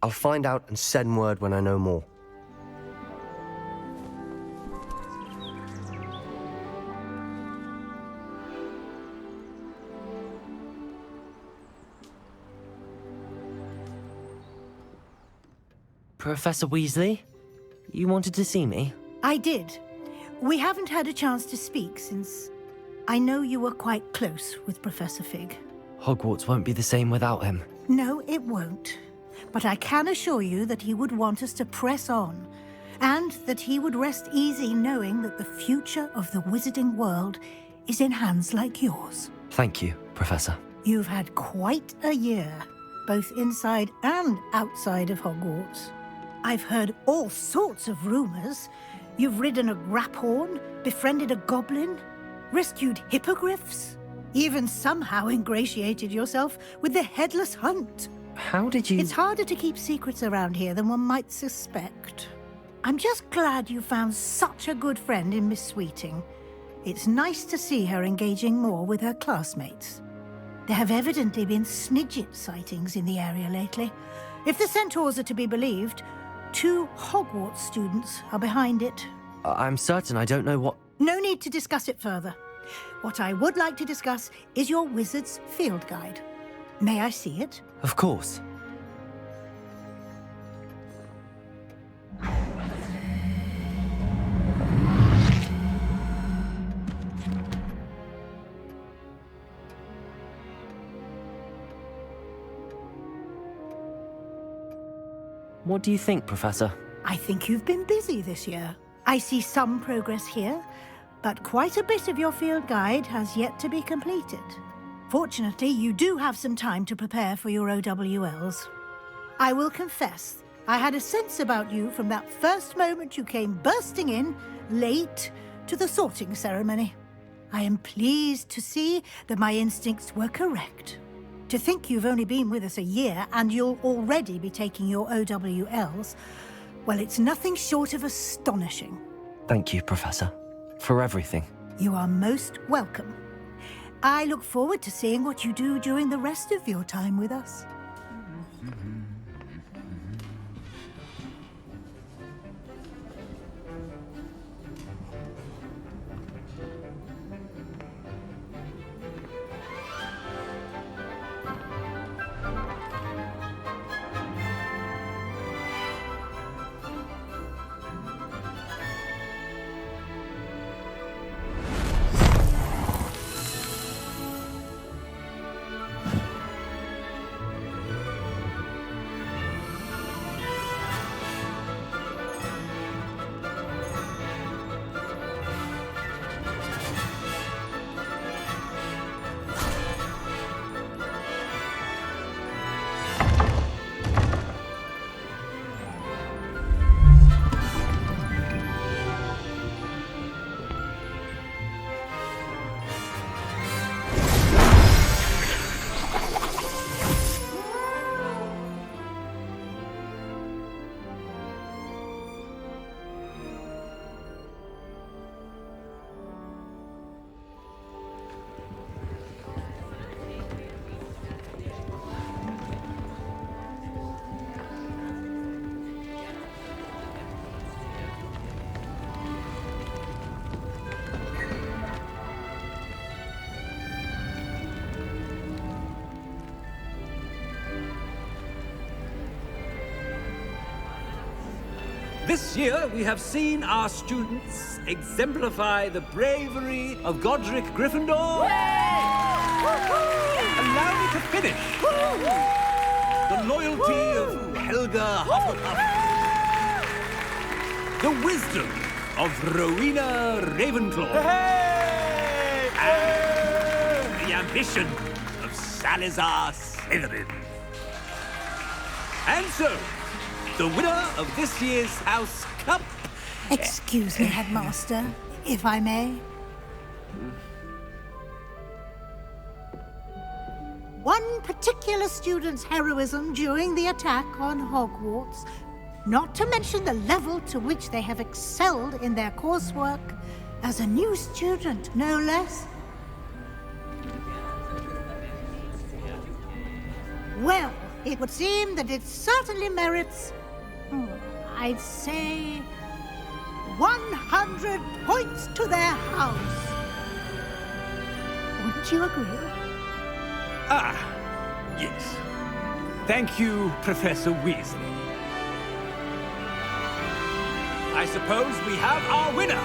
I'll find out and send word when I know more. Professor Weasley, you wanted to see me? I did. We haven't had a chance to speak since I know you were quite close with Professor Fig. Hogwarts won't be the same without him. No, it won't. But I can assure you that he would want us to press on. and that he would rest easy knowing that the future of the wizarding world is in hands like yours. Thank you, Professor. You've had quite a year, both inside and outside of Hogwarts. I've heard all sorts of rumors. You've ridden a grapphorn, befriended a goblin, rescued hippogriffs, even somehow ingratiated yourself with the Headless Hunt. How did you... It's harder to keep secrets around here than one might suspect. I'm just glad you found such a good friend in Miss Sweeting. It's nice to see her engaging more with her classmates. There have evidently been Snidget sightings in the area lately. If the centaurs are to be believed, 2 Hogwarts students are behind it. I'm certain I don't know what... No need to discuss it further. What I would like to discuss is your wizard's field guide. May I see it? Of course. What do you think, Professor? I think you've been busy this year. I see some progress here, but quite a bit of your field guide has yet to be completed. Fortunately, you do have some time to prepare for your OWLs. I will confess, I had a sense about you from that first moment you came bursting in, late, to the sorting ceremony. I am pleased to see that my instincts were correct. To think you've only been with us a year and you'll already be taking your OWLs, well, it's nothing short of astonishing. Thank you, Professor, for everything. You are most welcome. I look forward to seeing what you do during the rest of your time with us. This year, we have seen our students exemplify the bravery of Godric Gryffindor. Allow me to finish. The loyalty of Helga Hufflepuff. The wisdom of Rowena Ravenclaw. And the ambition of Salazar Slytherin. And so, the winner of this year's House Cup... Excuse me, Headmaster, if I may. One particular student's heroism during the attack on Hogwarts, not to mention the level to which they have excelled in their coursework, as a new student, no less. Well, it would seem that it certainly merits... I'd say 100 points to their house. Wouldn't you agree? Ah, yes. Thank you, Professor Weasley. I suppose we have our winner.